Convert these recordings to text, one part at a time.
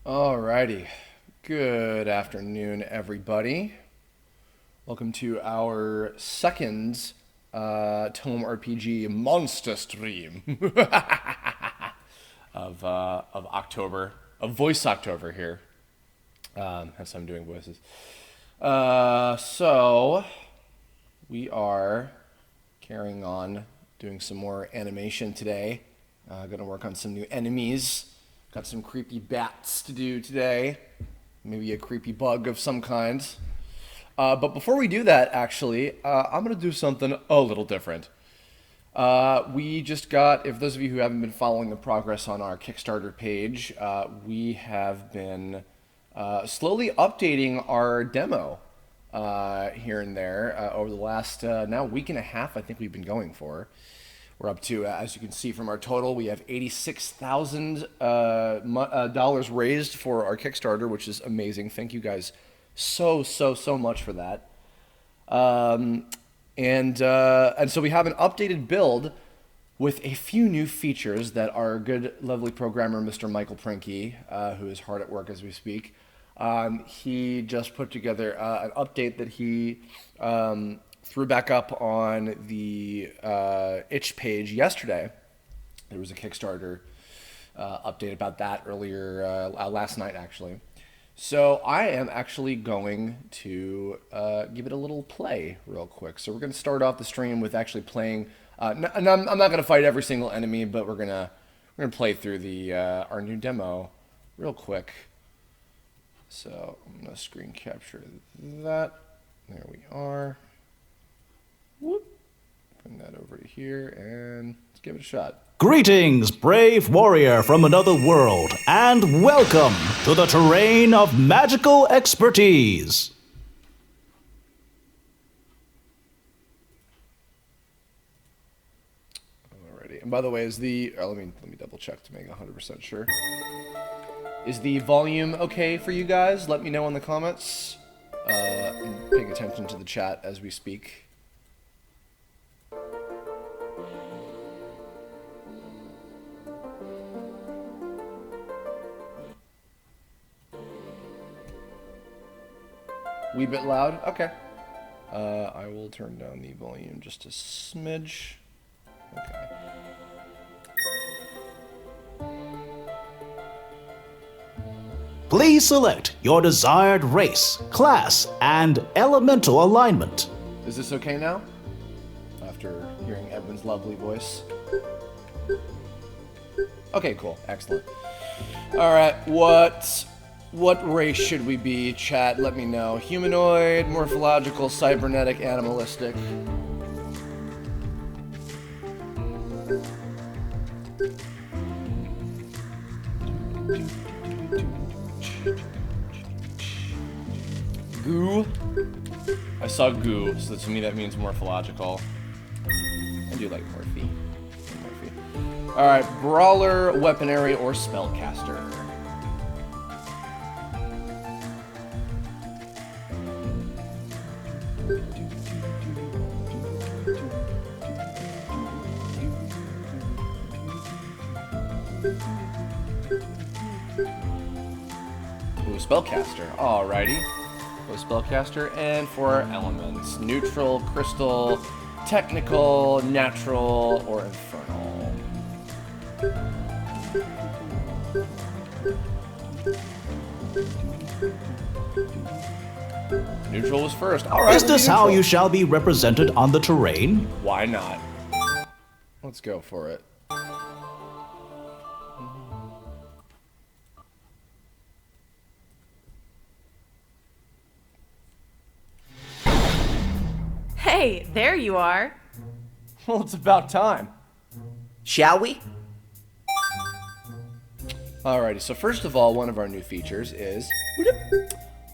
Alrighty. Good afternoon, everybody. Welcome to our second Tome RPG monster stream of October, of Voice October here. Hence I'm doing voices. So we are carrying on doing some more animation today. Gonna work on some new enemies. Got some creepy bats to do today. Maybe a creepy bug of some kind. But before we do that, actually, I'm going to do something a little different. We just got, if those of you who haven't been following the progress on our Kickstarter page, we have been slowly updating our demo here and there over the last now week and a half I think we've been going for. We're up to, as you can see from our total, we have $86,000 raised for our Kickstarter, which is amazing. Thank you guys so much for that. And so we have an updated build with a few new features that our good, lovely programmer, Mr. Michael Prinky, who is hard at work as we speak, he just put together an update that he threw back up on the itch page yesterday. There was a Kickstarter update about that earlier last night, actually. So I am actually going to give it a little play real quick. So we're going to start off the stream with actually playing. And I'm not going to fight every single enemy, but we're gonna play through the our new demo real quick. So I'm going to screen capture that. There we are. Whoop. Bring that over to here and let's give it a shot. Greetings, brave warrior from another world, and welcome to the terrain of magical expertise. Alrighty, and by the way, is the let me double check to make 100% sure. Is the volume okay for you guys? Let me know in the comments. I'm paying attention to the chat as we speak. Wee bit loud? Okay. I will turn down the volume just a smidge. Okay. Please select your desired race, class, and elemental alignment. Is this okay now? After hearing Edwin's lovely voice. Okay, cool. Excellent. Alright, what race should we be, chat? Let me know. Humanoid, morphological, cybernetic, animalistic. Goo? I saw goo, so to me that means morphological. I do like morphe. Alright, brawler, weaponary, or spellcaster. Ooh, spellcaster. Alrighty. Go spellcaster. And for our elements, neutral, crystal, technical, natural, or infernal. Neutral was first. Alright. Is this how you shall be represented on the terrain? Why not? Let's go for it. Hey, there you are. Well, it's about time. Shall we? Alrighty, so first of all, one of our new features is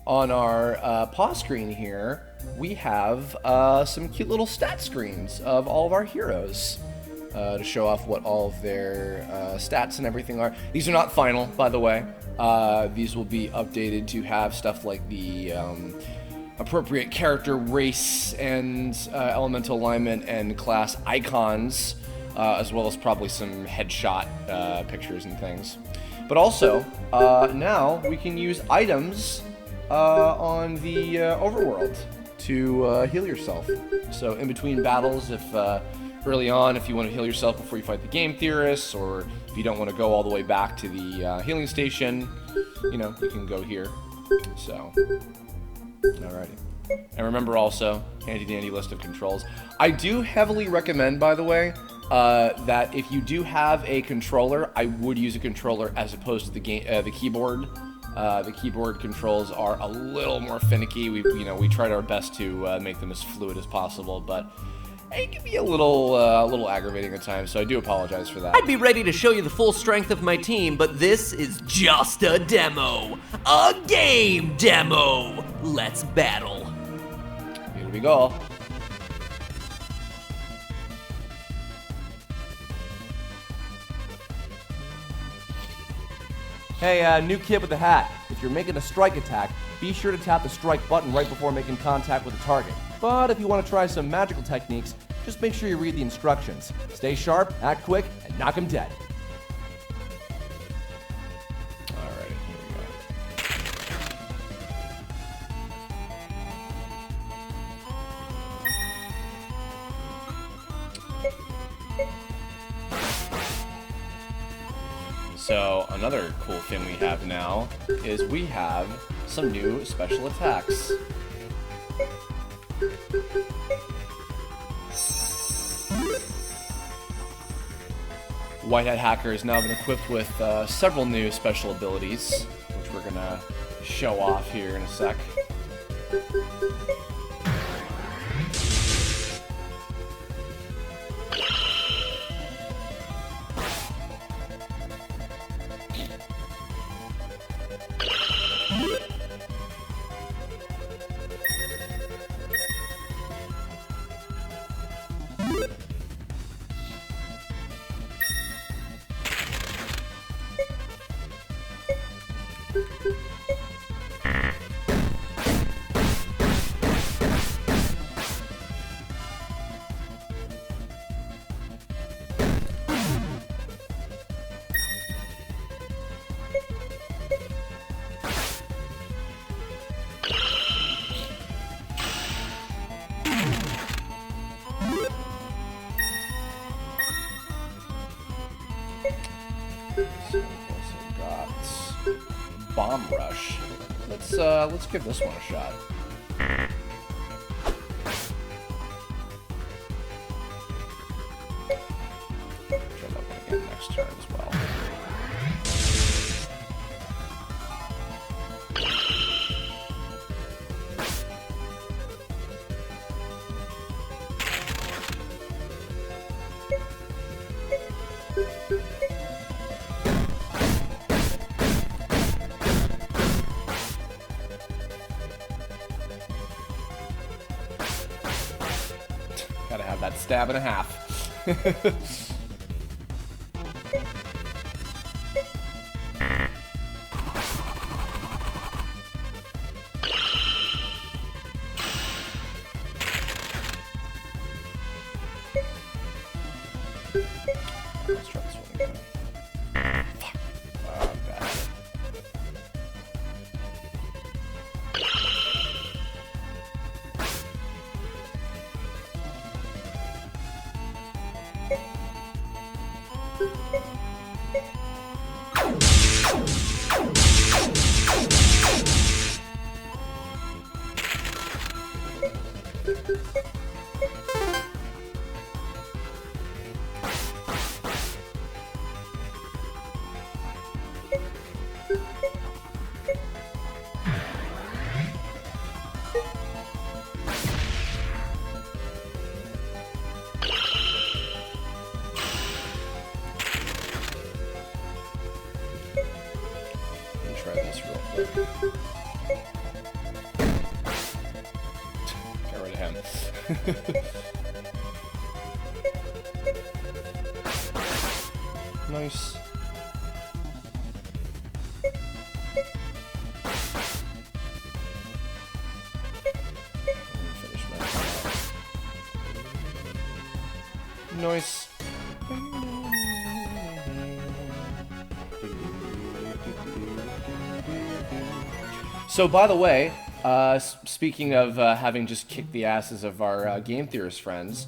on our pause screen here, we have some cute little stat screens of all of our heroes to show off what all of their stats and everything are. These are not final, by the way. These will be updated to have stuff like the appropriate character, race, and elemental alignment and class icons, as well as probably some headshot pictures and things. But also, now we can use items on the overworld to heal yourself. So in between battles, if early on, if you want to heal yourself before you fight the game theorists, or if you don't want to go all the way back to the healing station, you know, you can go here. So, alrighty. And remember also, handy-dandy list of controls. I do heavily recommend, by the way, that if you do have a controller, I would use a controller as opposed to the keyboard. The keyboard controls are a little more finicky. We tried our best to make them as fluid as possible, but it can be a little aggravating at times. So I do apologize for that. I'd be ready to show you the full strength of my team, but this is just a demo. A game demo. Let's battle. Here we go. Hey, new kid with the hat. If you're making a strike attack, be sure to tap the strike button right before making contact with the target. But if you want to try some magical techniques, just make sure you read the instructions. Stay sharp, act quick, and knock him dead. Alright, here we go. So another cool thing we have now is we have some new special attacks. White Hat Hacker has now been equipped with several new special abilities, which we're gonna show off here in a sec. Bomb Rush. Let's give this one a shot. Try that one again next turn as well. Gotta have that stab and a half. Let's try this one again. Fuck. Oh, bad. Try this real quick. Get rid of him. Nice. Finish my Nice. So, by the way, speaking of having just kicked the asses of our game theorist friends,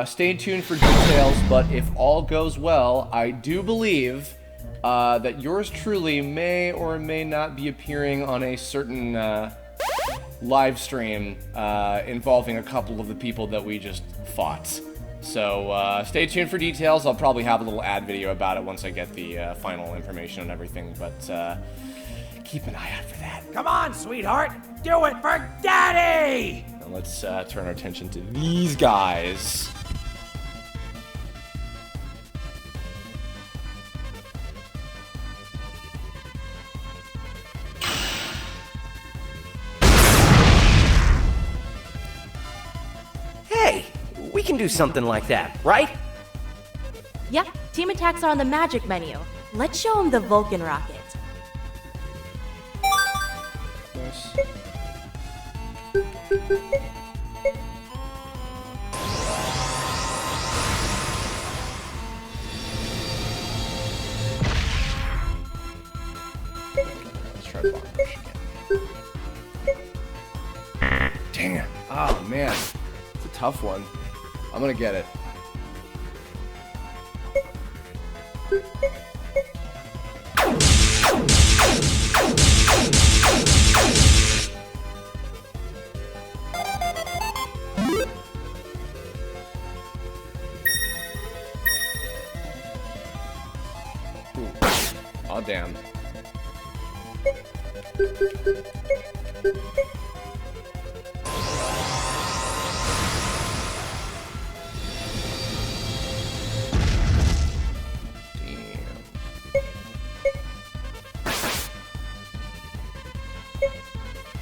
stay tuned for details, but if all goes well, I do believe that yours truly may or may not be appearing on a certain live stream involving a couple of the people that we just fought. So stay tuned for details. I'll probably have a little ad video about it once I get the final information and everything, but keep an eye out for that. Come on, sweetheart! Do it for Daddy! Now let's turn our attention to these guys. Hey, we can do something like that, right? Yep, team attacks are on the magic menu. Let's show them the Vulcan rocket. Nice. Let's try bomb rush again. Damn. Oh man, it's a tough one. I'm gonna get it. Oh damn.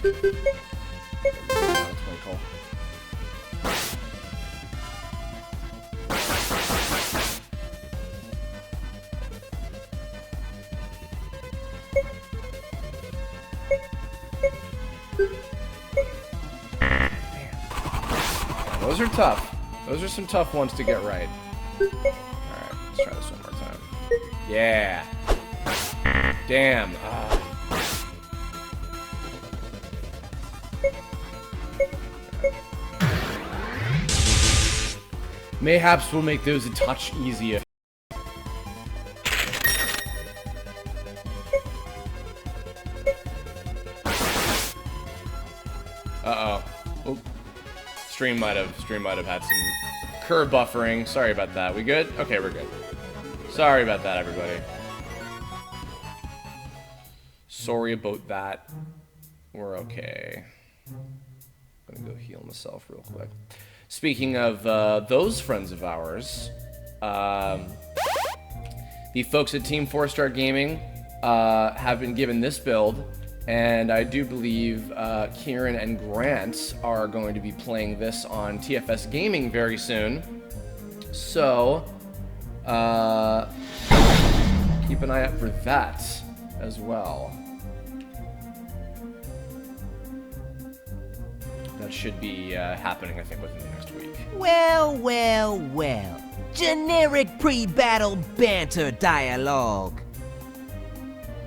That's my call. Those are tough. Those are some tough ones to get right. Alright, let's try this one more time. Yeah. Damn. Mayhaps will make those a touch easier. Uh-oh. Oop. Stream might have had some curve buffering. Sorry about that. We good? Okay, we're good. Sorry about that, everybody. Sorry about that. We're okay. I'm gonna go heal myself real quick. Speaking of those friends of ours, the folks at Team 4-Star Gaming have been given this build, and I do believe Kieran and Grant are going to be playing this on TFS Gaming very soon. So, keep an eye out for that as well. That should be happening, I think, within the next week. Well, well, well. Generic pre-battle banter dialogue.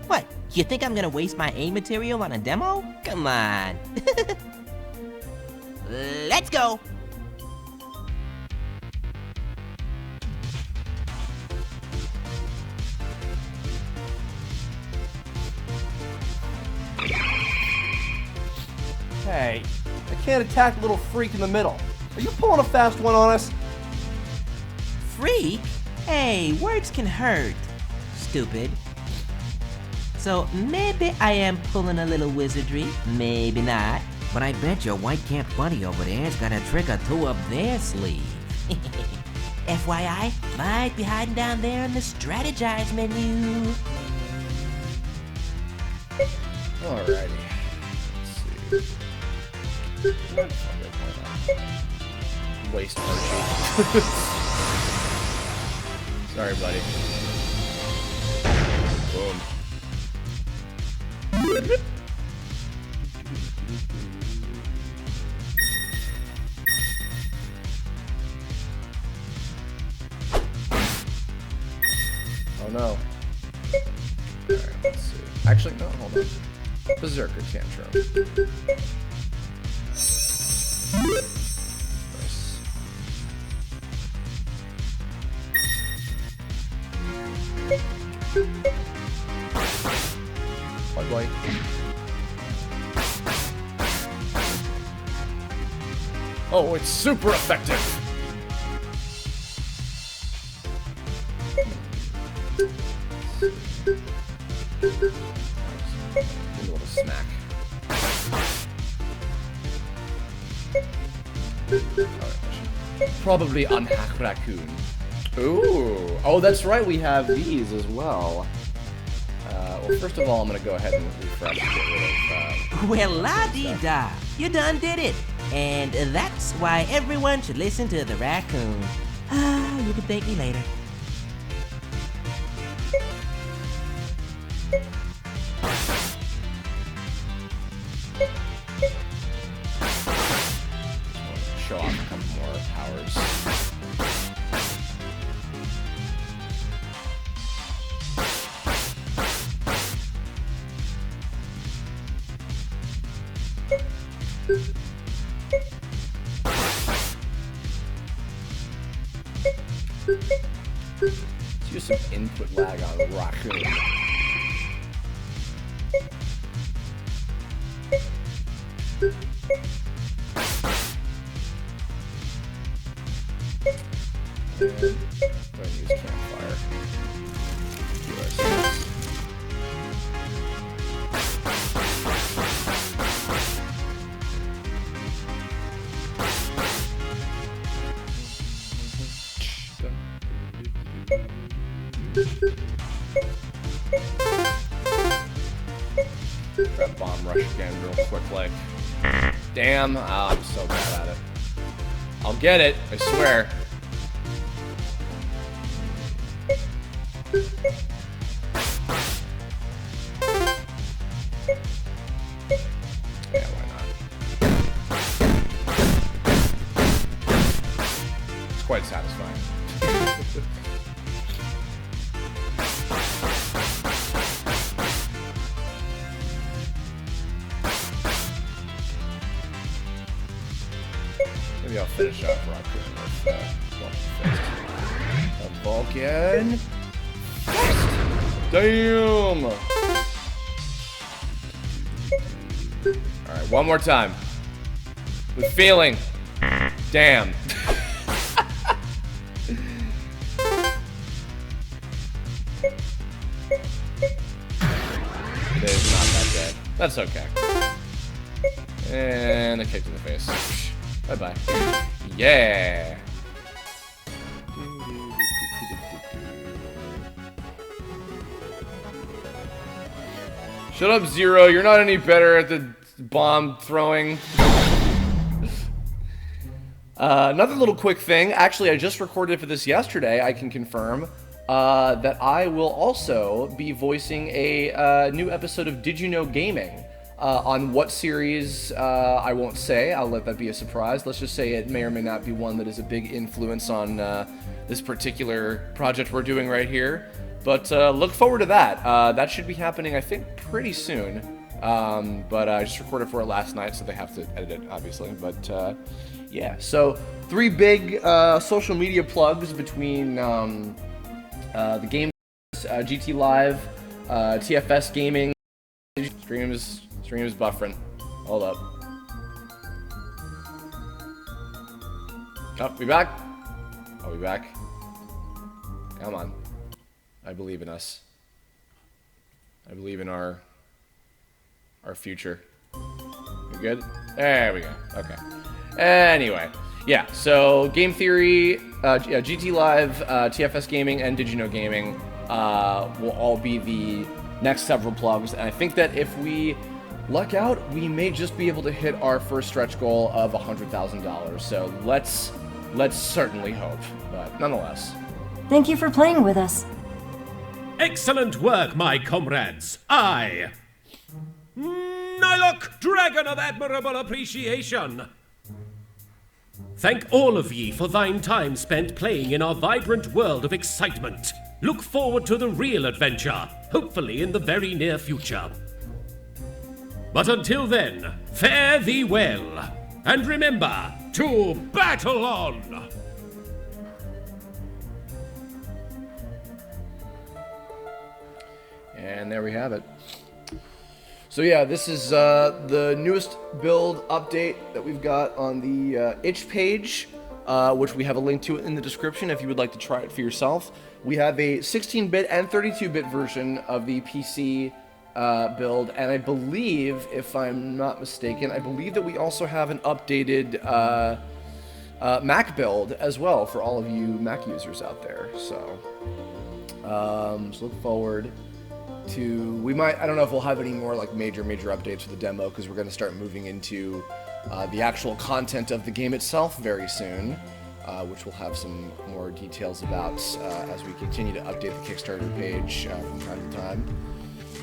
What, you think I'm gonna waste my aim material on a demo? Come on. Let's go! Hey, I can't attack a little freak in the middle. Are you pulling a fast one on us? Freak? Hey, words can hurt. Stupid. So maybe I am pulling a little wizardry, maybe not. But I bet your white camp buddy over there's got a trick or two up their sleeve. FYI, might be hiding down there in the strategize menu. Alrighty. Let's see. Waste Archie. Sorry, buddy. Boom. Oh no. Alright, let's see. Actually, no, hold on. Berserker Tantrum. Nice. White, white. Oh, it's super effective. A little smack. Probably unhack raccoon. Ooh. Oh, that's right. We have these as well. Well, first of all, I'm gonna go ahead and refresh and get rid of. Well, la-dee-da, you done did it. And that's why everyone should listen to the raccoon. You can thank me later. Show off a couple more powers. Let's use some input lag on Raccoon. Go ahead and use campfire. Do ourselves. Grab bomb rush again real quick, like. Damn, I'm so bad at it. I'll get it, I swear. Yeah, why not? It's quite satisfying. Maybe I'll finish off Raccoon with a Vulcan. Damn! Alright, one more time. With feeling. Damn. It is not that dead. That's okay. And a kick to the face. Bye-bye. Yeah! Shut up, Zero. You're not any better at the bomb throwing. Another little quick thing. Actually, I just recorded for this yesterday. I can confirm that I will also be voicing a new episode of Did You Know Gaming. On what series, I won't say. I'll let that be a surprise. Let's just say it may or may not be one that is a big influence on this particular project we're doing right here. But look forward to that. That should be happening, I think, pretty soon. But I just recorded for it last night, so they have to edit it, obviously. But yeah, so 3 big social media plugs between the game, GT Live, TFS Gaming. Stream is buffering. Hold up. Oh, we back? Are we back? Come on. I believe in us. I believe in our future. We good? There we go. Okay. Anyway, yeah. So Game Theory, GT Live, TFS Gaming, and Did You Know Gaming will all be the next several plugs. And I think that if we luck out, we may just be able to hit our first stretch goal of $100,000. So let's certainly hope. But nonetheless. Thank you for playing with us. Excellent work, my comrades. I, Nylok, Dragon of Admirable Appreciation. Thank all of ye for thine time spent playing in our vibrant world of excitement. Look forward to the real adventure, hopefully in the very near future. But until then, fare thee well. And remember to battle on! And there we have it. So yeah, this is the newest build update that we've got on the itch page, which we have a link to in the description if you would like to try it for yourself. We have a 16-bit and 32-bit version of the PC build, and I believe, if I'm not mistaken, I believe that we also have an updated Mac build as well for all of you Mac users out there. So, look forward to, I don't know if we'll have any more like major updates for the demo, because we're going to start moving into the actual content of the game itself very soon, which we'll have some more details about as we continue to update the Kickstarter page from time to time.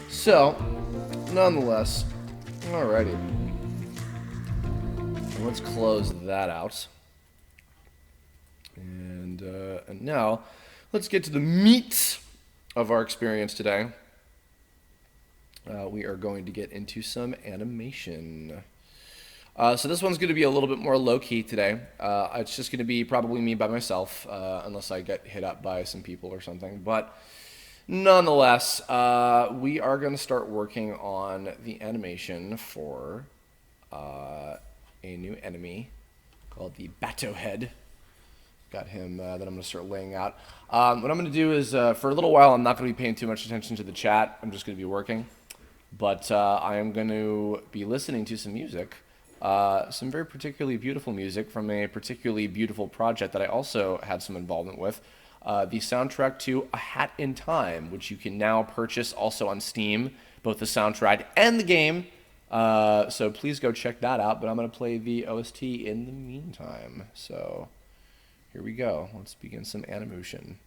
So, nonetheless, alrighty, let's close that out, and now let's get to the meat of our experience today. We are going to get into some animation. So this one's going to be a little bit more low-key today. It's just going to be probably me by myself, unless I get hit up by some people or something. But nonetheless, we are going to start working on the animation for a new enemy called the Battohead. Got him that I'm going to start laying out. What I'm going to do is, for a little while, I'm not going to be paying too much attention to the chat. I'm just going to be working. But I am going to be listening to some music, some very particularly beautiful music from a particularly beautiful project that I also had some involvement with, the soundtrack to A Hat in Time, which you can now purchase also on Steam, both the soundtrack and the game. So please go check that out, but I'm going to play the OST in the meantime. So here we go. Let's begin some animation.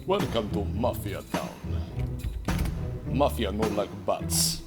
Welcome to Mafia Town. Mafia no like bats.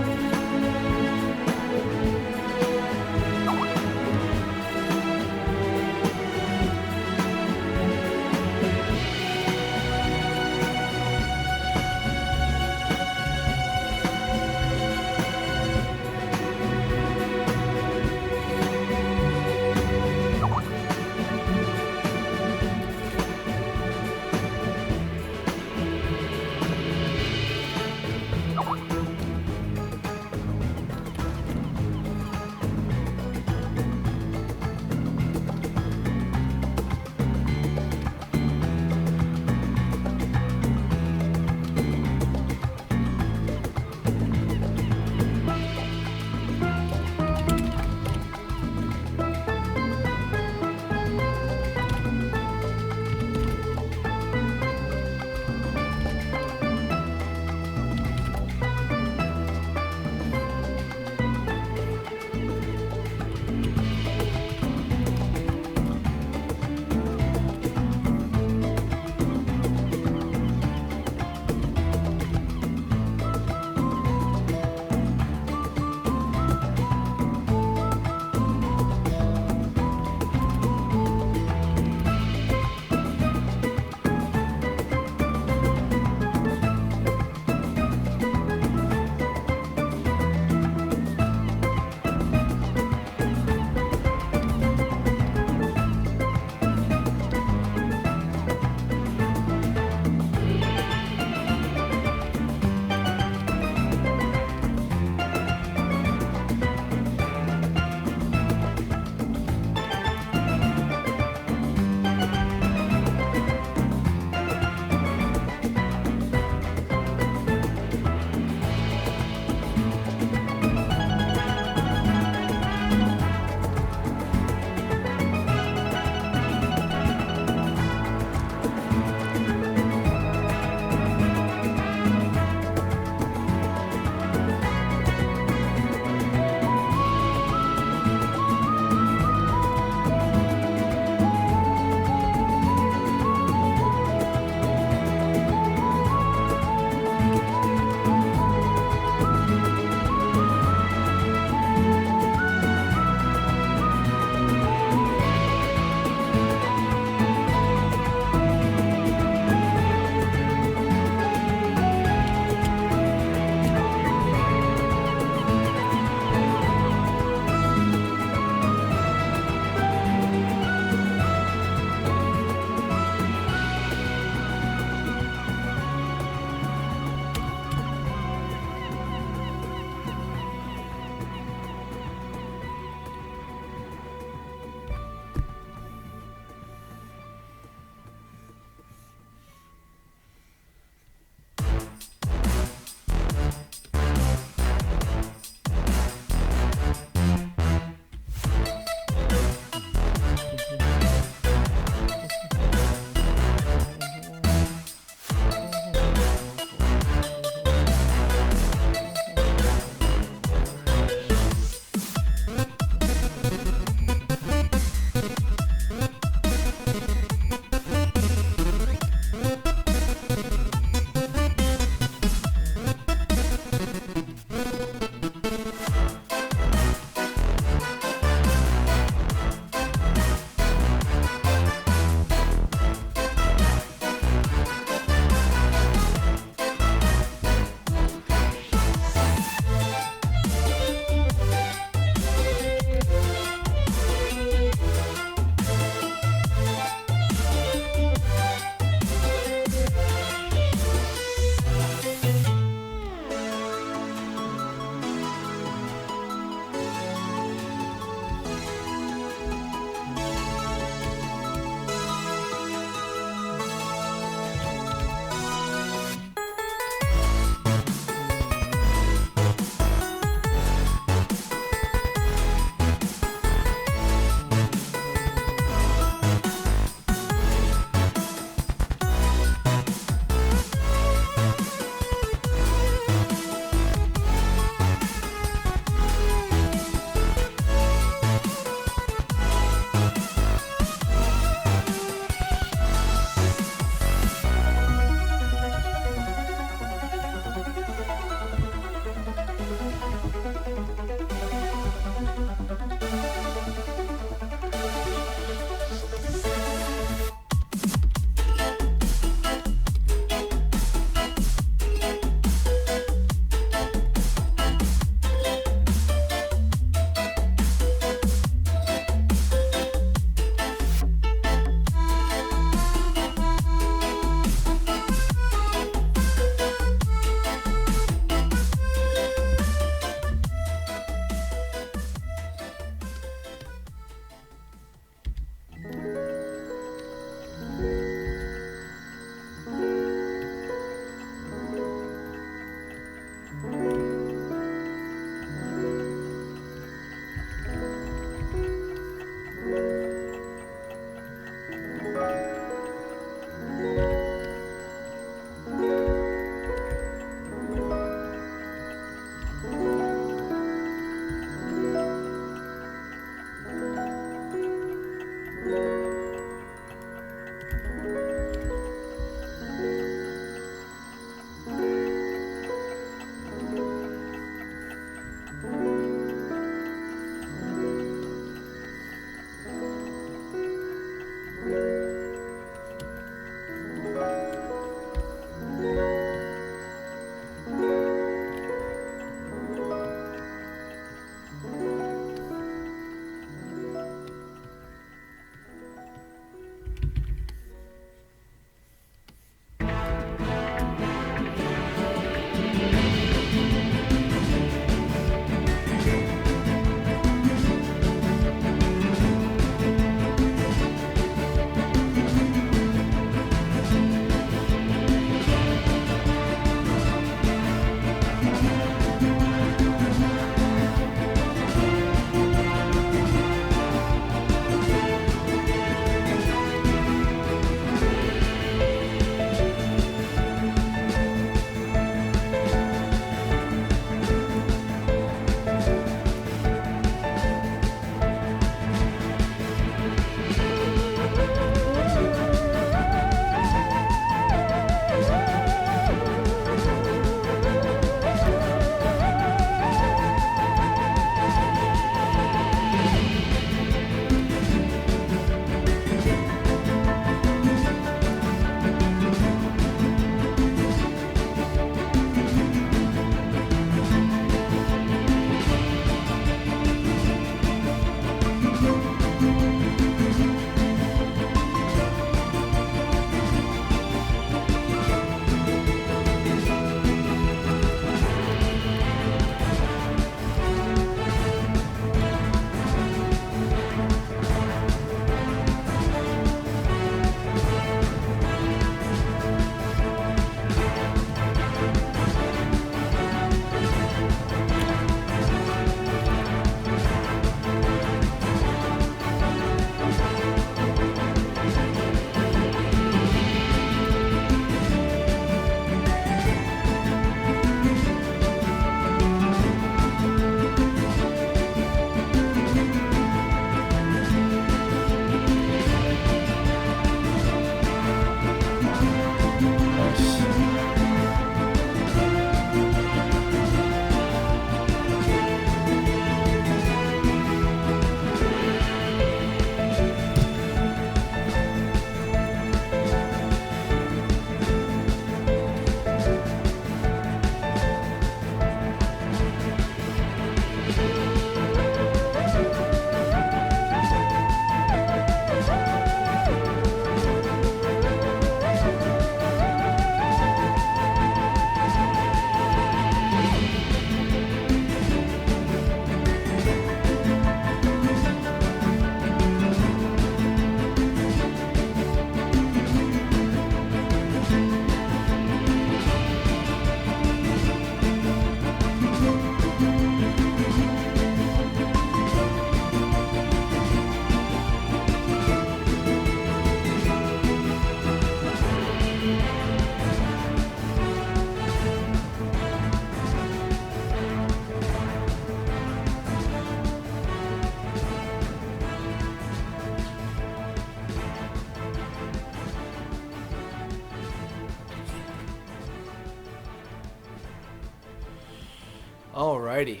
Alrighty.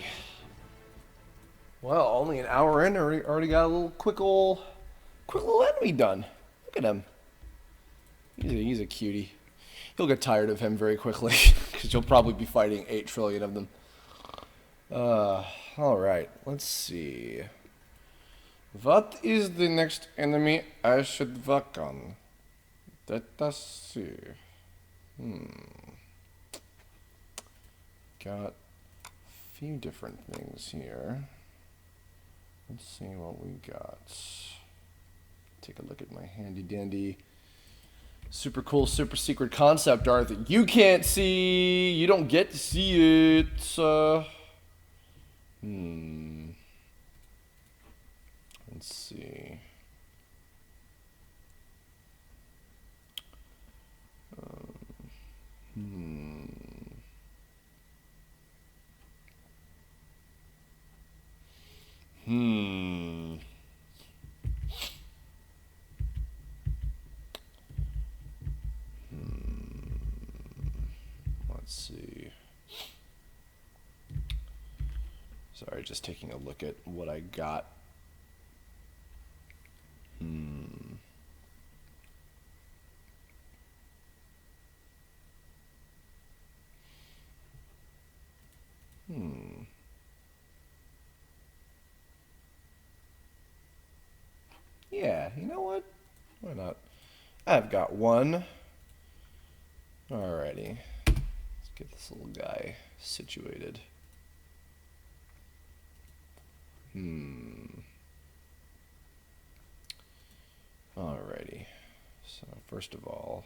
Well, only an hour in, already got a little quick little enemy done. Look at him. He's a cutie. You'll get tired of him very quickly, because you'll probably be fighting 8 trillion of them. Alright, let's see. What is the next enemy I should work on? Let us see. Got a few different things here. Let's see what we got. Take a look at my handy dandy, super cool, super secret concept art that you can't see. You don't get to see it. Let's see. Let's see. Sorry, just taking a look at what I got. Yeah, you know what? Why not? I've got one. Alrighty. Let's get this little guy situated. Alrighty. So first of all,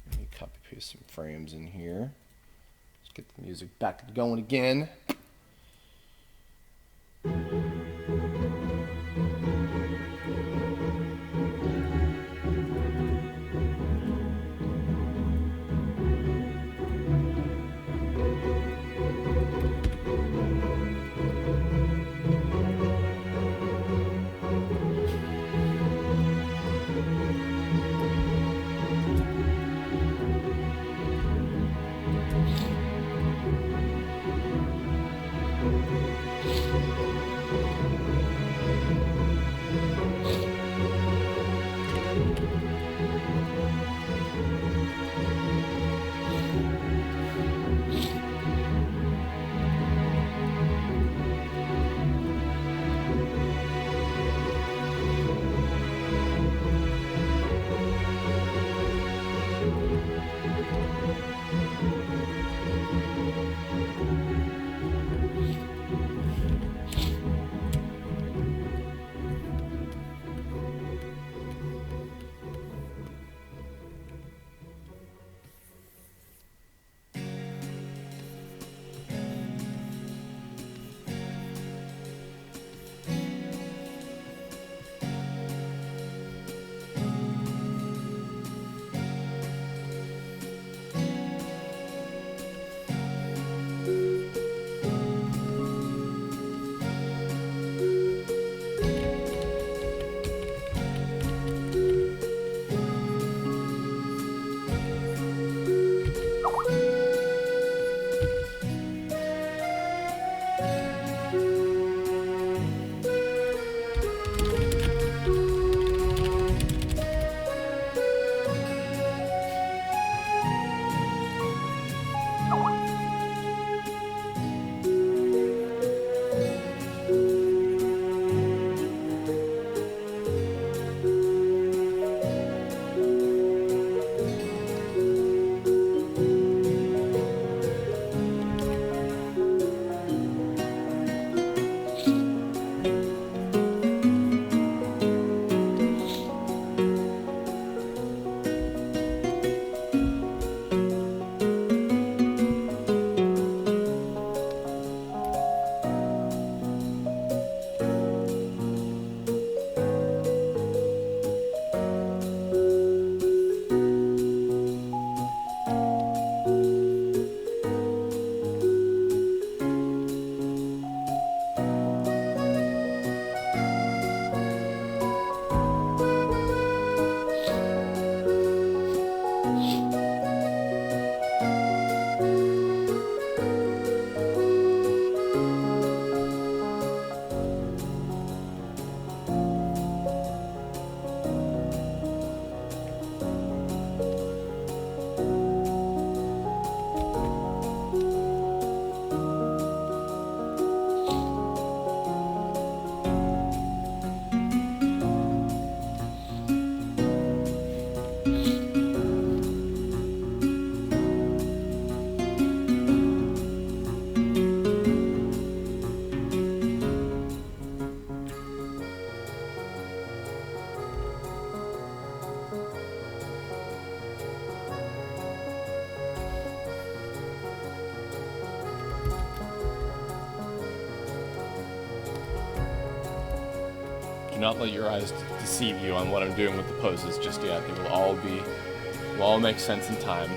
let me copy paste some frames in here. Let's get the music back going again. Do not let your eyes deceive you on what I'm doing with the poses just yet. They will all make sense in time.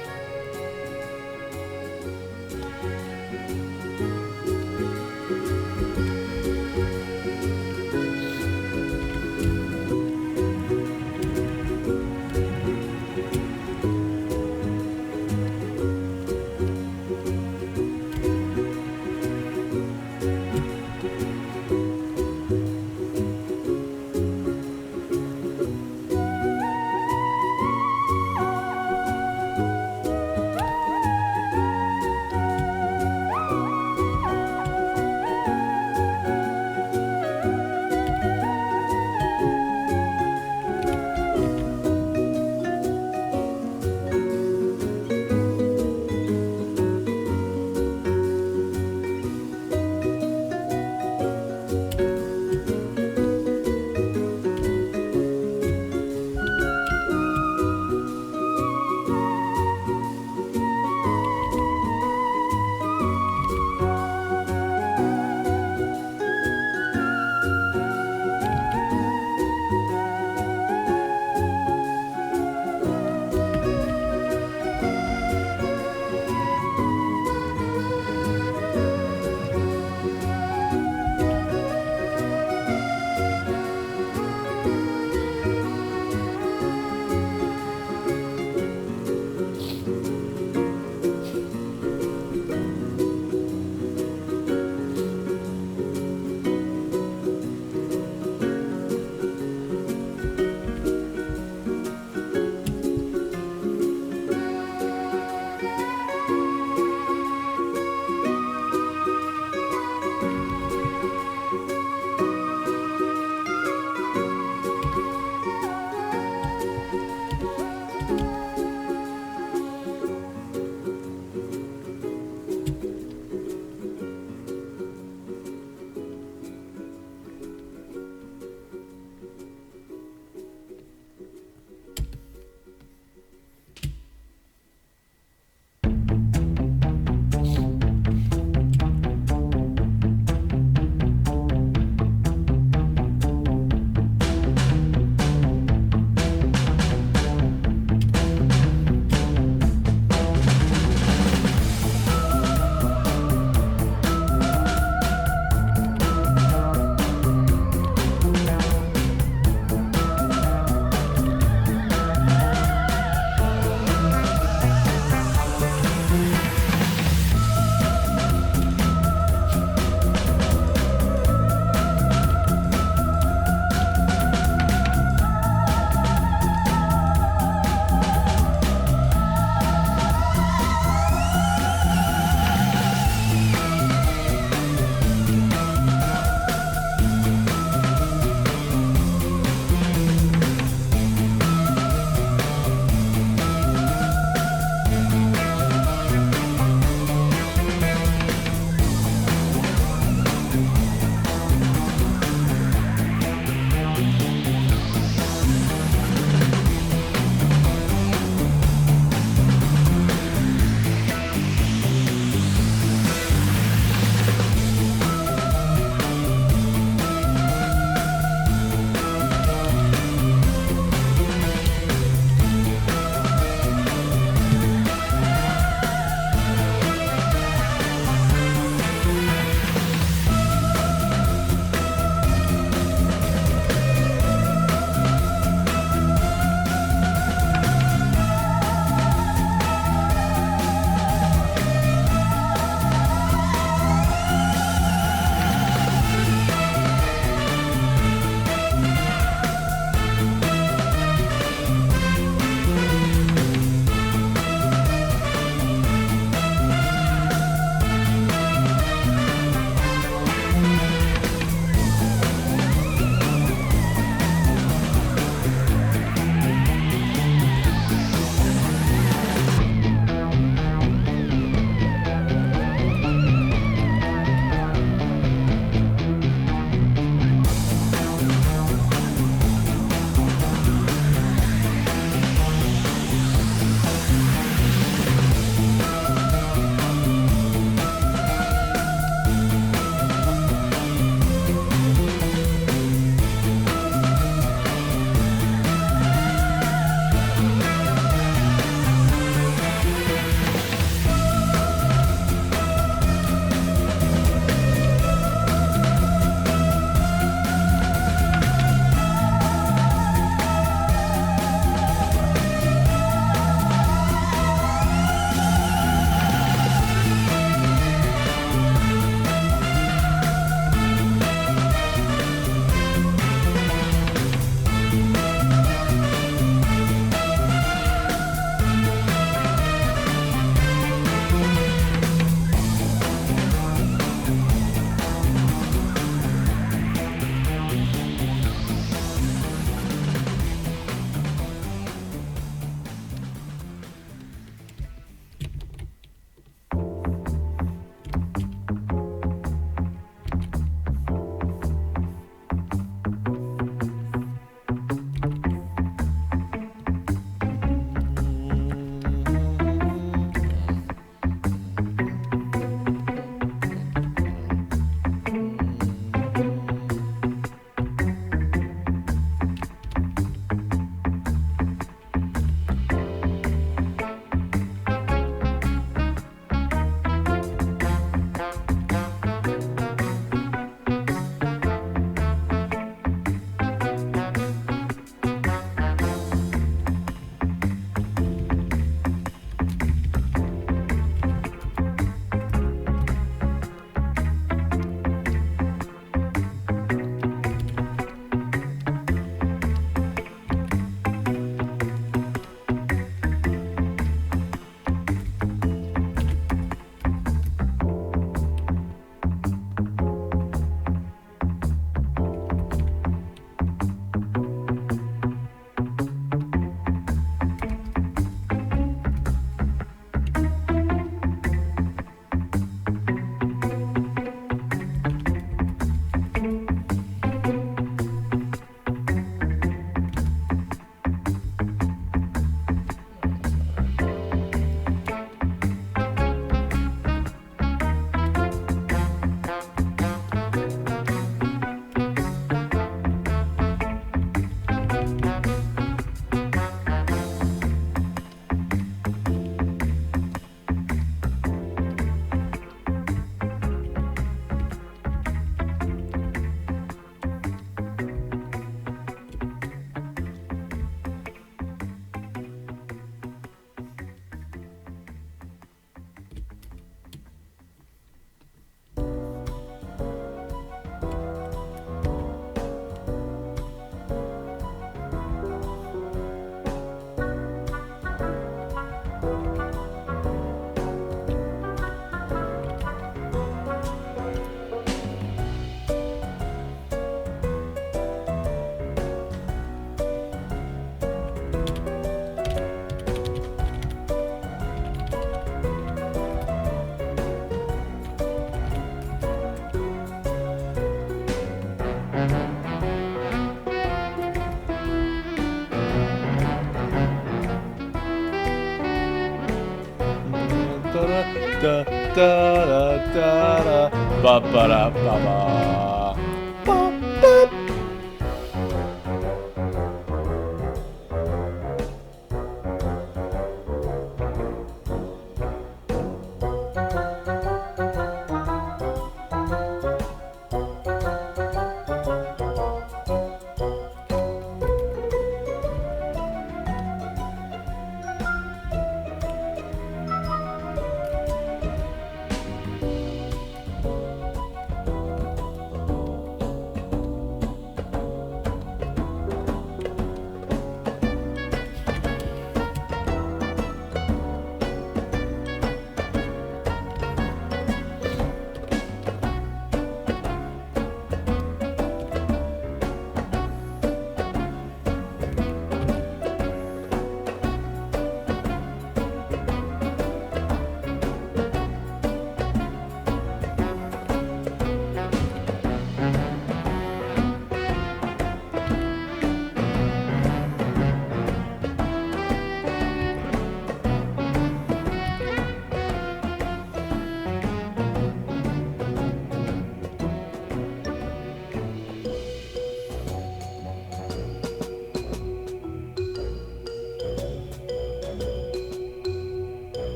da da da da da ba ba da ba ba.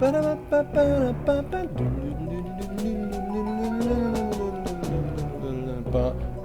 Ba, ba.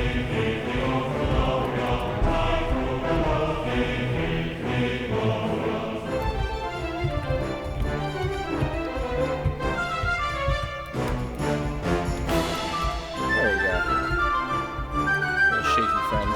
There you go. Little shaky friend.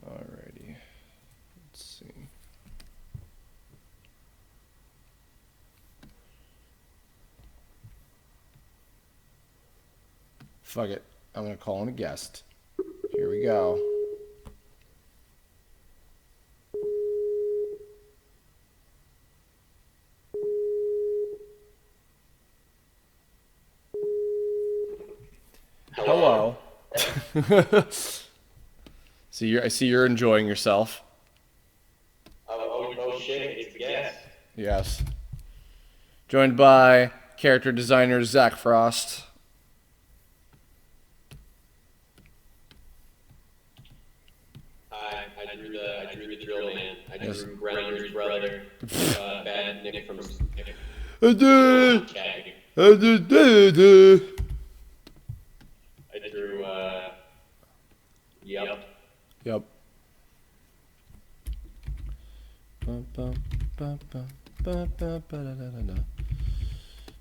Alrighty. Let's see. Fuck it. I'm gonna call in a guest. Here we go. Hello. I see you're enjoying yourself. Oh shit, it's a guest. Yes. Joined by character designer Zach Frost. I drew the drill man. I drew Grounder's brother. Bad Nick from Nick. I drew, yep. Yep.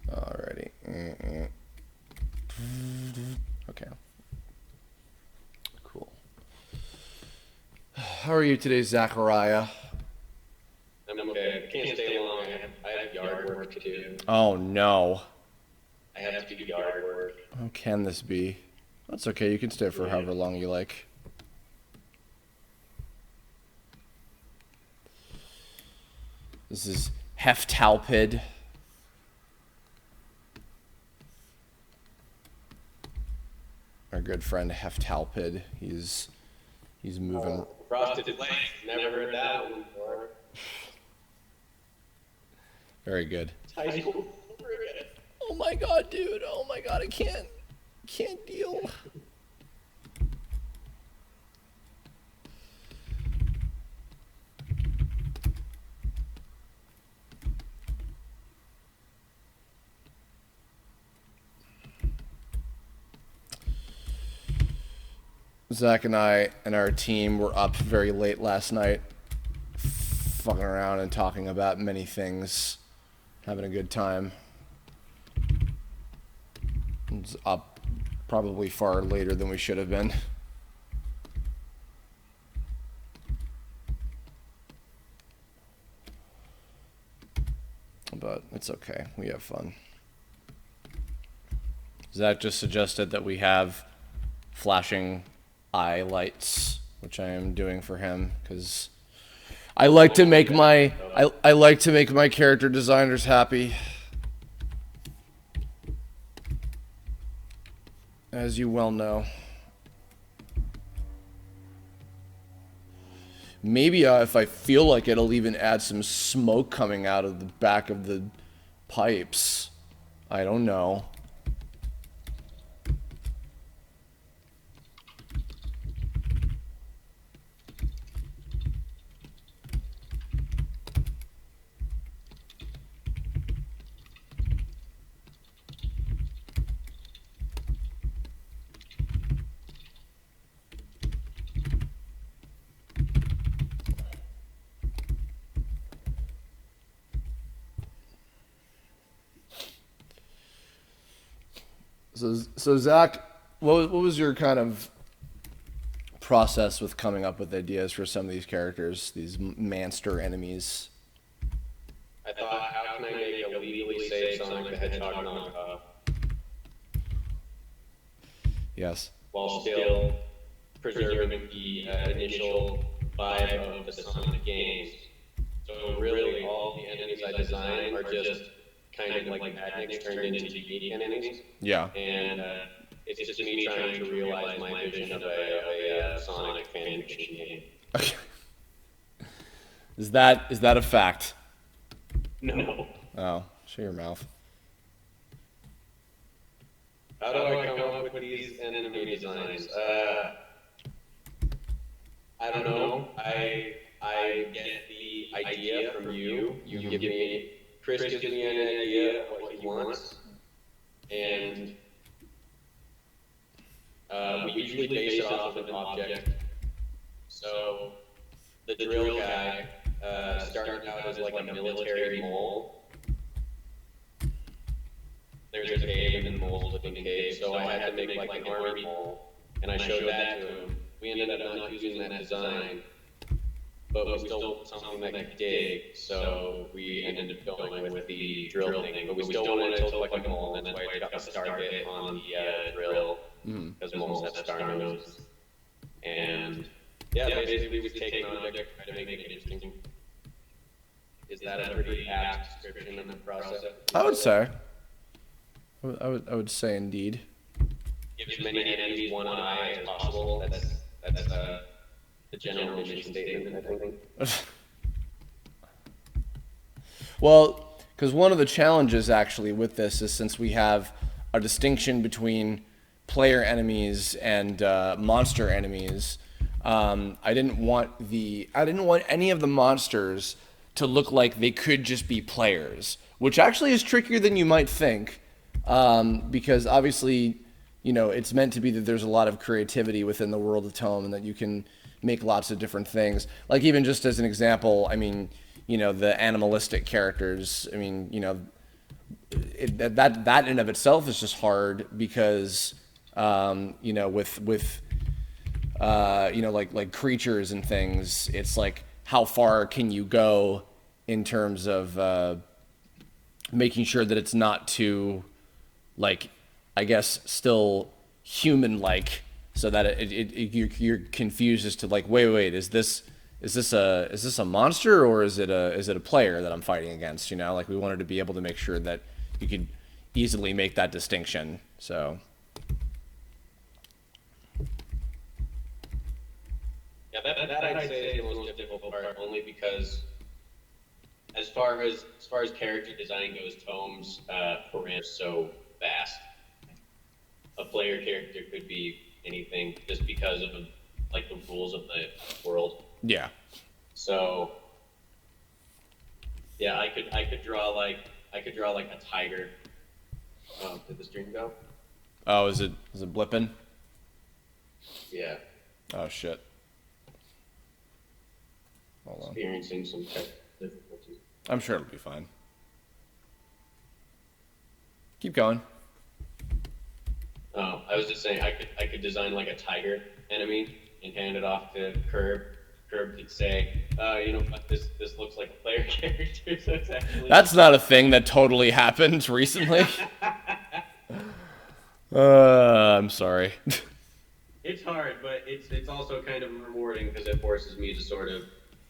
Alrighty. Okay. Cool. How are you today, Zachariah? I'm okay. I can't stay long. I have yard work to do. Oh no. I have to do yard work. How can this be? That's okay. You can stay for however long you like. This is Heftalpid. Our good friend Heftalpid. He's moving. Frosted Flakes. Never heard that one before. Very good. High school. Oh my god, dude. Oh my god, I can't deal. Zach and I and our team were up very late last night, fucking around and talking about many things, having a good time. It's up probably far later than we should have been. But it's okay. We have fun. Zach just suggested that we have flashing eye lights, which I am doing for him because I like to make my I like to make my character designers happy. As you well know. Maybe if I feel like it, I'll even add some smoke coming out of the back of the pipes. I don't know. So Zach, what was your kind of process with coming up with ideas for some of these characters, these monster enemies? I thought, how can I make a legally safe Sonic the Hedgehog knockoff? Yes. While still preserving the initial vibe of the Sonic games. So really, all the enemies I design are just kind of like badniks turned into unique enemies. Yeah. And it's just me trying to realize my vision of a Sonic fan fiction game. Okay. Is that a fact? No. Oh, shut your mouth. How do I come up with these enemy designs? I don't know. I get the idea from you. You give me. Chris gives me an idea of what he wants, and we usually base it off of an object. So the drill guy started out as like a military mole. There's a cave and the mole's living in a cave, so I had to make like an army mole, and I showed that to him. We ended up not using that design, but we still something that could dig, so we ended up going with the drill thing. But we still wanted it to look like a mole, and that's why I got the star bit on the drill, because moles have star noses. And yeah, basically we take an object, try to make it interesting. Is that a pretty apt description of the process? I would say. I would say indeed. Give as many enemies one eye as possible. That's the general mission statement, I think. Well, because one of the challenges actually with this is since we have a distinction between player enemies and monster enemies, I didn't want any of the monsters to look like they could just be players, which actually is trickier than you might think, because obviously, you know, it's meant to be that there's a lot of creativity within the world of Tome and that you can make lots of different things. Like even just as an example, I mean, you know, the animalistic characters, I mean, you know, that in and of itself is just hard because, you know, with you know, like creatures and things, it's like, how far can you go in terms of making sure that it's not too, like, I guess, still human-like, so that you're confused as to like, wait, is this a monster or is it a player that I'm fighting against? You know, like we wanted to be able to make sure that you could easily make that distinction. So. Yeah, that I'd say is the most difficult part, only because as far as character design goes, Tome's parameters are so vast. A player character could be anything just because of like the rules of the world. Yeah. So yeah, I could draw like a tiger. Did the stream go? Oh, is it blipping? Yeah. Oh shit. Hold on. Experiencing some tech difficulties. I'm sure it'll be fine. Keep going. Oh, I was just saying I could design like a tiger enemy and hand it off to Curb. Curb could say, you know what, this looks like a player character, so it's actually... That's not a thing that totally happened recently. I'm sorry. It's hard, but it's also kind of rewarding because it forces me to sort of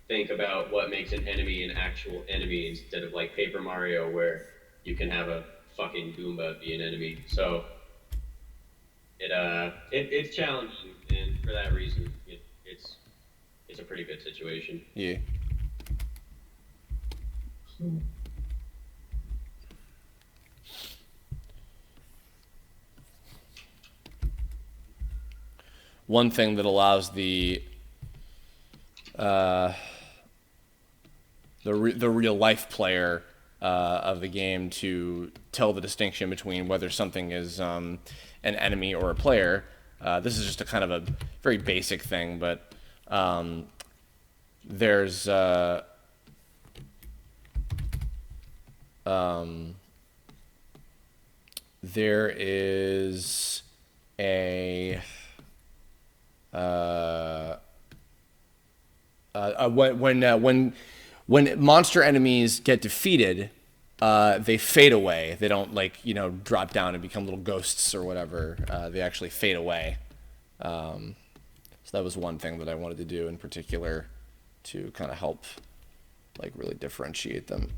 think about what makes an enemy an actual enemy instead of like Paper Mario where you can have a fucking Goomba be an enemy. So it's challenging, and for that reason, it's a pretty good situation. Yeah. One thing that allows the real life player of the game to tell the distinction between whether something is an enemy or a player. This is just a kind of a very basic thing, but there's there is a when monster enemies get defeated, they fade away. They don't drop down and become little ghosts or whatever. They actually fade away. So that was one thing that I wanted to do in particular to kind of help really differentiate them.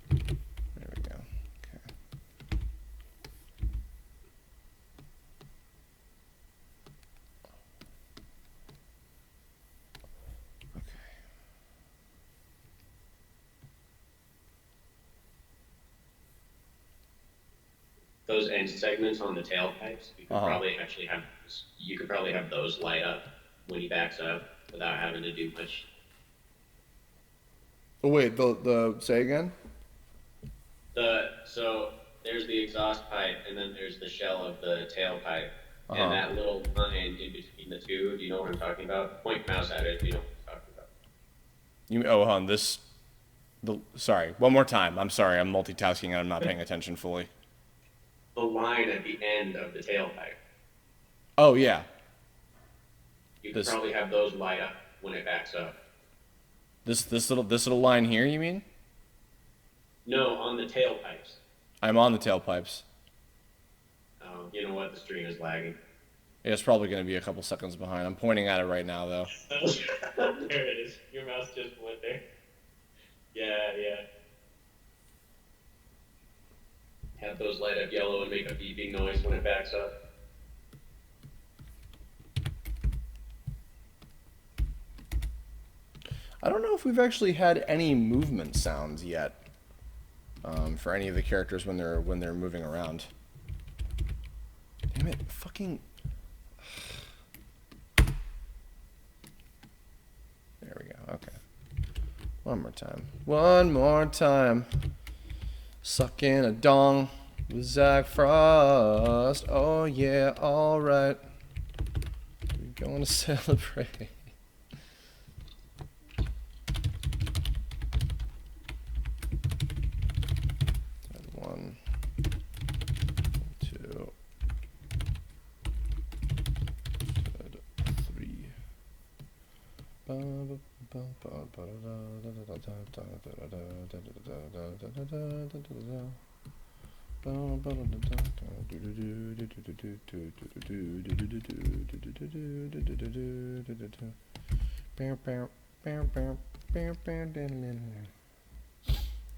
There we go. Okay. Those end segments on the tailpipes, you could probably have those light up when he backs up without having to do much. Oh wait, the say again? So there's the exhaust pipe, and then there's the shell of the tailpipe, and that little line in between the two. Do you know what I'm talking about? Point mouse at it if you know what I'm talking about. Sorry, one more time. I'm sorry, I'm multitasking and I'm not paying attention fully. The line at the end of the tailpipe. Oh yeah. You could probably have those light up when it backs up. This little line here, you mean? No, on the tailpipes. I'm on the tailpipes. Oh, you know what? The stream is lagging. Yeah, it's probably going to be a couple seconds behind. I'm pointing at it right now, though. There it is. Your mouse just went there. Yeah. Have those light up yellow and make a beeping noise when it backs up. I don't know if we've actually had any movement sounds yet for any of the characters when they're moving around. Damn it! Fucking. There we go. Okay. One more time. Sucking a dong with Zach Frost. Oh yeah, all right. We're going to celebrate.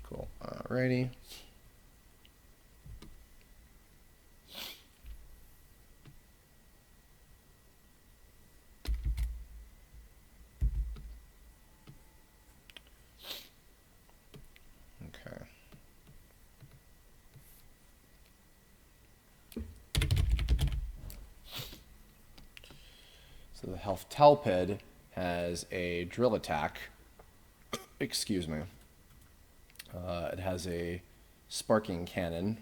Cool. Alrighty. Okay. So the Health Talpid has a drill attack. Excuse me. It has a sparking cannon,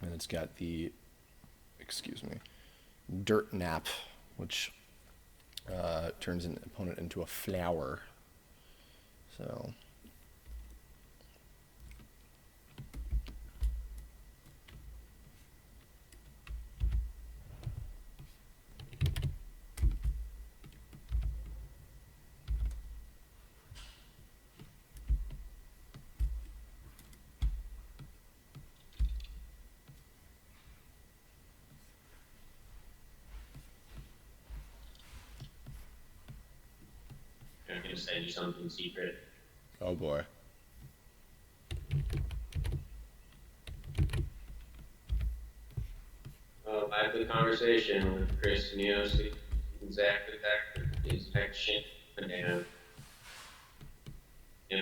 and it's got the, excuse me, dirt nap, which turns an opponent into a flower. So. I'm gonna send you something secret. Oh boy. Well, I had the conversation with Chris and Yossi and Zach the inspection and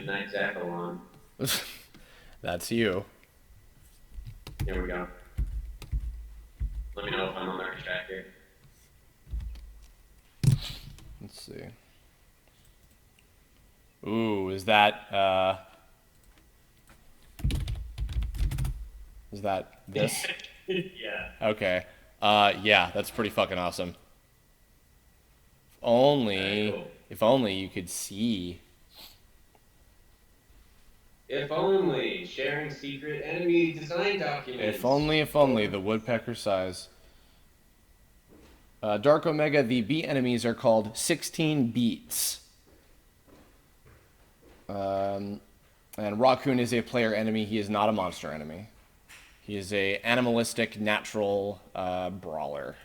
Night Zach along. That's you. Here we go. Let me know if I'm on the right track here. Let's see. Ooh, is that this? Yeah. Okay. Yeah, that's pretty fucking awesome. If only you could see. If only sharing secret enemy design documents. If only the woodpecker size. Dark Omega, the beat enemies are called 16 beats. And Raccoon is a player enemy. He is not a monster enemy. He is a animalistic, natural brawler.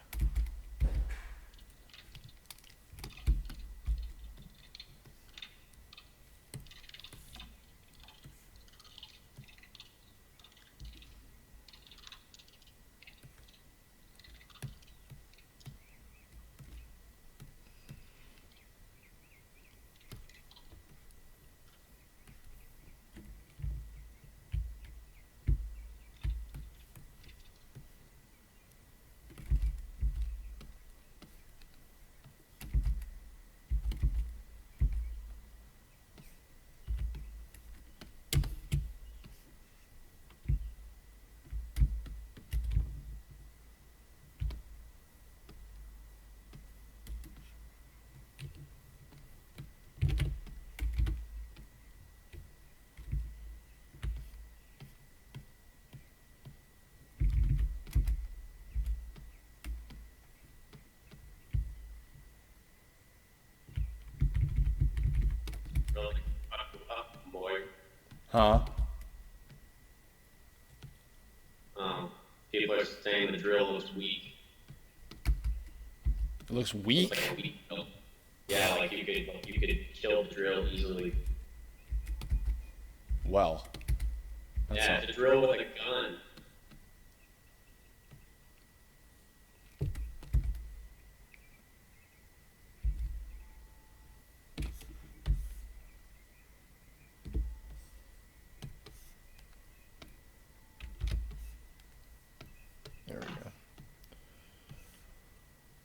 Boy. Huh? People are saying the drill looks weak. It looks Looks weak. like a weak drill. Yeah, like you could kill the drill easily. Well. That's Yeah, it's a drill with a gun. There we go.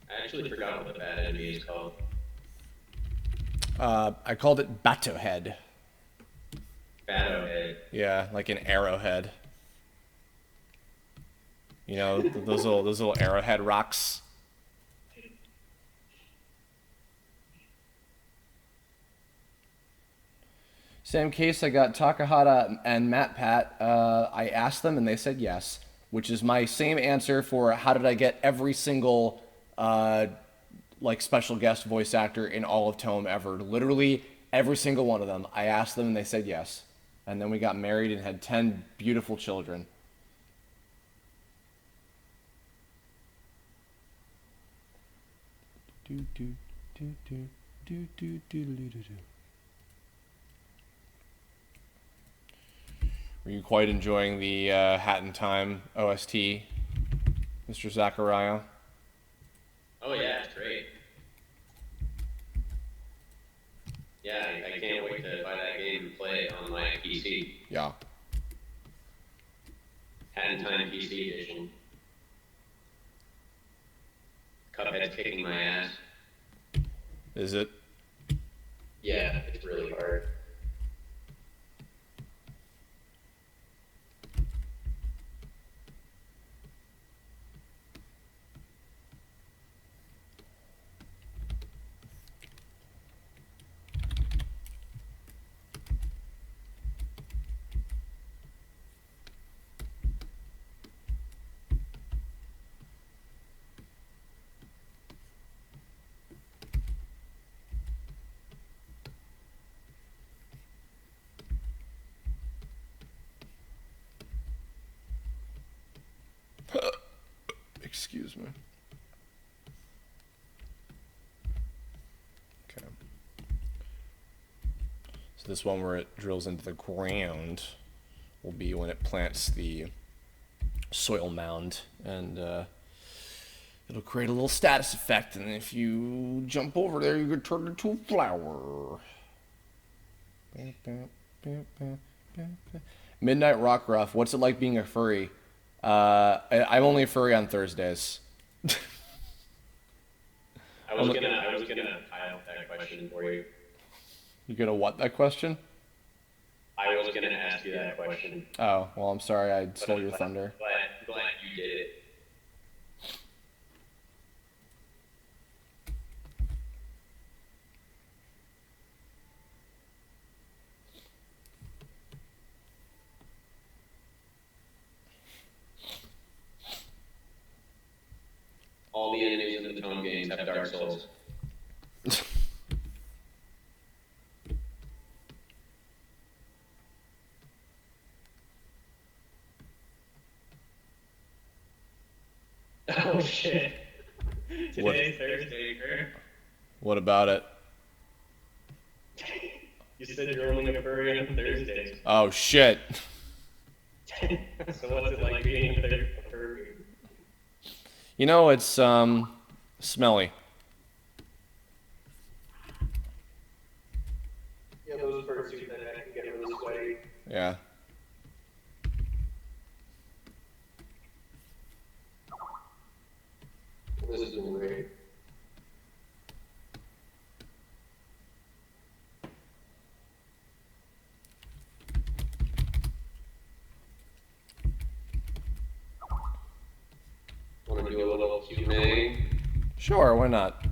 I actually forgot what the bad enemy is called. I called it Batohead. Batohead. Yeah, like an arrowhead. You know, those little arrowhead rocks. Same case, I got Takahata and Matt Pat. I asked them and they said yes, which is my same answer for how did I get every single like special guest voice actor in all of Tome ever. Literally every single one of them. I asked them and they said yes. And then we got married and had 10 beautiful children. Were you quite enjoying the Hat in Time OST, Mr. Zachariah? Oh yeah, it's great. Yeah, I can't wait to buy that game and play it on my PC. Yeah. Hat in Time PC edition. Cuphead's kicking my ass. Is it? Yeah, it's really hard. Excuse me. Okay. So this one where it drills into the ground will be when it plants the soil mound, and it'll create a little status effect, and if you jump over there, you get turned into a flower. Midnight Rock Ruff, what's it like being a furry? I'm only a furry on Thursdays. I was gonna pile that question for you. You gonna what that question? I was gonna ask you that question. Oh, well, I'm sorry I stole your thunder. Glad you did it. All the enemies in the Tome games have Dark Souls. Oh shit. Today's Thursday, Kurt. What about it? You said you're only a furry on Thursdays. Oh, shit. So what's it like being a furry? You know, it's, smelly. Yeah, those fursuits that can get really sweaty. Yeah. This is doing great. Want to do a little Q&A? Sure, why not?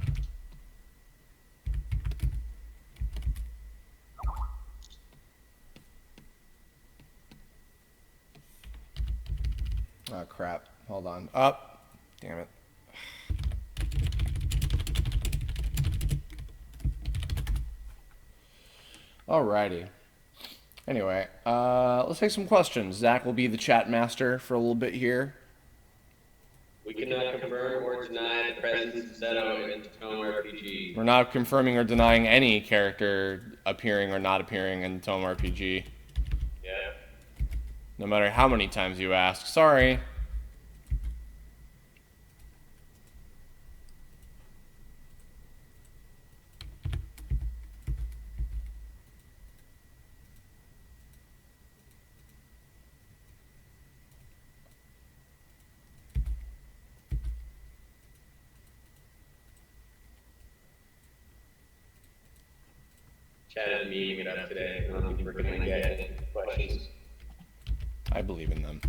Oh, crap. Hold on. Up. Damn it. Alrighty. Anyway, let's take some questions. Zach will be the chat master for a little bit here. We cannot confirm or deny the presence of Zeto in Tome RPG. We're not confirming or denying any character appearing or not appearing in Tome RPG. Yeah. No matter how many times you ask. Sorry. Chat is meeting it up today. I don't think we're going to get any questions. I believe in them.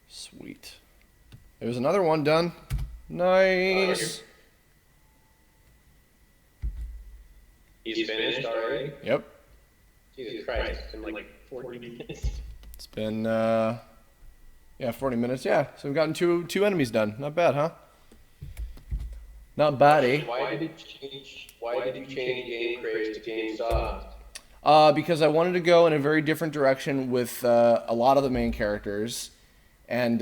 Sweet. There's another one done. Nice. He's finished already? Yep. Jesus Christ, it's been like 40 minutes. It's been, yeah, 40 minutes. Yeah, so we've gotten two enemies done. Not bad, huh? Not bad, eh? Why did you change Game Craze to Game Soft? Because I wanted to go in a very different direction with a lot of the main characters. And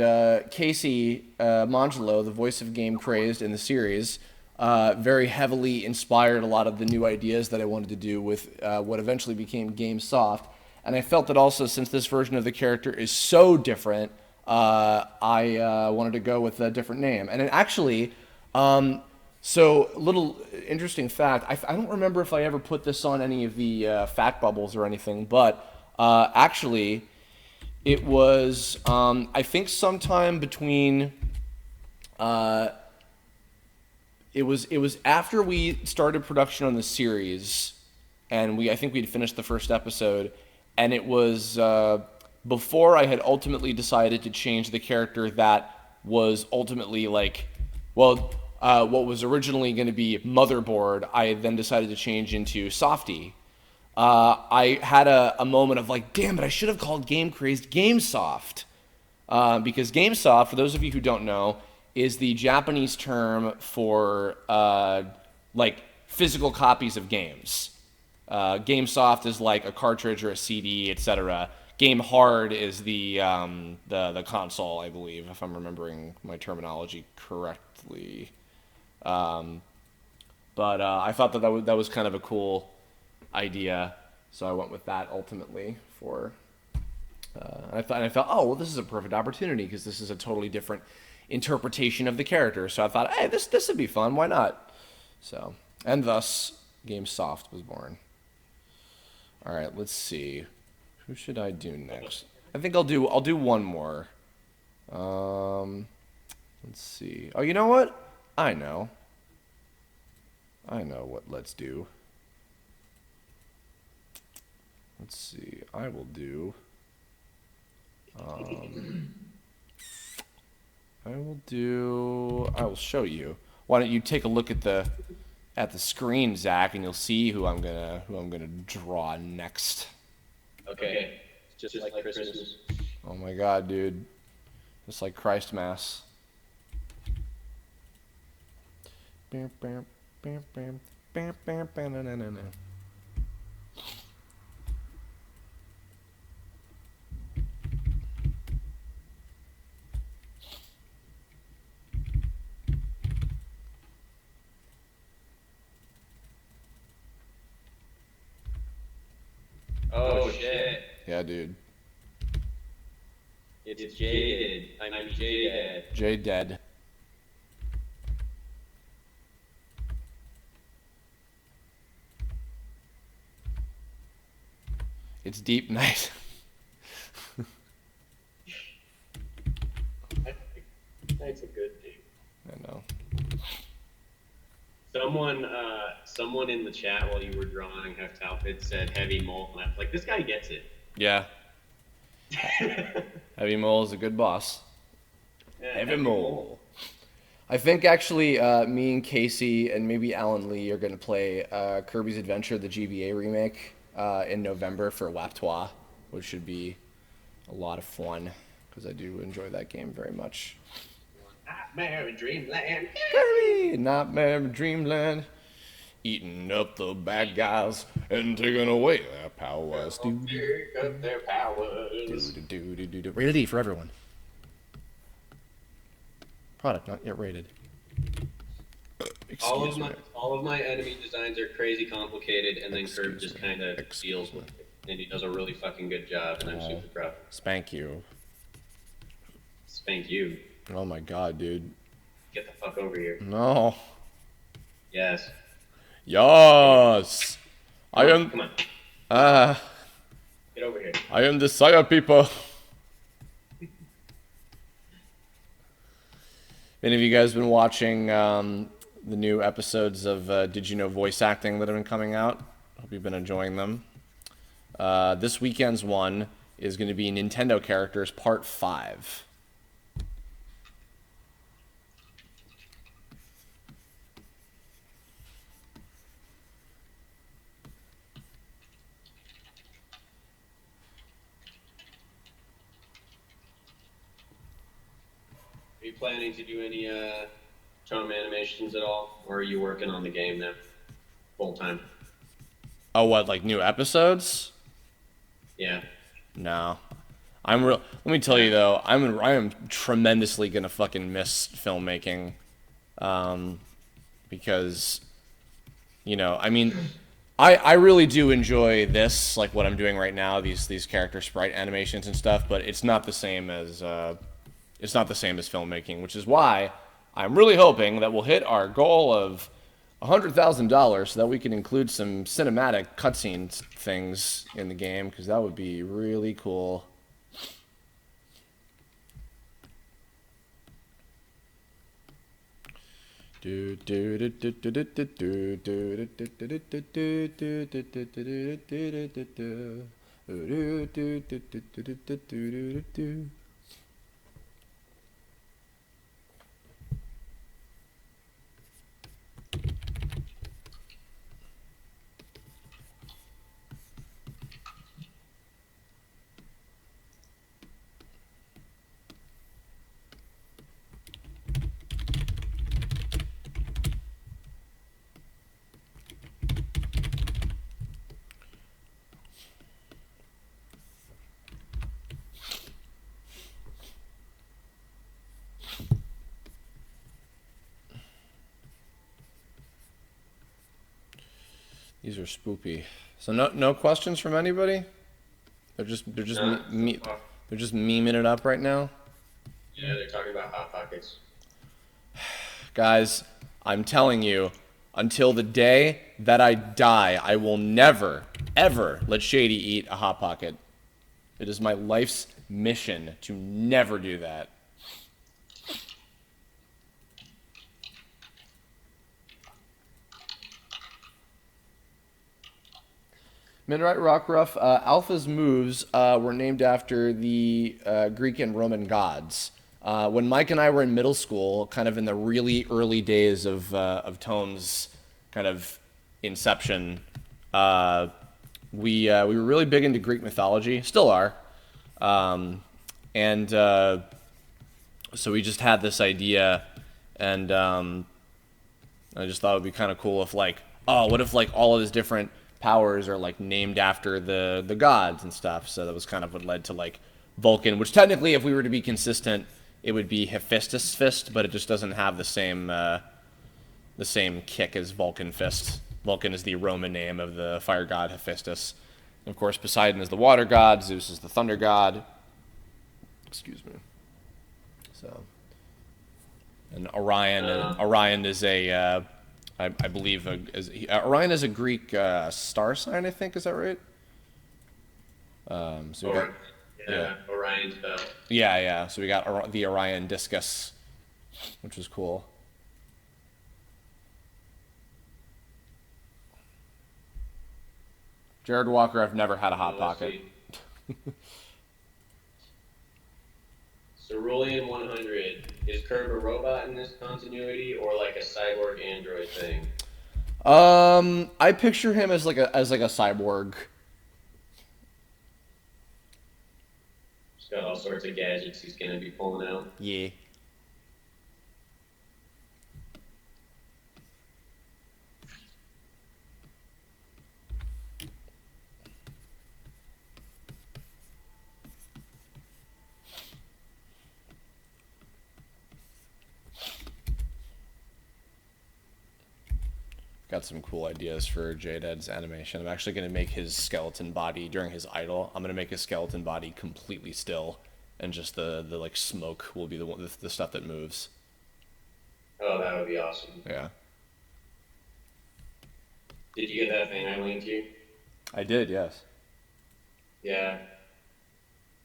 Casey Mangelo, the voice of Game Crazed in the series, very heavily inspired a lot of the new ideas that I wanted to do with what eventually became Game Soft. And I felt that also, since this version of the character is so different, I wanted to go with a different name. And it actually, so little interesting fact, I don't remember if I ever put this on any of the fact bubbles or anything, but actually it was, I think sometime between, it was after we started production on the series, and I think we'd finished the first episode, and it was before I had ultimately decided to change the character that was ultimately like, well, what was originally going to be Motherboard, I then decided to change into Softy. I had a moment of like, damn it, I should have called Game Crazed GameSoft. Because GameSoft, for those of you who don't know, is the Japanese term for like physical copies of games. GameSoft is like a cartridge or a CD, etc. Game Hard is the console, I believe, if I'm remembering my terminology correctly. But I thought that was kind of a cool idea, so I went with that ultimately for. I thought, oh well, this is a perfect opportunity because this is a totally different interpretation of the character. So I thought, hey, this would be fun. Why not? So, and thus, GameSoft was born. All right, let's see. Who should I do next? I think I'll do one more. Let's see. Oh, you know what? I know what let's do. Let's see. I will do. I will show you. Why don't you take a look at the screen, Zach, and you'll see who I'm gonna draw next. Okay. Just like Christmas. Oh my God, dude. Just like Christ Mass. Bam, bam, bam, bam, bam, bam, bam, na, na, na, na. Oh shit. Yeah, dude. It's jaded. I'm jaded. J dead. It's deep night. That's a good thing. I know. Someone in the chat while you were drawing Heft Outfit said Heavy Mole, and I was like, this guy gets it. Yeah. Heavy Mole is a good boss. Yeah, Heavy Mole. I think actually me and Casey and maybe Alan Lee are going to play Kirby's Adventure, the GBA remake, in November for Laptois, which should be a lot of fun because I do enjoy that game very much. Nightmare in Dreamland. Kirby, Nightmare in Dreamland. Eating up the bad guys and taking away their powers. Take up their powers. Rated E for everyone. Product not yet rated. All of my enemy designs are crazy complicated, and then Curb just kind of deals with it, and he does a really fucking good job, and I'm super proud. Spank you. Spank you. Oh my God, dude. Get the fuck over here. No. Yes. Yes. Come on. Get over here. I am the Sire people. Any of you guys been watching the new episodes of Did You Know voice acting that have been coming out? Hope you've been enjoying them. This weekend's one is going to be Nintendo Characters Part 5. Are you planning to do any TOME animations at all, or are you working on the game now, full time? Oh, what, like new episodes? Yeah. No. Let me tell you though, I am tremendously gonna fucking miss filmmaking, because, you know, I mean, I really do enjoy this, like what I'm doing right now, these character sprite animations and stuff, but it's not the same as it's not the same as filmmaking, which is why I'm really hoping that we'll hit our goal of $100,000 so that we can include some cinematic cutscene things in the game, because that would be really cool. These are spoopy. So no questions from anybody? They're just memeing it up right now. Yeah, they're talking about Hot Pockets. Guys, I'm telling you, until the day that I die, I will never, ever let Shady eat a Hot Pocket. It is my life's mission to never do that. Midnight Rockruff, Alpha's moves were named after the Greek and Roman gods. When Mike and I were in middle school, kind of in the really early days of TOME's kind of inception, we were really big into Greek mythology, still are. So we just had this idea, and I just thought it would be kind of cool if, like, oh, what if, like, all of his different powers are, like, named after the gods and stuff. So that was kind of what led to, like, Vulcan, which technically, if we were to be consistent, it would be Hephaestus Fist, but it just doesn't have the same kick as Vulcan Fist. Vulcan is the Roman name of the fire god Hephaestus. And of course, Poseidon is the water god, Zeus is the thunder god. Excuse me. So, and Orion is a I believe Orion is a Greek star sign, I think. Is that right? So we got, Orion's belt. Yeah. So we got the Orion discus, which was cool. Jared Walker, I've never had a Hot Pocket. Cerulean 100. Is Curb a robot in this continuity, or like a cyborg android thing? I picture him as like a cyborg. He's got all sorts of gadgets he's gonna be pulling out. Yeah. Got some cool ideas for J-Dead's animation. I'm actually going to make his skeleton body during his idle. I'm going to make his skeleton body completely still, and just the like smoke will be the stuff that moves. Oh, that would be awesome. Yeah. Did you get that thing I linked you? I did, yes. Yeah.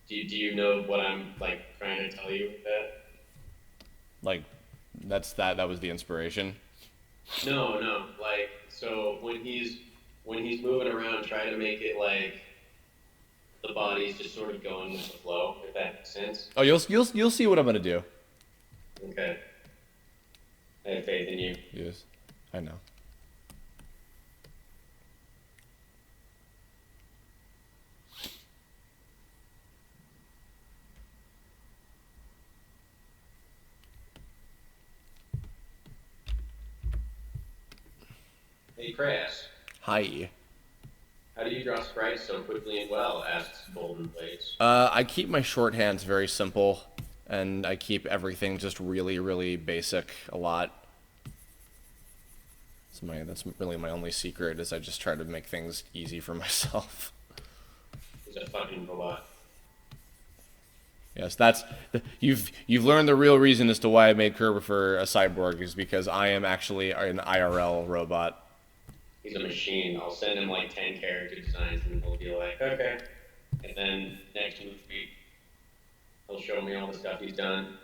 Do you know what I'm like trying to tell you with that? Like, that was the inspiration. No, like, so when he's moving around, try to make it like the body's just sort of going with the flow, if that makes sense. Oh, you'll see what I'm gonna do. Okay. I have faith in you. Yes, I know. Hey, Crass. Hi. How do you draw Sprite so quickly and well? Asks Golden Blades. I keep my shorthands very simple, and I keep everything just really, really basic a lot. That's really my only secret, is I just try to make things easy for myself. He's a fucking robot. Yes, you've learned the real reason as to why I made Kerber a cyborg is because I am actually an IRL robot. He's a machine. I'll send him like 10 character designs and he'll be like, okay. And then next week, he'll show me all the stuff he's done.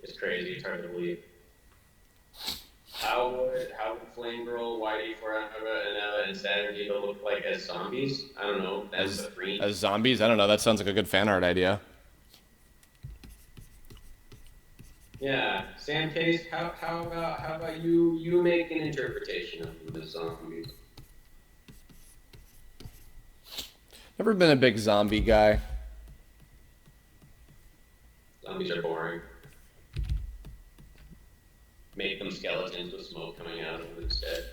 It's crazy. It's hard to believe. How would Flame Girl, Whitey, Forever, and Saturn Diva look like as zombies? I don't know. That's the three. As zombies? I don't know. That sounds like a good fan art idea. Yeah, Sam Case. How about you make an interpretation of the zombies? Never been a big zombie guy. Zombies are boring. Make them skeletons with smoke coming out of them instead.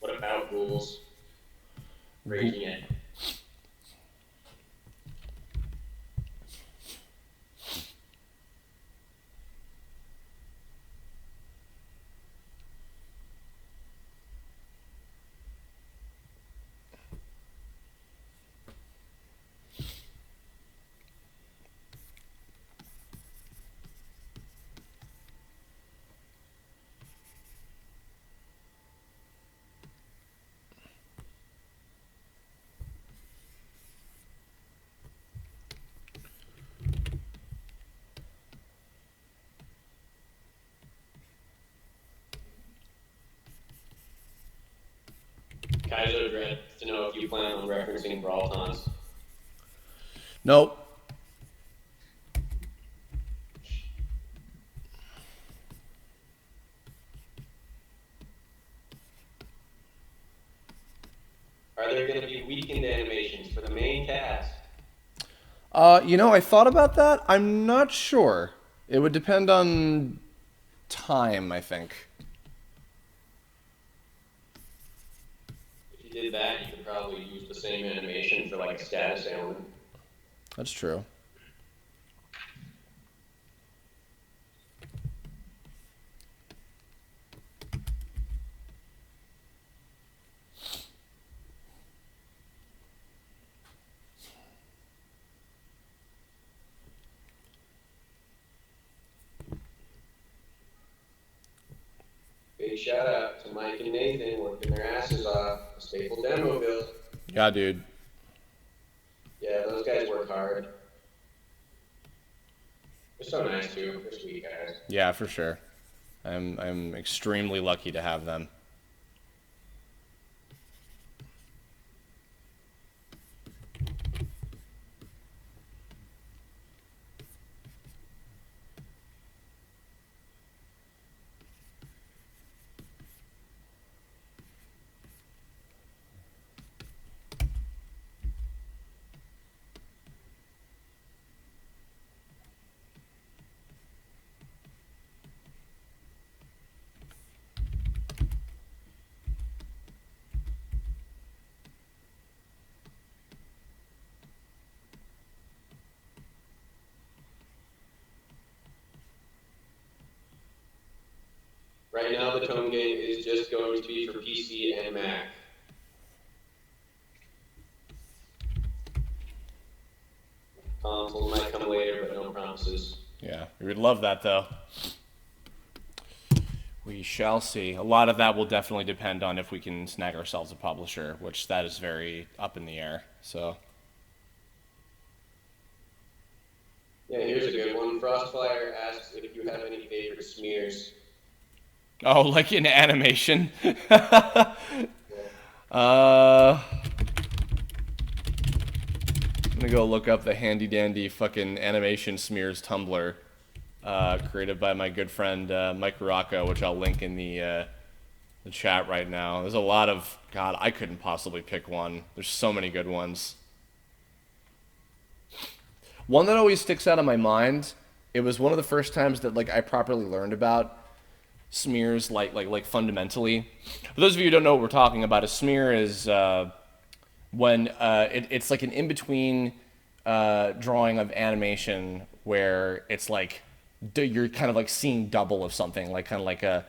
What about ghouls? Raging it. Kaizo Dread to know if you plan on referencing Brawltons. Nope. Are there going to be weekend animations for the main cast? I thought about that. I'm not sure. It would depend on time, I think. If you did that, you could probably use the same animation for like a status ailment. That's true. Big shout out to Mike and Nathan working their asses off. A staple demo build. Yeah, dude. Yeah, those guys work hard. They're so nice too. They're sweet guys. Yeah, for sure. I'm extremely lucky to have them. Right now, the TOME game is just going to be for PC and Mac. Console might come later, but no promises. Yeah, we would love that, though. We shall see. A lot of that will definitely depend on if we can snag ourselves a publisher, which that is very up in the air, so... Yeah, here's a good one. Frostfire asks if you have any favorite smears. Oh, like in animation? I'm gonna go look up the handy dandy fucking animation smears Tumblr, created by my good friend Mike Rocco, which I'll link in the chat right now. There's a lot of, God, I couldn't possibly pick one. There's so many good ones. One that always sticks out of my mind it was one of the first times that like I properly learned about smears like fundamentally. For those of you who don't know what we're talking about, a smear is when it's like an in-between drawing of animation where it's like you're kind of like seeing double of something, like kind of like an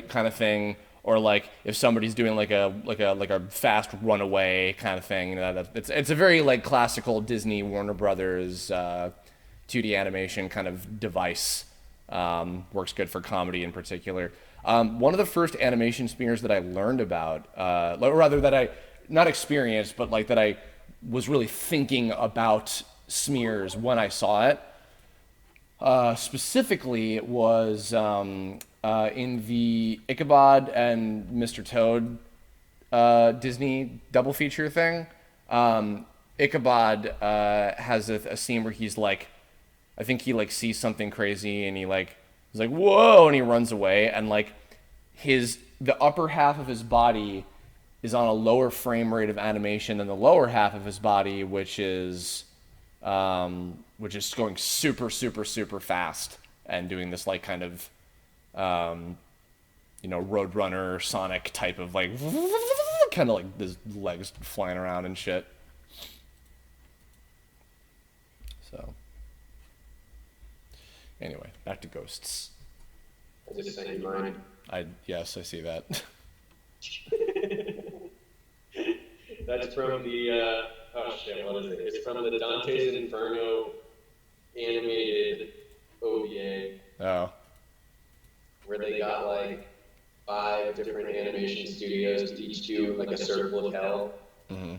kind of thing, or like if somebody's doing like a fast runaway kind of thing. You know, it's a very like classical Disney Warner Brothers 2D animation kind of device. Works good for comedy in particular. One of the first animation smears that I learned about, or rather that I not experienced, but like that I was really thinking about smears when I saw it. Specifically, was in the Ichabod and Mr. Toad Disney double feature thing. Ichabod has a scene where he's like, I think he like sees something crazy and he's like, whoa, and he runs away, and like the upper half of his body is on a lower frame rate of animation than the lower half of his body, which is going super, super, super fast and doing this like kind of, Roadrunner Sonic type of like, kind of like his legs flying around and shit. So, anyway, back to ghosts. Is it the same mind? Yes, I see that. That's from the, oh shit, what is it? It's from the Dante's Inferno animated OVA. Oh. Where they got like 5 different animation studios to each do like a circle of hell. Mm-hmm.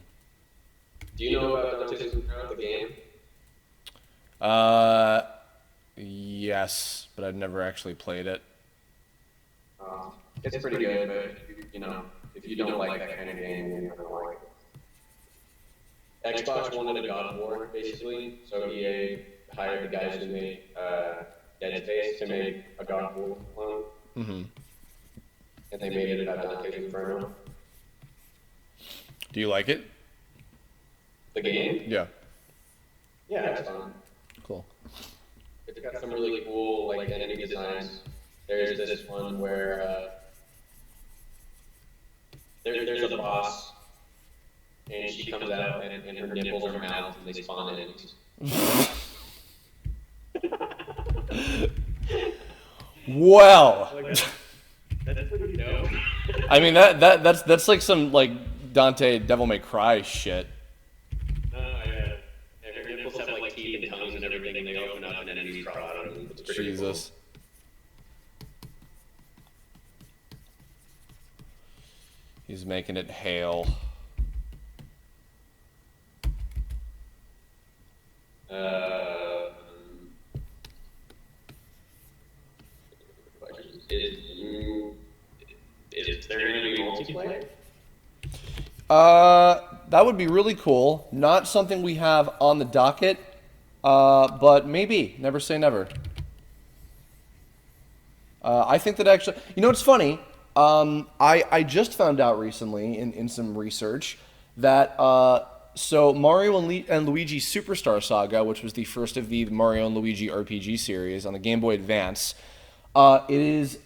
Do you know about Dante's Inferno, the game? Yes, but I've never actually played it. It's pretty good, but if you don't like that kind of game, you're not gonna like it. Xbox wanted a God of War, basically, so EA hired the guys who made Dead Space to make a God of War clone. Mm-hmm. And they made it about Dante's Inferno. Do you like it? The game? Yeah. Yeah, it's fun. Cool. It's got some really cool like enemy designs. There's this one where there's a boss, and she comes out, and her nipples are mouths, and they spawn enemies. Well, that's pretty dope. I mean that's like some like Dante Devil May Cry shit. Yeah. Her nipples have like teeth and tongues and everything, and they open up, and enemies crawl out of them. It's pretty Jesus. Cool. He's making it hail. Is there going to be multiplayer? That would be really cool. Not something we have on the docket, but maybe. Never say never. I think that actually, it's funny. I just found out recently in some research that so Mario and Luigi Superstar Saga, which was the first of the Mario and Luigi RPG series on the Game Boy Advance, it is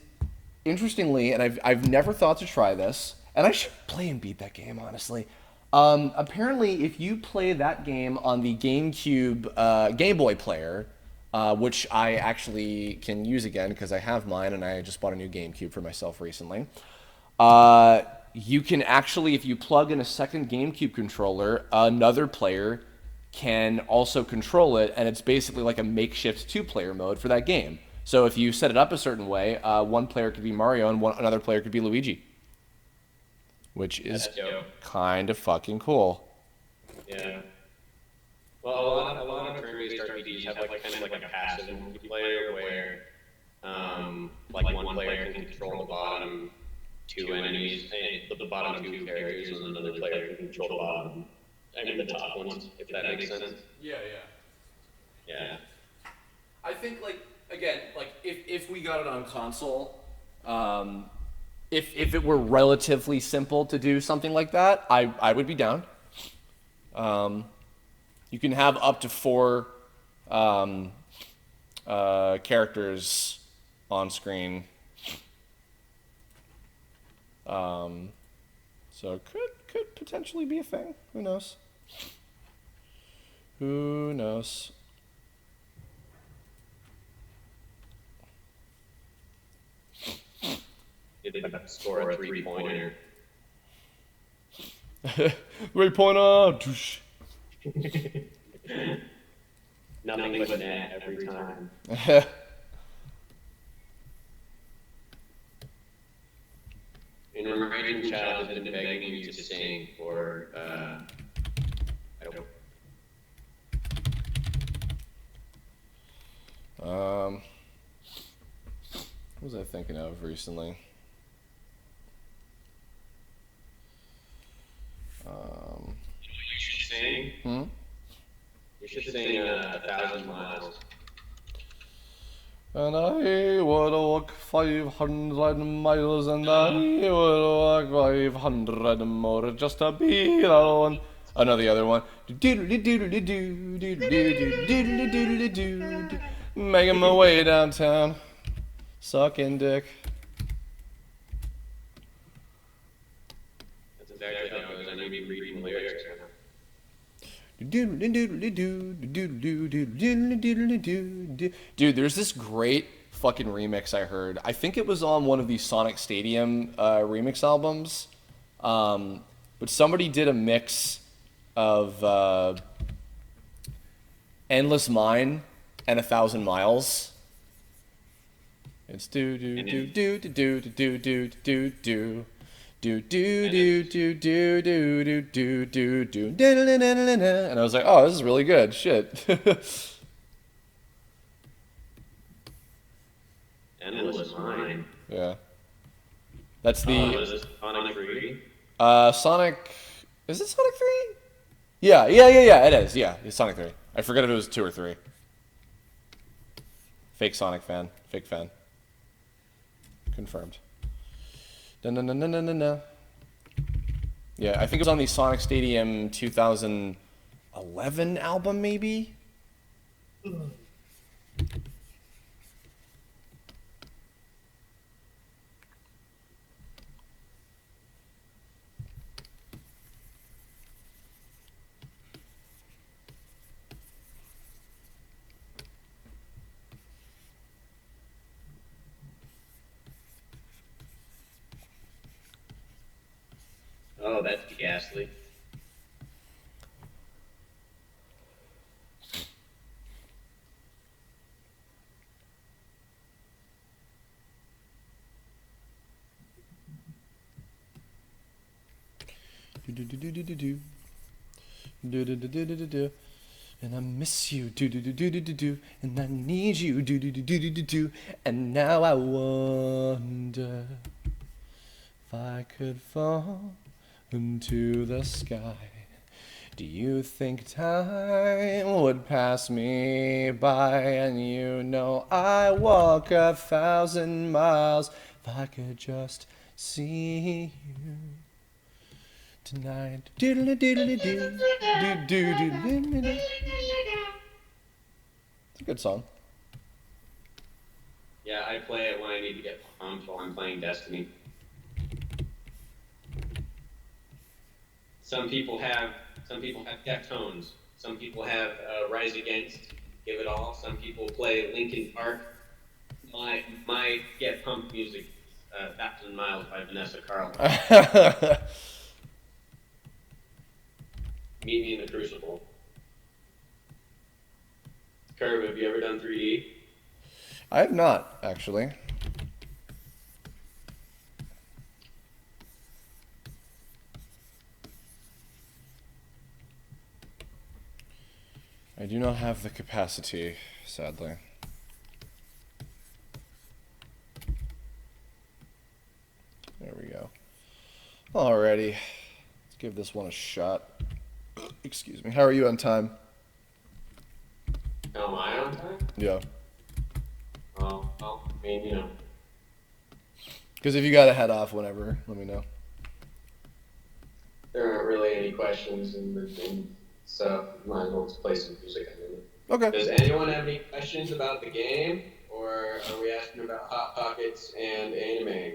interestingly, and I've never thought to try this, and I should play and beat that game honestly. Apparently, if you play that game on the GameCube Game Boy player, which I actually can use again because I have mine and I just bought a new GameCube for myself recently. You can actually, if you plug in a second GameCube controller, another player can also control it, and it's basically like a makeshift 2-player mode for that game. So if you set it up a certain way, one player could be Mario and another player could be Luigi, which is kind of fucking cool. Yeah. Well, a lot of turn-based RPGs have like kind of like a passive multiplayer where, like one player can control the bottom 2 enemies, the bottom 2 characters, and another player can control the bottom, the top ones, if that makes sense. Yeah. I think again, if we got it on console, if it were relatively simple to do something like that, I would be down. You can have up to 4 characters on screen. So it could potentially be a thing. Who knows? Who knows? Did score a 3-pointer. 3-pointer. Nothing but net every time. An emerging child has been begging you to sing for, I don't know. What was I thinking of recently? You should sing. You should sing 1,000 Miles. And I would walk 500 miles, and I would walk 500 more just to be alone. Oh no, the other one. Making my way downtown, sucking dick. That's exactly how it goes. I need to be reading the lyrics right now. Dude, there's this great fucking remix I heard. I think it was on one of these Sonic Stadium remix albums. But somebody did a mix of Endless Mine and 1,000 Miles. It's do do do do do do do do do. Do do do do do do do do do do, and I was like, oh, this is really good shit. Endless Mine. Yeah, that's the Is this Sonic 3? Sonic. Is it Sonic 3? Yeah. It is. Yeah, it's Sonic 3. I forget if it was 2 or 3. Fake Sonic fan. Fake fan. Confirmed. No. Yeah, I think it was on the Sonic Stadium 2011 album, maybe? Oh, that's ghastly. And I miss you, and I need you, and now I wonder if I could fall into the sky. Do you think time would pass me by? And you know I walk 1,000 miles if I could just see you tonight. It's a good song. Yeah, I play it when I need to get pumped while I'm playing Destiny. Some people have Deftones. Some people have Rise Against, Give It All. Some people play Linkin Park. My get pumped music, 1,000 Miles by Vanessa Carlton. Meet me in the Crucible. Curb, have you ever done 3D? I have not, actually. I do not have the capacity, sadly. There we go. Alrighty. Let's give this one a shot. Excuse me. How are you on time? How am I on time? Yeah. Well, I mean, you know. Because if you gotta head off whenever, let me know. There aren't really any questions, and so might as well just play some music. Okay. Does anyone have any questions about the game, or are we asking about Hot Pockets and anime?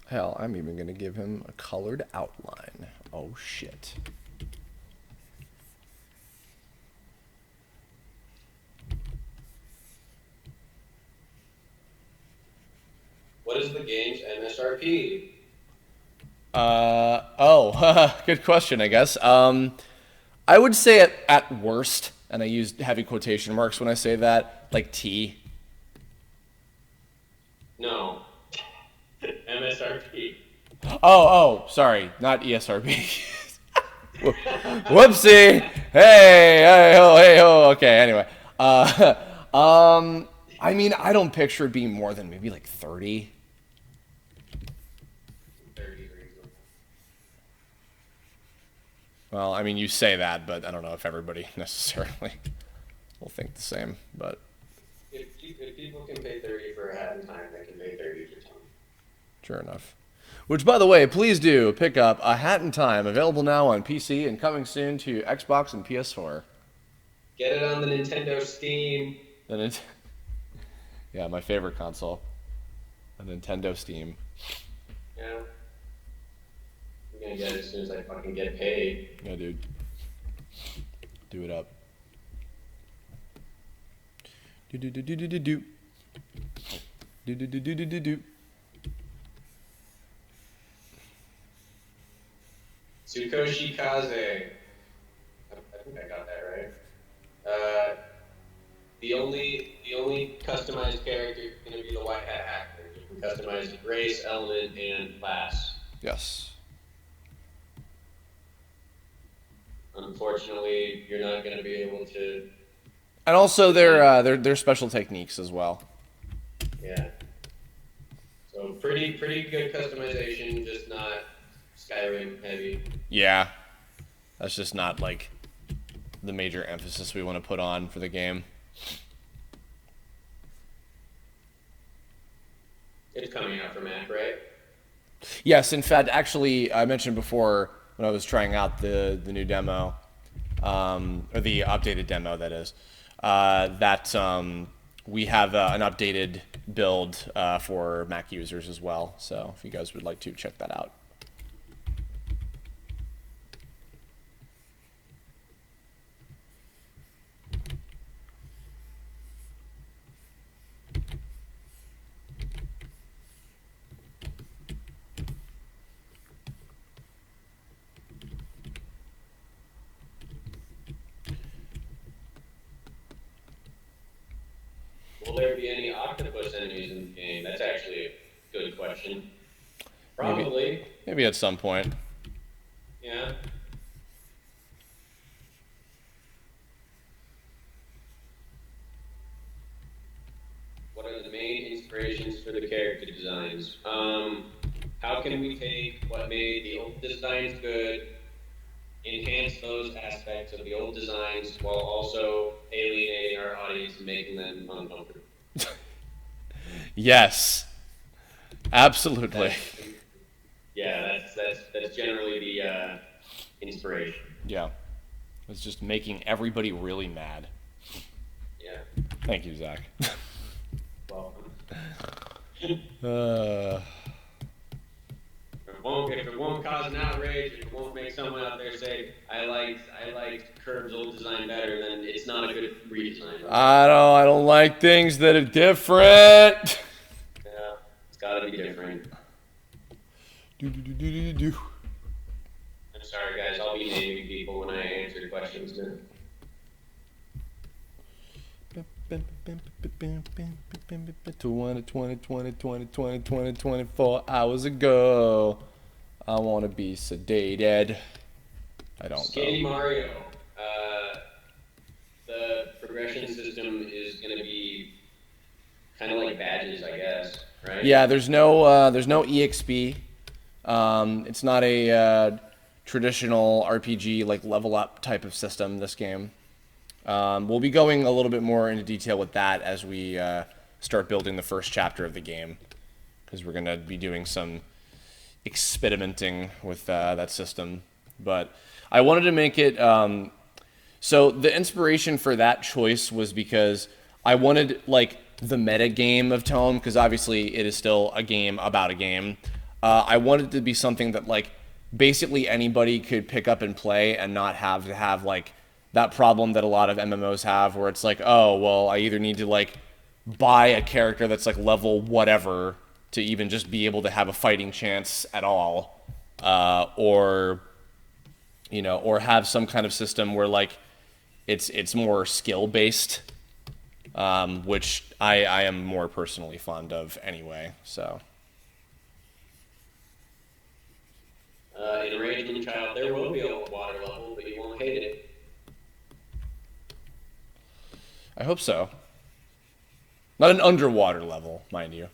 Hell, I'm even gonna give him a colored outline. Oh shit. What is the game's MSRP? Good question, I guess. I would say at worst, and I use heavy quotation marks when I say that, like T. No. MSRP. Oh, sorry, not ESRB. Whoopsie. Hey ho. Okay, anyway. I mean, I don't picture it being more than maybe like 30. 30. Well, I mean, you say that, but I don't know if everybody necessarily will think the same. But If people can pay 30 for a Hat in Time, they can pay 30 for Tome. sure enough. Which, by the way, please do pick up A Hat in Time, available now on PC and coming soon to Xbox and PS4. Get it on the Nintendo Steam. Yeah, my favorite console, the Nintendo Steam. Yeah. I'm gonna get it as soon as I fucking get paid. Yeah, dude. Do it up. Do. Tsukoshi Kaze. I think I got that right. The only customized character is going to be the White Hat Hacker. You can customize race, element, and class. Yes. Unfortunately, you're not going to be able to. And also their special techniques as well. Yeah. So pretty good customization, just not Skyrim heavy. Yeah. That's just not like the major emphasis we want to put on for the game. It's coming out for Mac, right? Yes, in fact, actually, I mentioned before when I was trying out the new demo, or the updated demo, that is, that we have an updated build for Mac users as well. So if you guys would like to check that out. Will there be any octopus enemies in the game? That's actually a good question. Probably. Maybe at some point. Yeah. What are the main inspirations for the character designs? How can we take what made the old designs good, enhance those aspects of the old designs while also alienating our audience and making them uncomfortable? Yes. Absolutely. That's generally the inspiration. Yeah. It's just making everybody really mad. Yeah. Thank you, Zach. Welcome. If it won't cause an outrage, if it won't make someone out there say, I liked Curb's old design better, then it's not a good redesign. I don't like things that are different. Yeah, it's gotta be different. I'm sorry guys, I'll be naming people when I answer questions now. 24 hours ago. I want to be sedated. I don't Skinny know. Mario. The progression system is going to be kind of like badges, I guess, right? Yeah, there's no EXP. It's not a traditional RPG like level up type of system. This game. We'll be going a little bit more into detail with that as we start building the first chapter of the game, because we're gonna be doing some experimenting with that system. But I wanted to make it. So the inspiration for that choice was because I wanted like the meta game of Tome, because obviously it is still a game about a game. I wanted it to be something that like basically anybody could pick up and play and not have to have like that problem that a lot of MMOs have, where it's like, oh, well, I either need to like buy a character that's like level whatever to even just be able to have a fighting chance at all, or have some kind of system where like it's more skill based, which I am more personally fond of anyway. So. In Rage of the Child, there will be a water level, but you won't hate it. I hope so. Not an underwater level, mind you.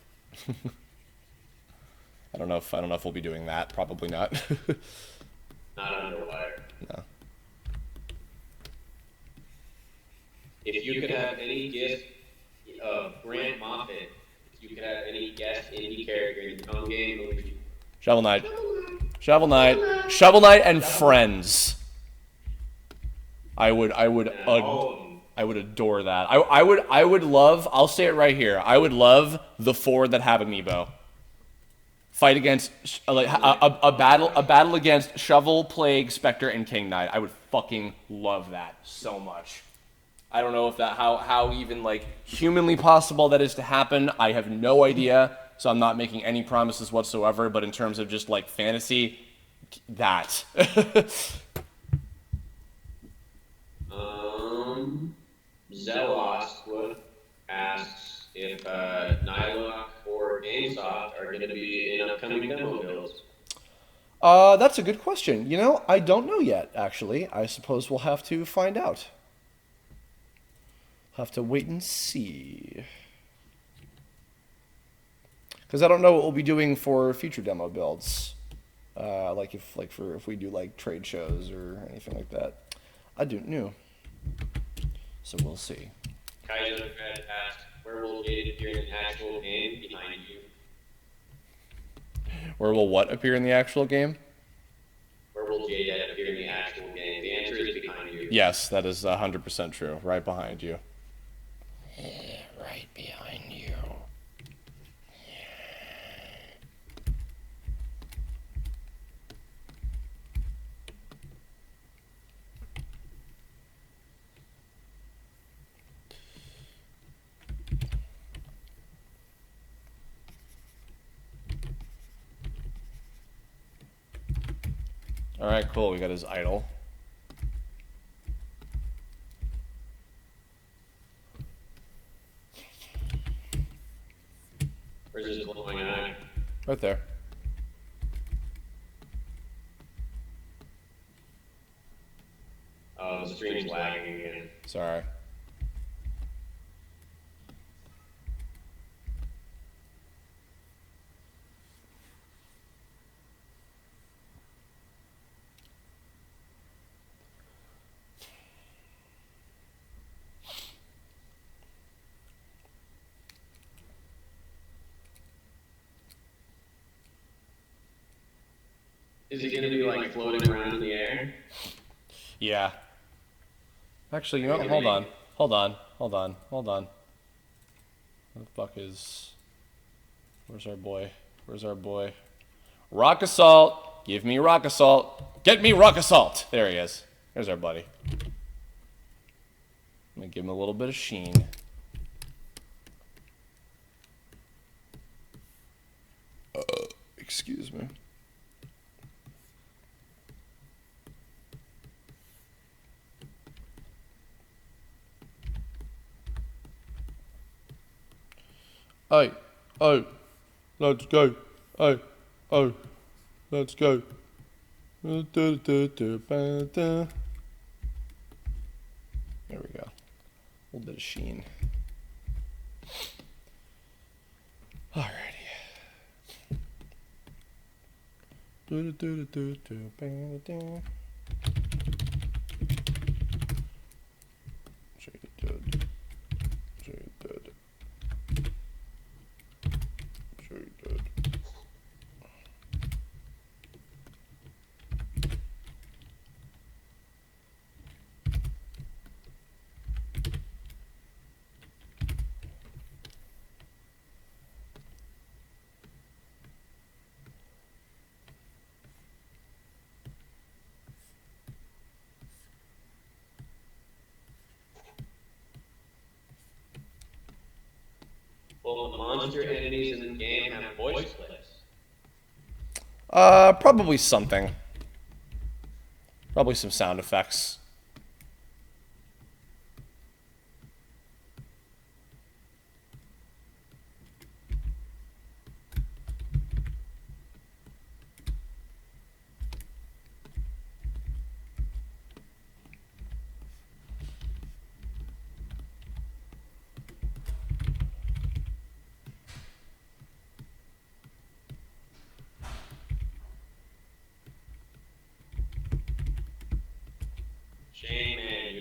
I don't know if we'll be doing that. Probably not. Not underwater. No. If you could have any gift of Grant Moffat, if you could have any guest indie character in the Tome game, who would you? Shovel Knight. Shovel Knight. Shovel Knight and Friends. I would adore that. I would love, I'll say it right here, I would love the 4 that have Amiibo. Fight against like a battle against Shovel, Plague, Spectre, and King Knight. I would fucking love that so much. I don't know if that how even like humanly possible that is to happen. I have no idea, so I'm not making any promises whatsoever, but in terms of just like fantasy, that. Zelost asks if Nylock or GameSoft are going to be in upcoming demo builds. That's a good question. You know, I don't know yet, actually. I suppose we'll have to find out. Have to wait and see. Because I don't know what we'll be doing for future demo builds. If we do like trade shows or anything like that. I don't know. So we'll see. Kaiser Fed asked, where will Jade appear in the actual game? Behind you. Where will what appear in the actual game? Where will Jade appear in the actual game? The answer is behind you. Yes, that is 100% true. Right behind you. Right behind you. Alright, cool. We got his idol. Where's his glowing eye? Right there. Oh, the stream's lagging again. Sorry. Is he gonna be like floating around in the air? Yeah. Actually, you know what? Hold on. Where the fuck is... Where's our boy? Rock Assault! Give me Rock Assault! Get me Rock Assault! There he is. There's our buddy. I'm gonna give him a little bit of sheen. Excuse me. Hey, oh, let's go. Hey, oh, let's go. There we go. A little bit of sheen. Alrighty. Well, the monster enemies in the game have voice clips. Probably something. Probably some sound effects. Shane, man,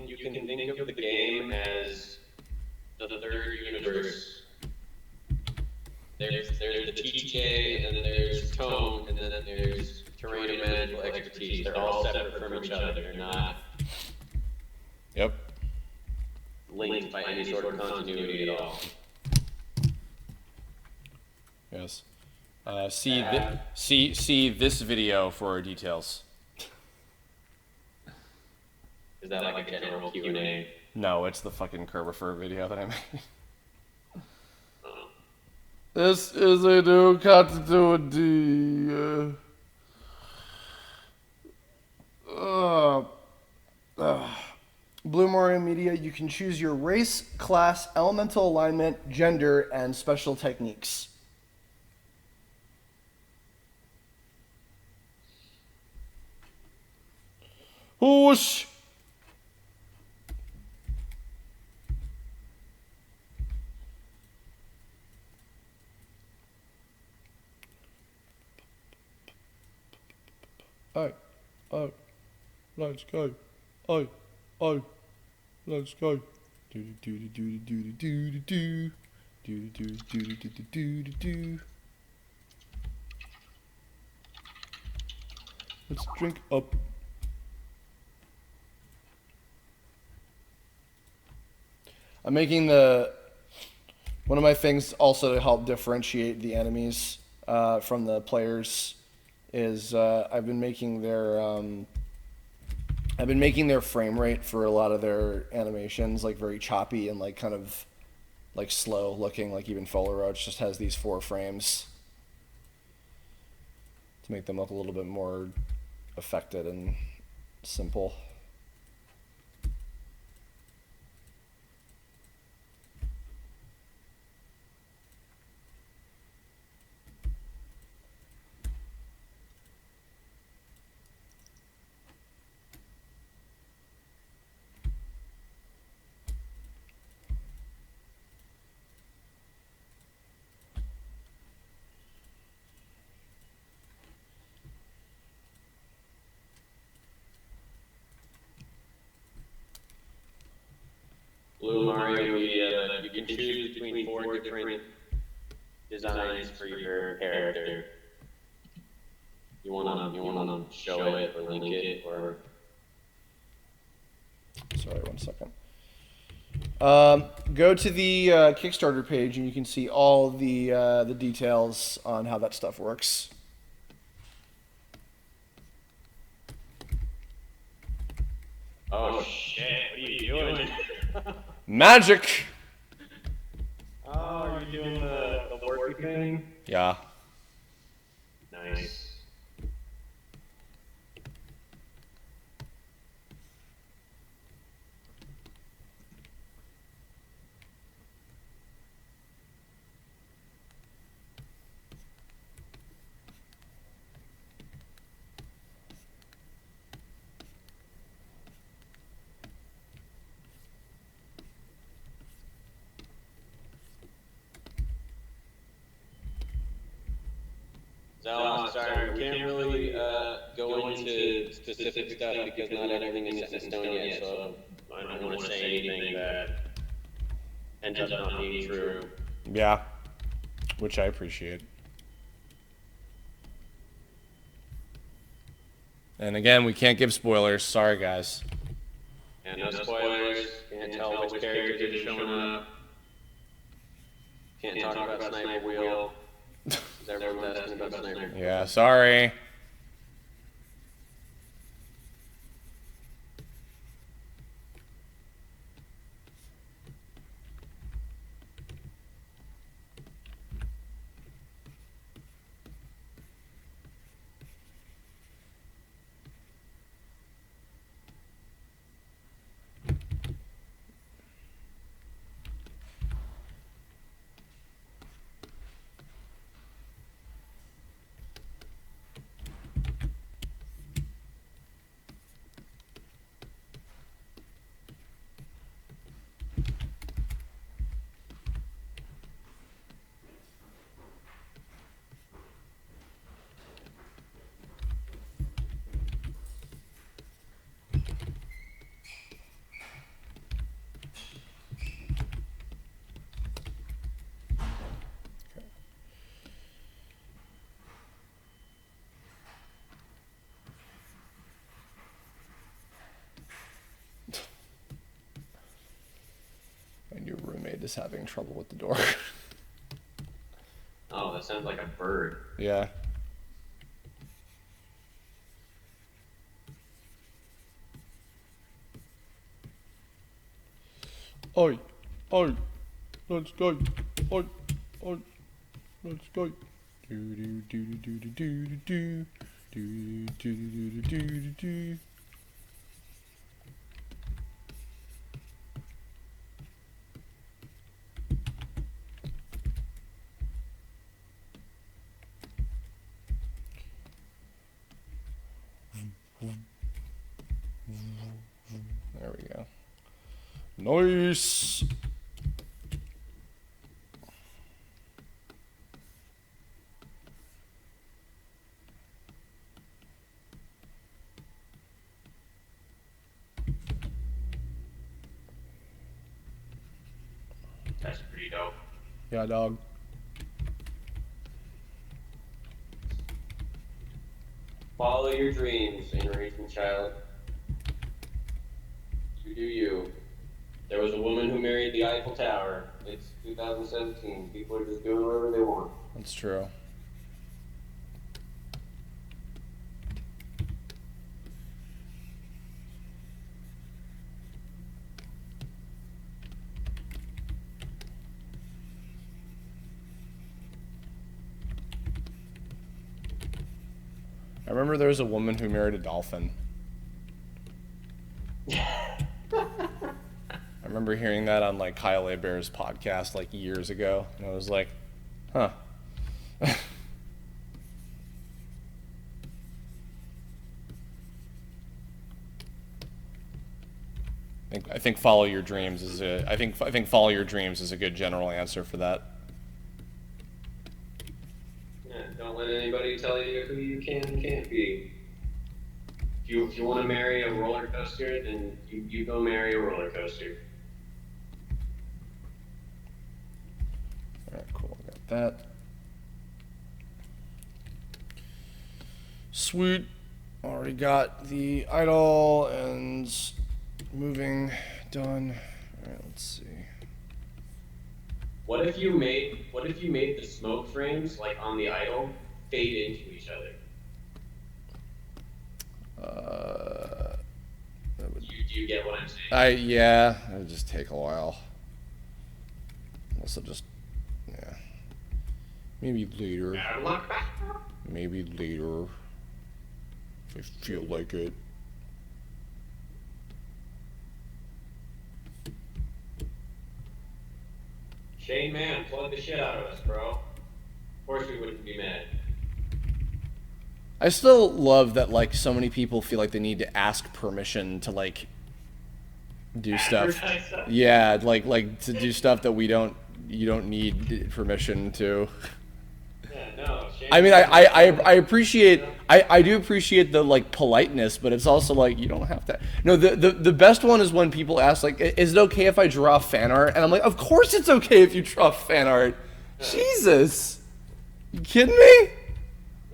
you can think of the game as the third universe. There's the TTK, and then there's TOME, and then there's Terrain and Magical Expertise. They're all separate from each other. They're not Yep. linked by any sort of continuity at all. Yes. See this video for details. Is that like a general Q&A? No, it's the fucking Kerbifer video that I made. This is a new continuity. Blue Mario Media, you can choose your race, class, elemental alignment, gender, and special techniques. Whoosh! Oh, let's go. Oh, let's go. Do do do do do do do do do do do do do do do do. Let's drink up. I'm making one of my things also to help differentiate the enemies from the players is I've been making their frame rate for a lot of their animations like very choppy and like kind of like slow looking, like even Fuller Roach just has these 4 frames to make them look a little bit more affected and simple. Blue Mario Media, you can choose between 4 different designs for your character. You wanna show it or link it or? Sorry, 1 second. Go to the Kickstarter page and you can see all the details on how that stuff works. Oh shit! What are you doing? Magic! Oh, are you doing the worky thing? Yeah. Nice. So, sorry, we can't really go into specific stuff because not everything is set in stone yet, so I don't want to say anything that ends up not being true. Yeah, which I appreciate. And again, we can't give spoilers. Sorry, guys. And no spoilers, can't tell which characters are showing up. Can't talk about Sniper Wheel. Everyone's asking about Sniper. Yeah, sorry. My new roommate is having trouble with the door. Oh, that sounds like a bird. Yeah. Oi, oi, let's go. Oi, oi, let's go. Do do do do do do do do do do do do do. There we go. Nice. That's pretty dope. Yeah, dog. Follow your dreams, enraging child. You do you. There was a woman who married the Eiffel Tower. It's 2017. People are just doing whatever they want. That's true. I remember there was a woman who married a dolphin. I remember hearing that on like Kyle Abear's podcast like years ago, and I was like, huh. I think follow your dreams is I think follow your dreams is a good general answer for that. Yeah, don't let anybody tell you who you can and can't be. If you want to marry a roller coaster, then you go marry a roller coaster. Alright, cool. Got that. Sweet. Already got the idol and moving done. Alright, let's see. What if you made the smoke frames like on the idol fade into each other? Do you get what I'm saying? Yeah, it would just take a while. Also just, yeah. Maybe later. Maybe later. If I feel like it. Shane, man, plug the shit out of us, bro. Of course we wouldn't be mad. I still love that, like, so many people feel like they need to ask permission to, like, do stuff. Yeah, like to do stuff that you don't need permission to. Yeah, no, Shane I mean, I appreciate, I do appreciate the like politeness, but it's also like you don't have to. No, the best one is when people ask like, is it okay if I draw fan art? And I'm like, of course it's okay if you draw fan art. Jesus, you kidding me?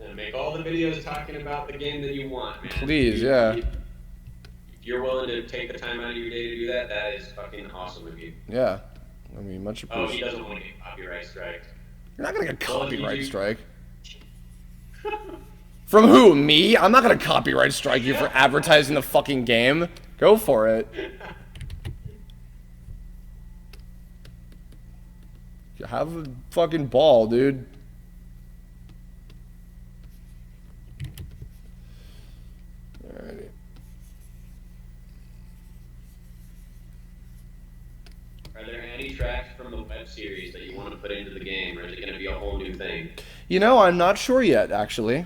And make all the videos talking about the game that you want, man. Please, yeah. If you're willing to take the time out of your day to do that, that is fucking awesome of you. Yeah, I mean, much Oh, he appreciated. doesn't want to get copyright strikes. You're not gonna get a Well, if you copyright do- strike. From who? Me? I'm not gonna copyright strike you for advertising the fucking game. Go for it. Have a fucking ball, dude. Alrighty. Are there any tracks from the web series that you want to put into the game, or is it going to be a whole new thing? You know, I'm not sure yet, actually.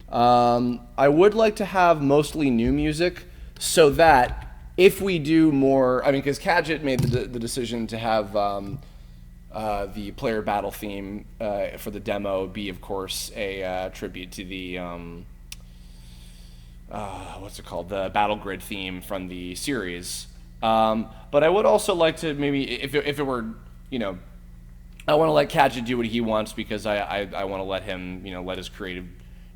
I would like to have mostly new music so that if we do more, I mean, because Kadget made the decision to have the player battle theme for the demo be, of course, a tribute to the, what's it called, the Battle Grid theme from the series. But I would also like to maybe, if it were, you know, I want to let Kadget do what he wants because I want to let him, you know, let his creative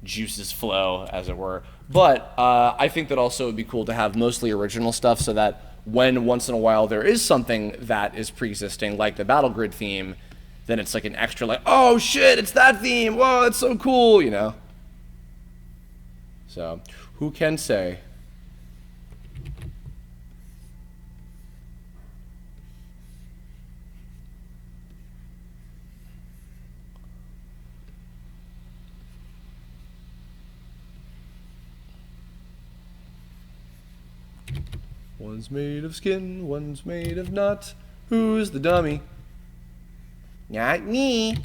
juices flow, as it were. But I think that also it would be cool to have mostly original stuff so that when once in a while there is something that is pre-existing, like the Battle Grid theme, then it's like an extra, like, oh shit, it's that theme, whoa, it's so cool, you know? So, who can say? One's made of skin, one's made of nut. Who's the dummy? Not me.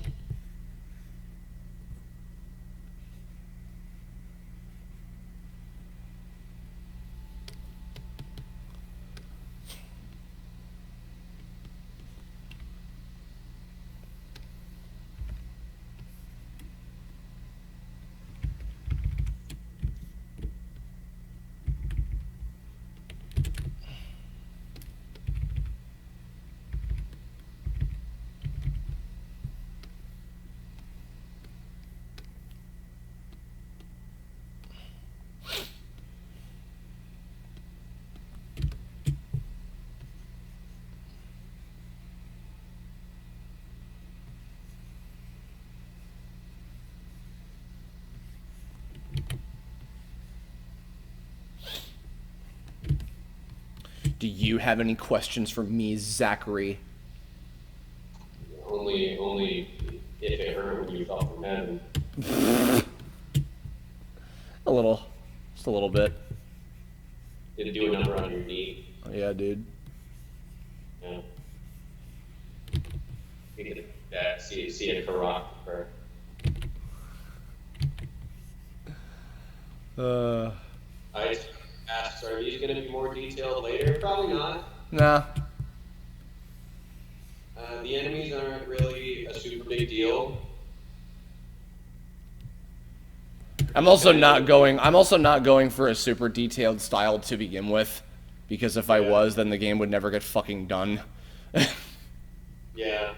Do you have any questions for me, Zachary? Only if it hurt when you fell from heaven. A little. Just a little bit. Did it do a number on your knee? Oh, yeah, dude. Yeah. You could see a Karak for. I asked, are these going to be more detailed later? Probably not. Nah. The enemies aren't really a super big deal. I'm also not going for a super detailed style to begin with, because if I was, then the game would never get fucking done. Yeah.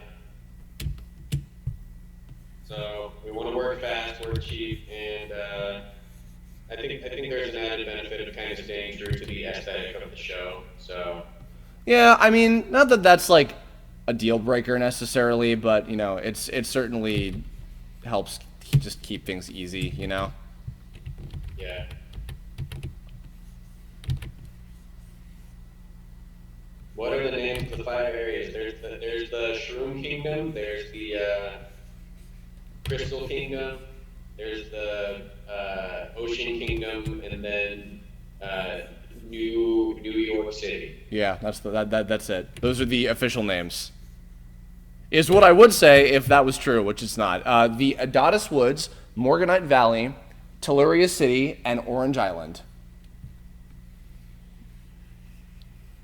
So we want to work fast, work cheap, and I think there's an added benefit of kind of staying true to the aesthetic of the show. So. Yeah, I mean, not that that's like a deal breaker necessarily, but you know, it certainly helps just keep things easy, you know. Yeah. What are the names of the 5 areas? There's the Shroom Kingdom. There's the Crystal Kingdom. There's the Ocean Kingdom, and then New York City. Yeah, that's it. Those are the official names. Is what I would say if that was true, which it's not. The Adonis Woods, Morganite Valley, Telluria City, and Orange Island.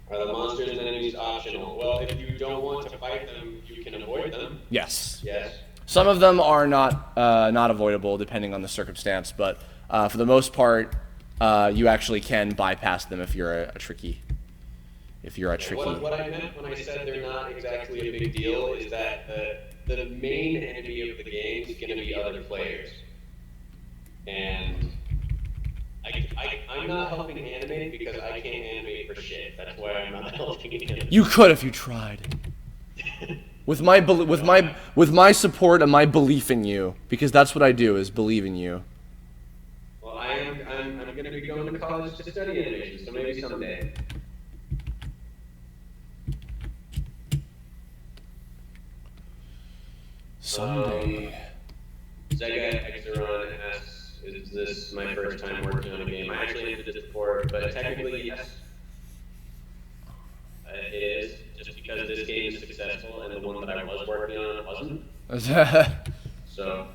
Are the monsters and enemies optional? Well, if you don't want to fight them, you can avoid them. Yes. Yes. Some of them are not avoidable depending on the circumstance, but for the most part, you actually can bypass them if you're a tricky. What I meant when I said they're not exactly a big deal is that the main enemy of the game is going to be other players, and I'm not helping animate because I can't animate for shit. That's why I'm not helping animate. You could if you tried. With my support and my belief in you, because that's what I do is believe in you. Well, I'm going to be going to college to study animation, so maybe someday. Zega Exeron asks, is this my first time working on a game? I actually did this before, but technically, yes. It is, just because this game is successful and the one that I was working on wasn't. So,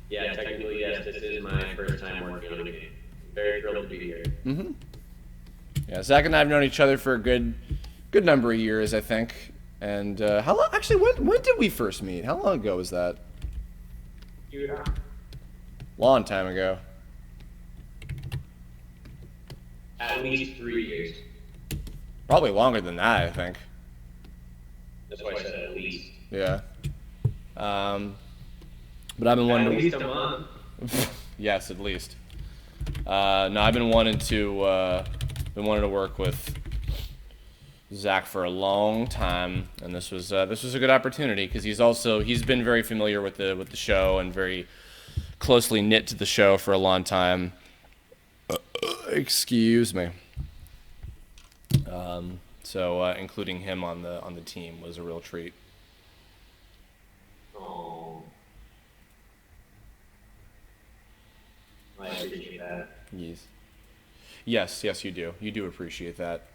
yeah, technically, yes, this is my first time working on a game. Very thrilled to be here. Mm-hmm. Yeah, Zach and I have known each other for a good number of years, I think. And how long? Actually, when did we first meet? How long ago was that? Yeah. Long time ago. At least 3 years. Probably longer than that, I think. That's why I said at least. Yeah. But I've been wanting at least a month. Yes, at least. No, I've been wanting to work with Zach for a long time, and this was a good opportunity because he's been very familiar with the show and very closely knit to the show for a long time. Excuse me. So including him on the team was a real treat. Oh, I appreciate that. Yes, you do. You do appreciate that.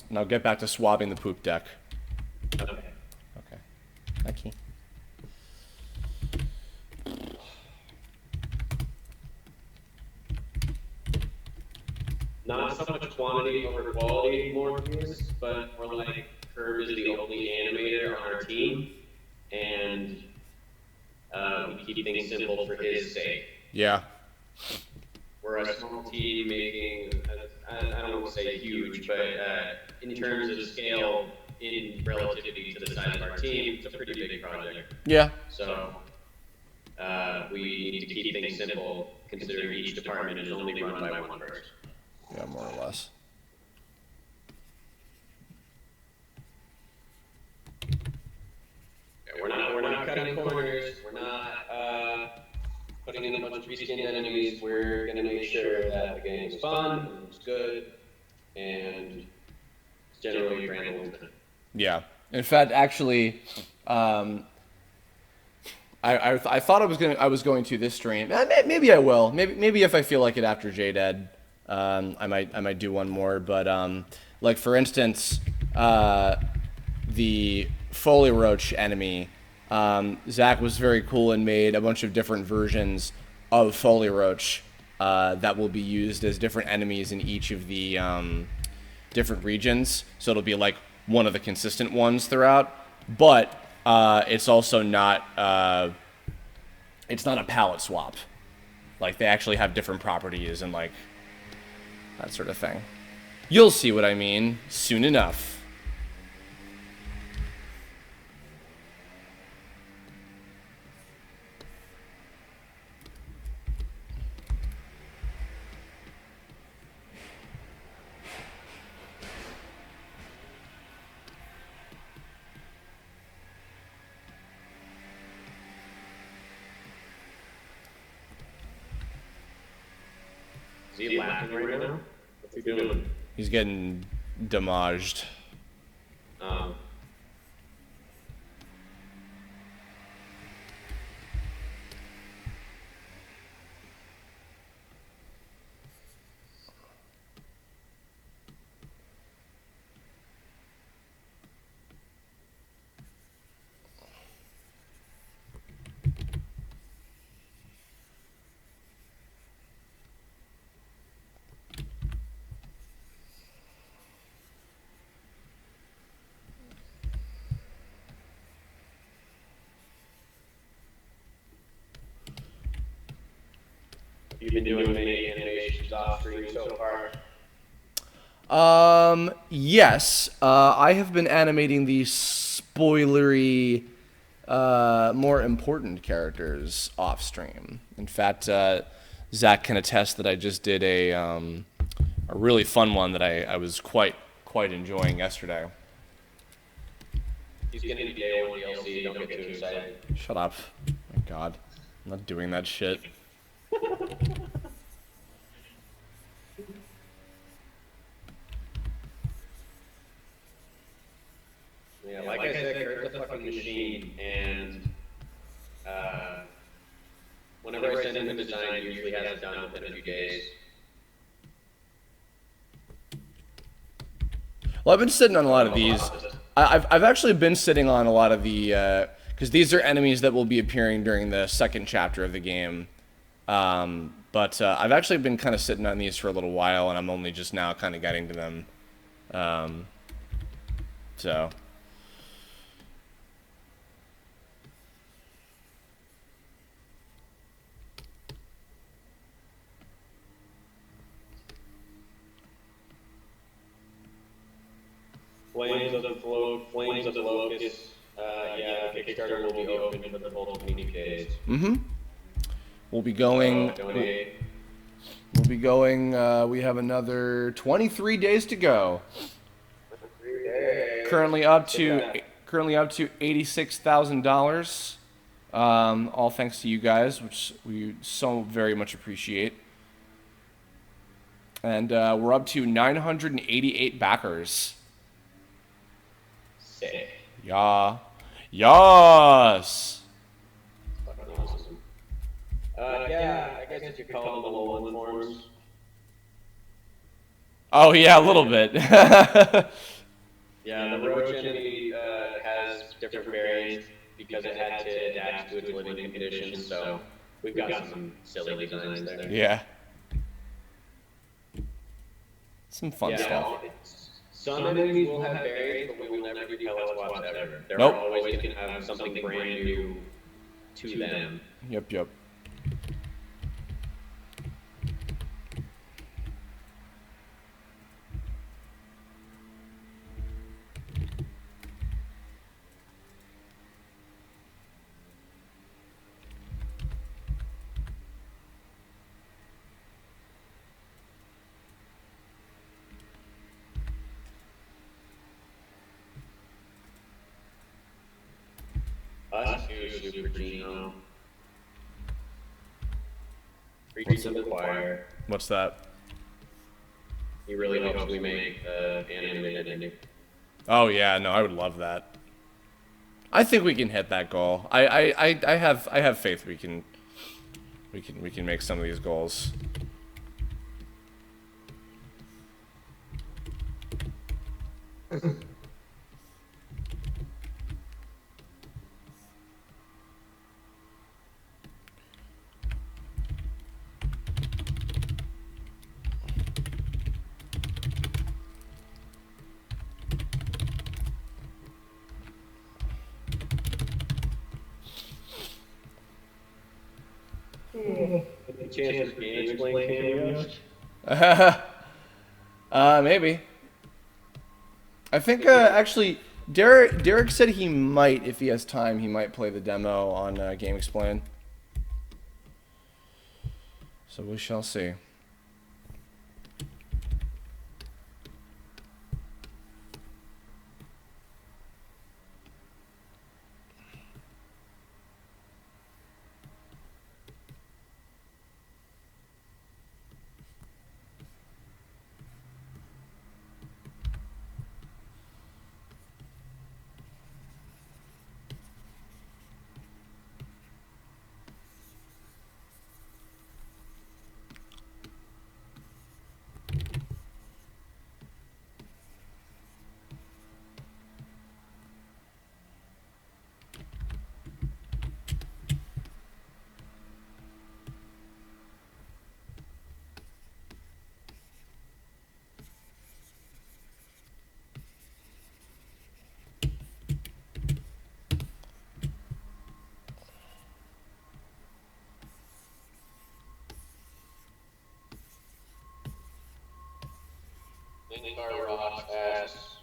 Now get back to swabbing the poop deck. Okay. Okay. Not so much quantity over quality more views, but more like Curb is the only animator on our team, and we keep things simple for his sake. Yeah. We're a small team making, I don't want to say huge, but in terms of scale, in relativity to the size of our team, it's a pretty big project. Yeah. So we need to keep things simple, considering each department is only run by one person. Yeah, more or less. Yeah, we're not cutting corners. We're not putting in a bunch of reskinned enemies. We're gonna make sure that the game is fun, and it's good, and it's generally grand old time. Yeah. In fact, actually, I thought I was going to this stream. Maybe I will. Maybe if I feel like it after JDead. I might do one more, but like for instance, the Foley Roach enemy, Zach was very cool and made a bunch of different versions of Foley Roach that will be used as different enemies in each of the different regions. So it'll be like one of the consistent ones throughout, but it's also not it's not a palette swap. Like they actually have different properties and like that sort of thing. You'll see what I mean soon enough. Is he laughing right now? What's he doing? He's getting damaged. you've been doing many animations off stream so far. Yes. I have been animating the spoilery, more important characters off stream. In fact, Zach can attest that I just did a really fun one that I was quite enjoying yesterday. He's gonna be day one DLC, don't get too excited. Shut up. My God. I'm not doing that shit. Yeah, like I said, Kurt's a fucking machine, and whenever I send him a design, he usually has it done within a few days. Well, I've been sitting on a lot of these. I've actually been sitting on a lot of the, because these are enemies that will be appearing during the second chapter of the game. But I've actually been kind of sitting on these for a little while, and I'm only just now kind of getting to them. So. Flames of the Locust. Yeah, the Kickstarter will be open for the full 20 days. Mm-hmm. We'll be going. Donate. We'll be going. We have another 23 days to go. Currently up to $86,000. All thanks to you guys, which we so very much appreciate. And we're up to 988 backers. Sick. Yeah. Yes. Fucking awesome. Yeah, I guess you could call them the Alolan forms. Oh yeah, a little bit. Yeah, the roach enemy has different variants because it had to adapt to its living conditions, so we've got some silly designs there. Yeah. Some fun stuff. Some enemies will have variants, but we will never do pellet swaps ever. They're Nope. always going to have something brand new to them. Yep. Us too, Super Gino. Preaching to the choir. What's that? He really hopes we make animated ending. Oh yeah, no, I would love that. I think we can hit that goal. I have faith we can make some of these goals. Chance for game explain cameos? Maybe. I think actually Derek said he might, if he has time, he might play the demo on Game Explain. So we shall see. Linkar Ross asks,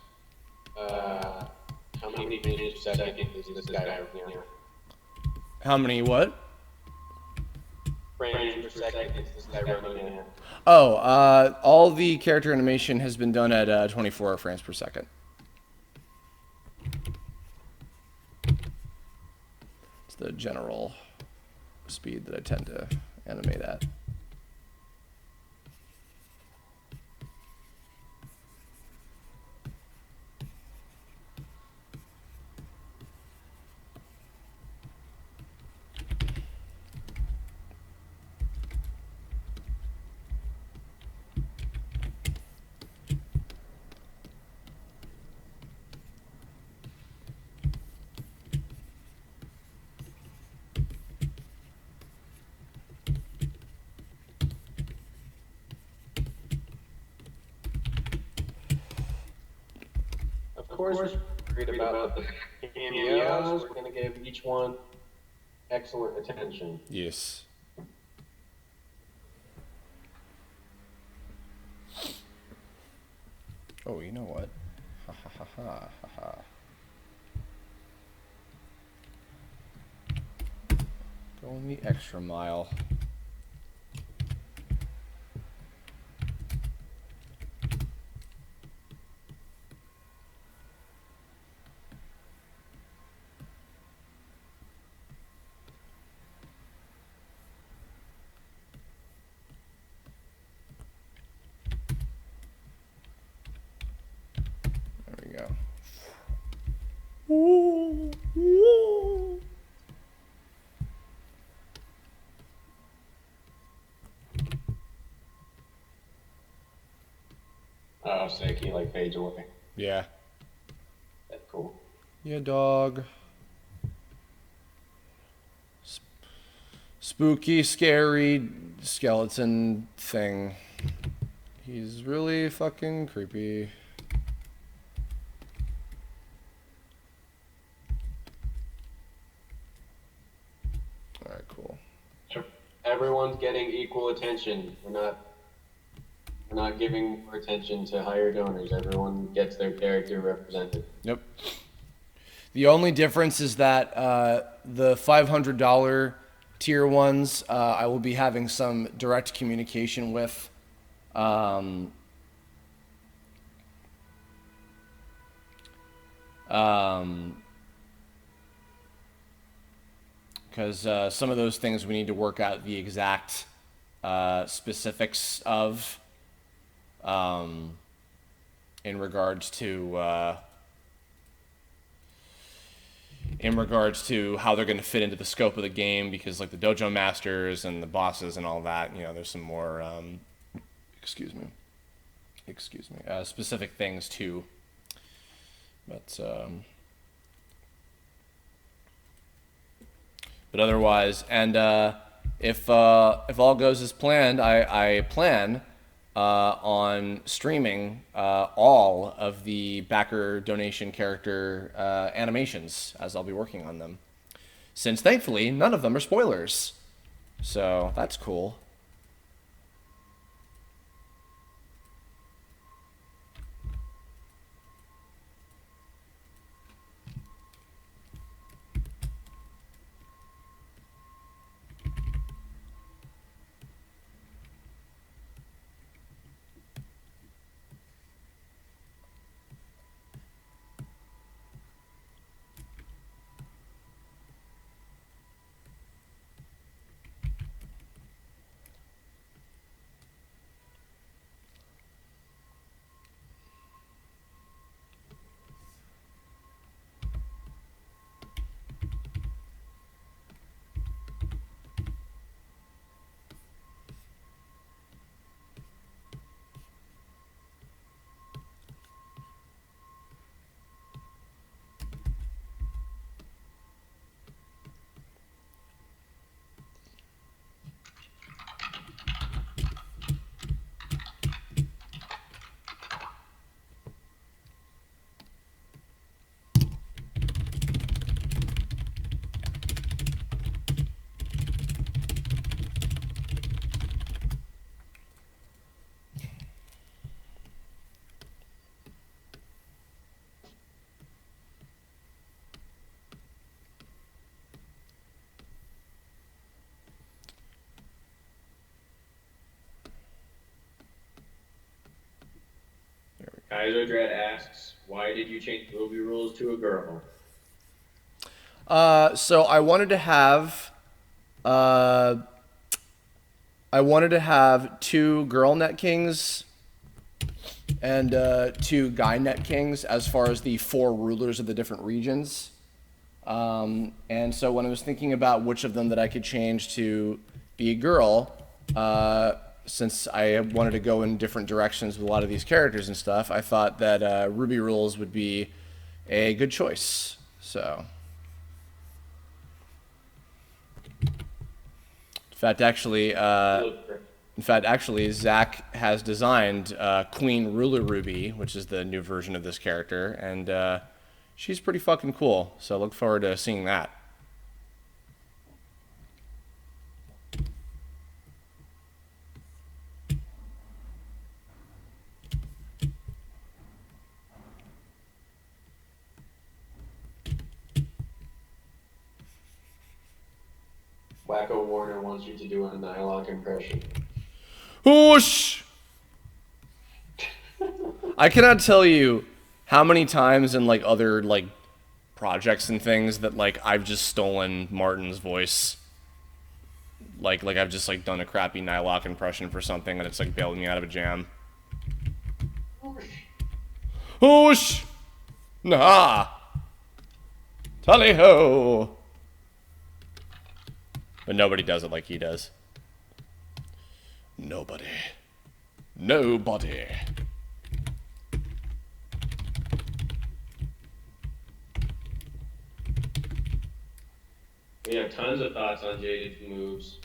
how many frames per second is this guy working on? How many what? Frames per second is this guy running at? Oh, all the character animation has been done at 24 frames per second. It's the general speed that I tend to animate at. Of course, we're worried about the cameos. We're going to give each one excellent attention. Yes. Oh, you know what? Ha ha ha ha ha ha. Going the extra mile. There we go. Oh, sick. He like fades away. Yeah. That's cool. Yeah, dog. Spooky, scary skeleton thing. He's really fucking creepy. Alright, cool. Everyone's getting equal attention. We're not giving more attention to higher donors. Everyone gets their character represented. Yep. The only difference is that the $500 tier ones, I will be having some direct communication with. Because some of those things we need to work out the exact specifics of in regards to how they're going to fit into the scope of the game, because like the dojo masters and the bosses and all that, you know, there's some more specific things too. But otherwise, and if all goes as planned, I plan on streaming all of the backer donation character animations as I'll be working on them, since thankfully none of them are spoilers, so that's cool. Kaiser Dread asks, why did you change Ruby rules to a girl? So I wanted to have, two girl net kings and two guy net kings as far as the 4 rulers of the different regions. And so when I was thinking about which of them that I could change to be a girl, since I wanted to go in different directions with a lot of these characters and stuff, I thought that Ruby rules would be a good choice. So, in fact, actually, Zach has designed Queen Ruler Ruby, which is the new version of this character, and she's pretty fucking cool. So I look forward to seeing that. Wacko Warner wants you to do a Nylok impression. Whoosh! I cannot tell you how many times in like other like projects and things that like I've just stolen Martin's voice. Like I've just like done a crappy Nylok impression for something and it's like bailed me out of a jam. Whoosh! Nah! Tally ho! But nobody does it like he does. Nobody. Nobody. We have tons of thoughts on Jaded's moves.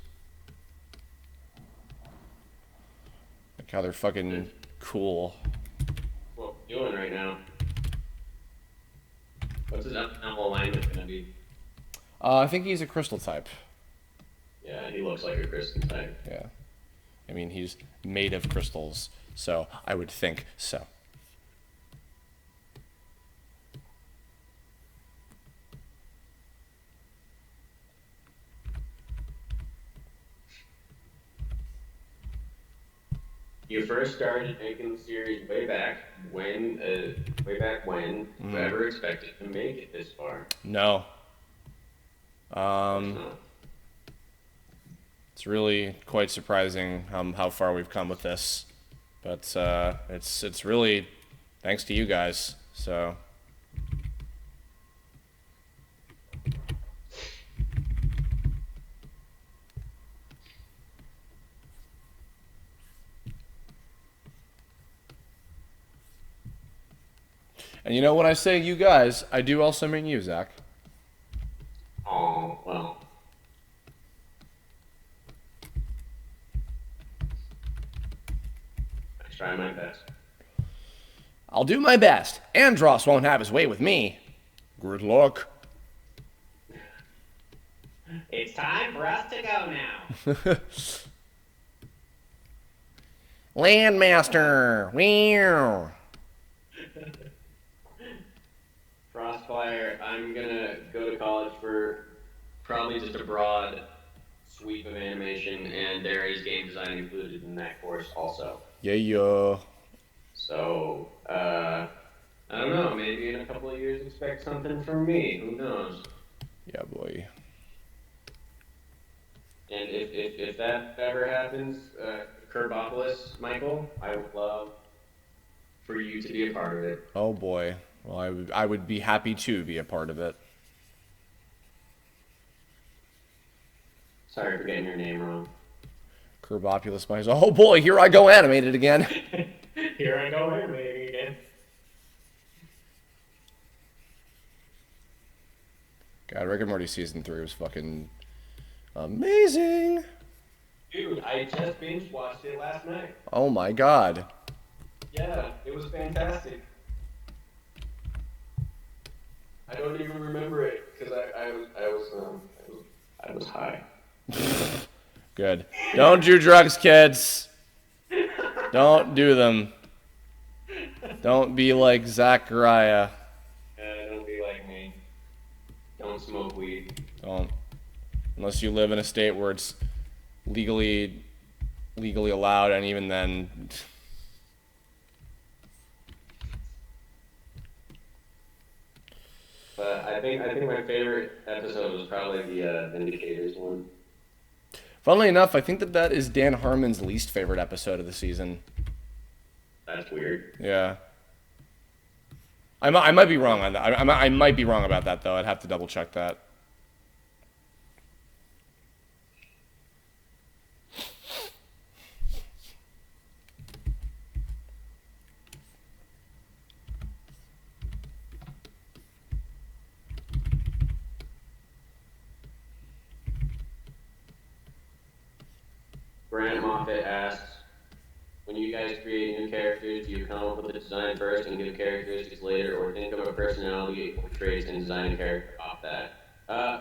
Like how they're fucking cool. What are we doing right now? What's his animal alignment gonna be? I think he's a crystal type. Yeah, he looks like a crystal type. Yeah. I mean, he's made of crystals, so I would think so. You first started making the series way back when, whoever expected to make it this far. No. It's really quite surprising how far we've come with this, but it's really thanks to you guys. So. And you know, when I say you guys, I do also mean you, Zach. Oh, well. I try my best. I'll do my best. Andros won't have his way with me. Good luck. It's time for us to go now. Landmaster. Wow. Frostfire, I'm gonna go to college for probably just a broad sweep of animation, and there is game design included in that course also. Yeah. So, I don't know, maybe in a couple of years expect something from me, who knows? Yeah, boy. And if that ever happens, Kerbopolis, Michael, I would love for you to be a part of it. Oh boy. Well, I would be happy to be a part of it. Sorry for getting your name wrong. Kerbopulus Mice. Oh boy, here I go animated again. Here I go animating again. God, Rick and Morty season 3 was fucking amazing. Dude, I just binge watched it last night. Oh my god. Yeah, it was fantastic. I don't even remember it because I was high. Good. Don't do drugs, kids. Don't do them. Don't be like Zachariah. Don't be like me. Don't smoke weed. Don't. Unless you live in a state where it's legally allowed, and even then. But I think my favorite episode was probably the Vindicators one. Funnily enough, I think that is Dan Harmon's least favorite episode of the season. That's weird. Yeah. I might be wrong on that. I might be wrong about that, though. I'd have to double check that. Grant Moffat asks, when you guys create new characters, do you come up with the design first and give characteristics later, or think of a personality or traits and design a character off that?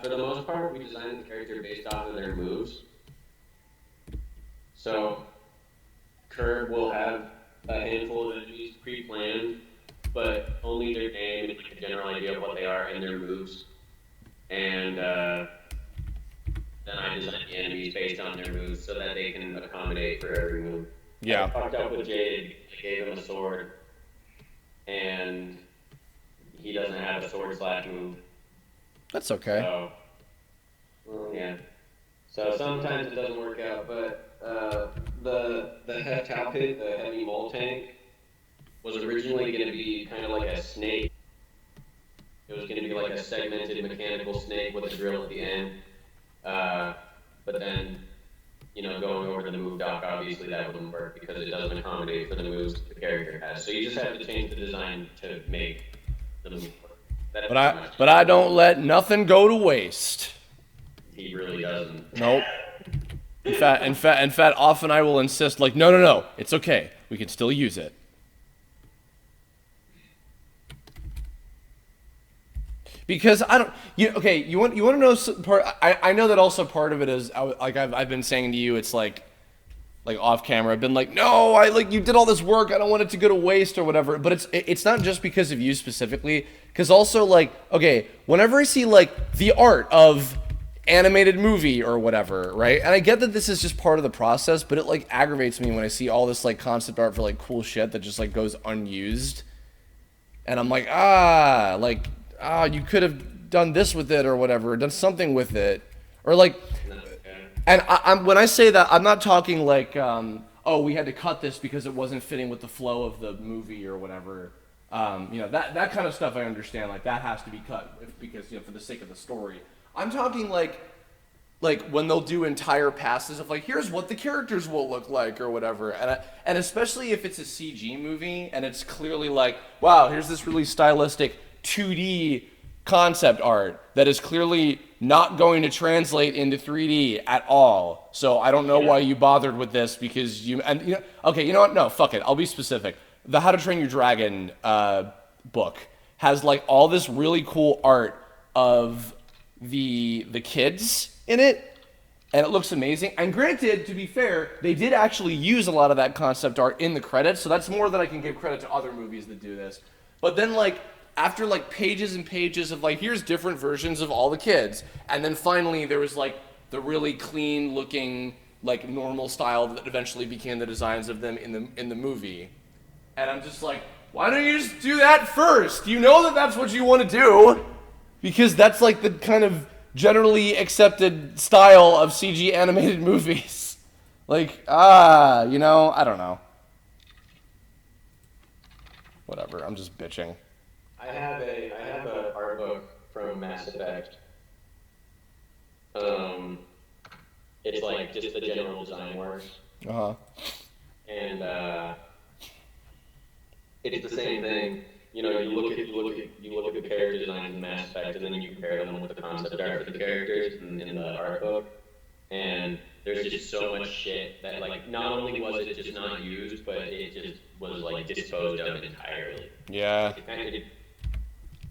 For the most part, we design the character based off of their moves. So, Curb will have a handful of enemies pre-planned, but only their name and a general idea of what they are and their moves. And then I design the enemies based on their moves so that they can accommodate for every move. Yeah. I fucked up with Jade. I gave him a sword, and he doesn't have a sword / move. That's okay. So, well, yeah. So sometimes it doesn't work out, but the Heptau Pit, the heavy mole tank, was originally going to be kind of like a snake. It was going to be like a segmented mechanical snake with a drill at the end. But then, you know, going over to the move dock, obviously that wouldn't work because it doesn't accommodate for the moves the character has. So you just have to change the design to make the move work. But I don't let nothing go to waste. He really doesn't. Nope. In fact, often I will insist, like, no, it's okay. We can still use it. Because I don't, you want to know part? I know that also part of it is like I've been saying to you, it's like off camera. I've been like, no, you did all this work. I don't want it to go to waste or whatever. But it's not just because of you specifically. Because also okay, whenever I see the art of animated movie or whatever, right? And I get that this is just part of the process, but it aggravates me when I see all this concept art for cool shit that just goes unused. And I'm like, you could have done this with it or whatever, done something with it. Or and I'm when I say that, I'm not talking we had to cut this because it wasn't fitting with the flow of the movie or whatever. That kind of stuff I understand, that has to be cut because, for the sake of the story. I'm talking when they'll do entire passes of here's what the characters will look like or whatever. And especially if it's a CG movie and it's clearly wow, here's this really stylistic 2D concept art that is clearly not going to translate into 3D at all. So I don't know why you bothered with this because okay, you know what? No, fuck it. I'll be specific. The How to Train Your Dragon book has all this really cool art of the kids in it, and it looks amazing. And granted, to be fair, they did actually use a lot of that concept art in the credits, so that's more than I can give credit to other movies that do this. But then after pages and pages of here's different versions of all the kids, and then finally there was the really clean looking normal style that eventually became the designs of them in the movie. And I'm just why don't you just do that first? You know that that's what you want to do, because that's the kind of generally accepted style of CG animated movies. I don't know. Whatever, I'm just bitching. I have a art book from Mass Effect. It's just the general design works. And it's the same thing. You look at the character designs in Mass Effect, and then you compare them with the concept art for the characters in the art book. And there's just so much shit that not only was it just not used, but it just was disposed of entirely. Yeah.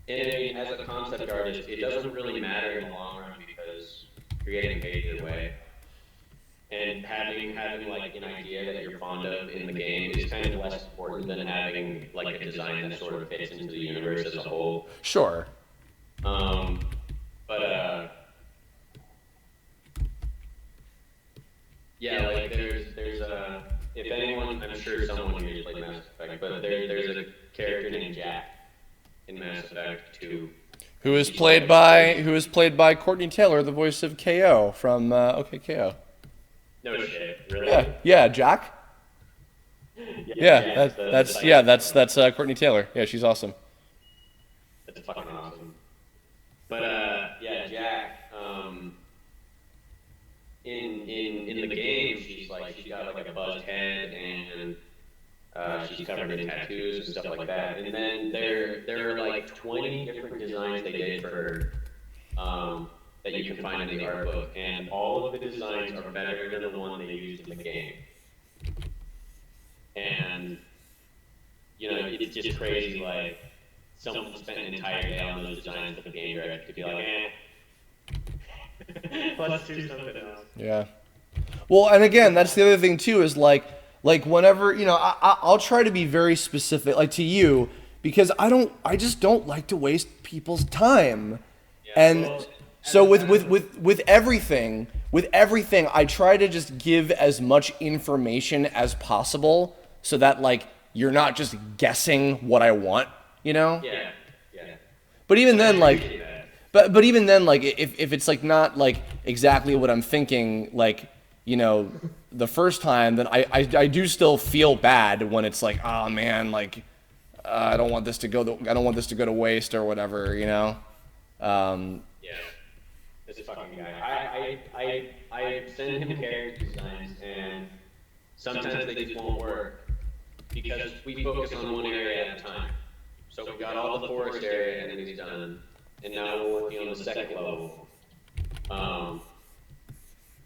And as a concept artist, it doesn't really matter in the long run because you're getting paid either way. And having an idea that you're fond of in the game is kind of less important than having a design that sort of fits into the universe as a whole. Sure. Yeah, there's if anyone, I'm sure someone here played Mass Effect, but there's a character named Jack in Mass Effect 2. Who is played by Courtney Taylor, the voice of KO from OK KO. No shit, really? Yeah, Jack. Yeah, that's Courtney Taylor. Yeah, she's awesome. That's fucking awesome. But yeah, Jack. In the game, she's got like a buzzed head and she's covered in tattoos and stuff like that. And then there are like 20 different designs they did for her that you can find in the art book, and all of the designs are better than the one they used in the game. And you know, it's just crazy. Like someone spent an entire day on those designs for the game director to be like, let's do something else. Yeah. Well, and again, that's the other thing too, is like whenever, you know, I'll try to be very specific, like to you, because I just don't like to waste people's time. Yeah, and well, so with everything, I try to just give as much information as possible so that like you're not just guessing what I want, you know? Yeah. But even then, like, but even then, like, if it's like not like exactly what I'm thinking, like, you know, the first time, then I do still feel bad when it's like, oh man, like, I don't want this to go to waste or whatever, you know. Yeah. This fucking guy. I send him character designs, and sometimes they just won't work because we focus on one area at a time. So we got all the forest area enemies done, and now we're working on the second level.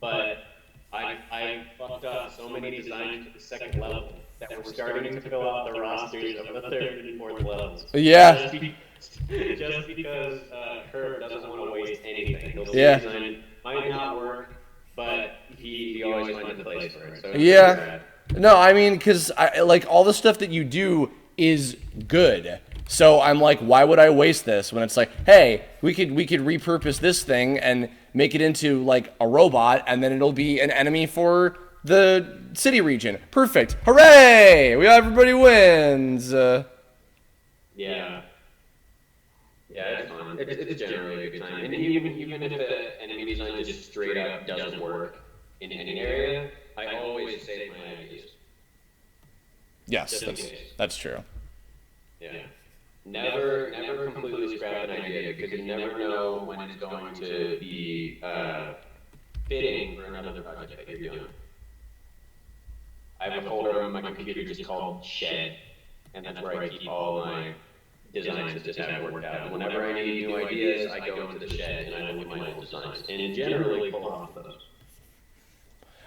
But I fucked up so many designs for the second level that we're starting to fill out the rosters of the third and fourth levels. Yeah. Just because Herb doesn't want to waste anything. He'll say Yeah. design might not work, but he always finds a place for it. So it's Yeah. bad. No, I mean, because I like all the stuff that you do is good. So I'm like, why would I waste this when it's like, hey, we could repurpose this thing and make it into like a robot, and then it'll be an enemy for the city region. Perfect. Hooray! Everybody wins. Yeah. Yeah, it's fun. It's generally a good time. And even if the enemy design just straight up doesn't work in any area, I always save my ideas. Yes, Just in case. that's true. Yeah. Never completely scrap an idea, because you never know when it's going to be fitting for another project that you're doing. I have a folder on my computer just called Shed, and that's where I keep all my designs that just haven't worked out. Whenever I need new ideas, I go into the Shed and I look at my old designs, and generally pull off those.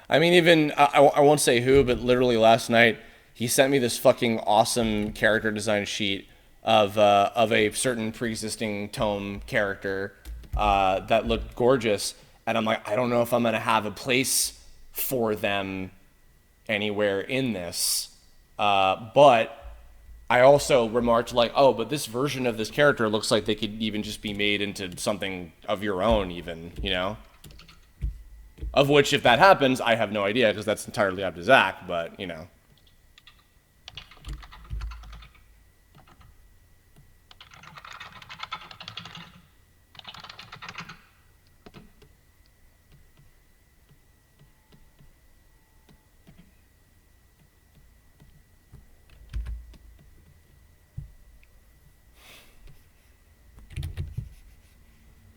I mean, even I won't say who, but literally last night he sent me this fucking awesome character design sheet of a certain pre-existing Tome character that looked gorgeous, and I'm like, I don't know if I'm gonna have a place for them anywhere in this, but I also remarked like, oh, but this version of this character looks like they could even just be made into something of your own, even, you know. Of which, if that happens, I have no idea, because that's entirely up to Zach, but, you know.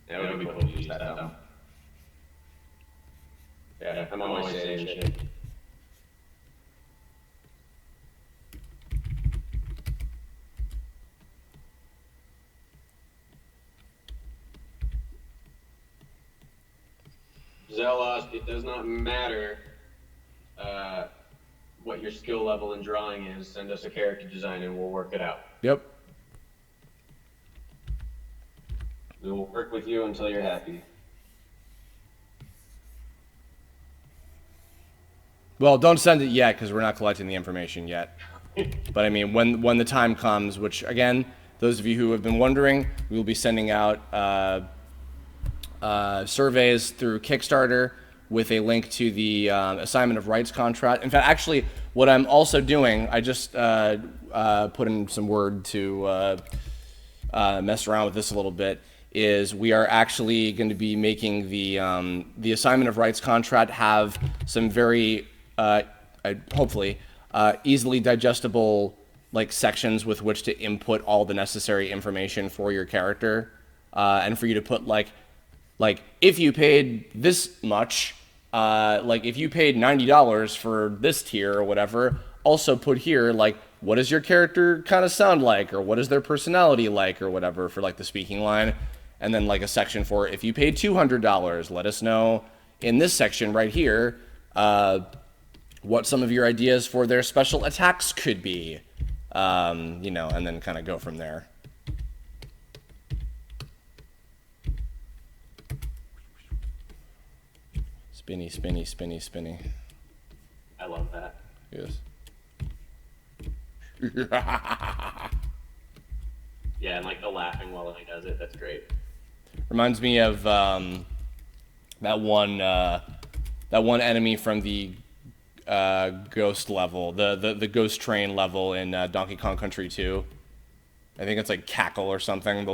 That would be cool to use that though. Yeah, I'm always saying shit. Zelos, it does not matter what your skill level in drawing is. Send us a character design and we'll work it out. Yep. We will work with you until you're happy. Well, don't send it yet, because we're not collecting the information yet. But I mean, when the time comes, which again, those of you who have been wondering, we will be sending out surveys through Kickstarter with a link to the assignment of rights contract. In fact, actually, what I'm also doing, I just put in some word to mess around with this a little bit, is we are actually going to be making the assignment of rights contract have some very hopefully easily digestible like sections with which to input all the necessary information for your character, and for you to put like if you paid this much, like if you paid $90 for this tier or whatever, also put here like what does your character kind of sound like, or what is their personality like, or whatever for like the speaking line. And then like a section for if you paid $200, let us know in this section right here what some of your ideas for their special attacks could be, you know, and then kind of go from there. Spinny, spinny, spinny, spinny. I love that. Yes. Yeah, and like the laughing while he does it, that's great. Reminds me of that one enemy from the ghost level, the ghost train level in Donkey Kong Country 2. I think it's like Cackle or something.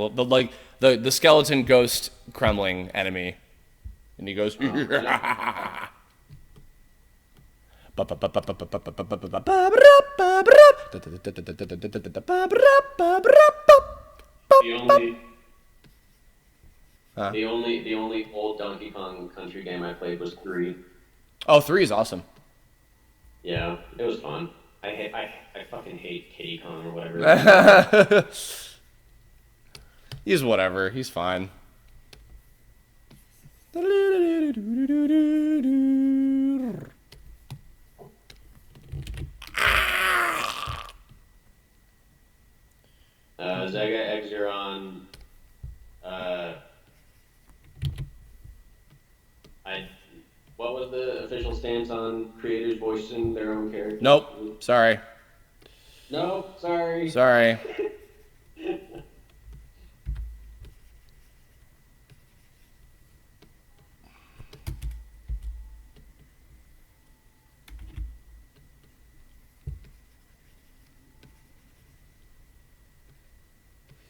The skeleton ghost Kremling enemy, and he goes. The only old Donkey Kong Country game I played was 3. Oh, 3 is awesome. Yeah, it was fun. I fucking hate Kitty Kong or whatever. He's whatever. He's fine. Zega Exeron. What was the official stance on creators voicing their own characters? Nope. Sorry. No, sorry. Sorry.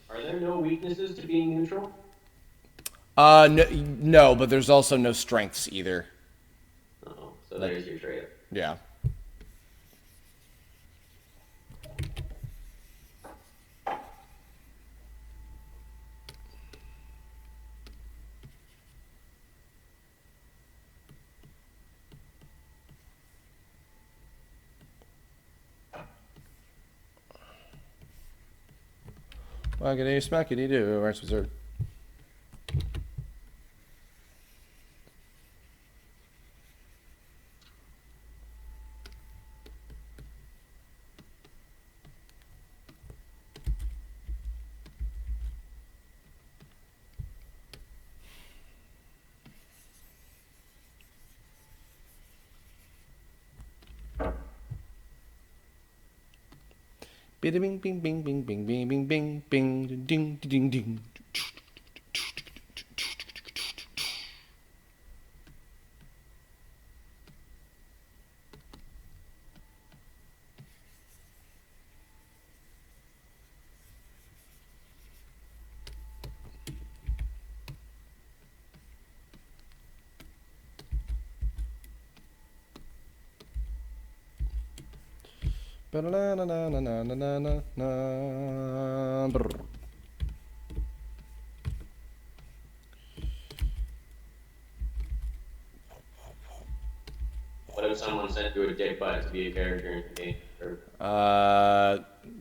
Are there no weaknesses to being neutral? No, but there's also no strengths either. Oh, so there's your trade. Yeah. Waggity smackity doo, Arts Wizard. Bing bing bing bing bing bing bing bing bing bing ding ding ding. What if someone sent you a dick butt to be a character in the game?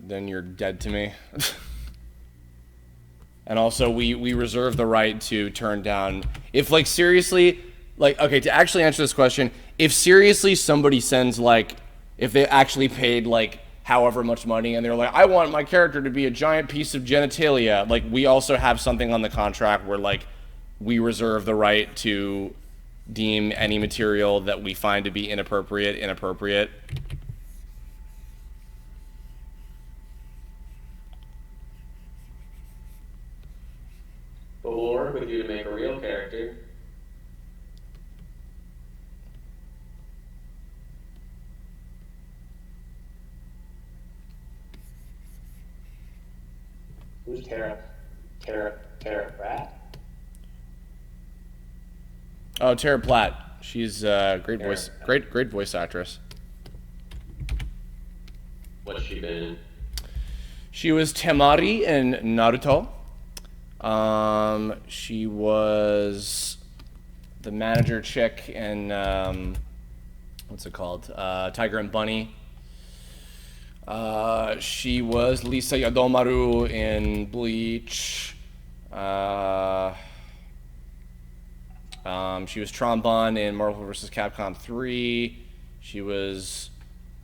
Then you're dead to me. And also, we reserve the right to turn down if, like, seriously, like, okay, to actually answer this question, if seriously somebody sends, like, if they actually paid, like, however much money and they're like, I want my character to be a giant piece of genitalia, like, we also have something on the contract where, like, we reserve the right to deem any material that we find to be inappropriate. But we'll work with you to make a real character. Who's Tara? Tara Pratt? Oh, Tara Platt. She's great Tara. voice, great voice actress. What's she been in? She was Temari in Naruto. She was the manager chick in what's it called? Tiger and Bunny. She was Lisa Yadomaru in Bleach. She was Trombone in Marvel vs. Capcom 3. She was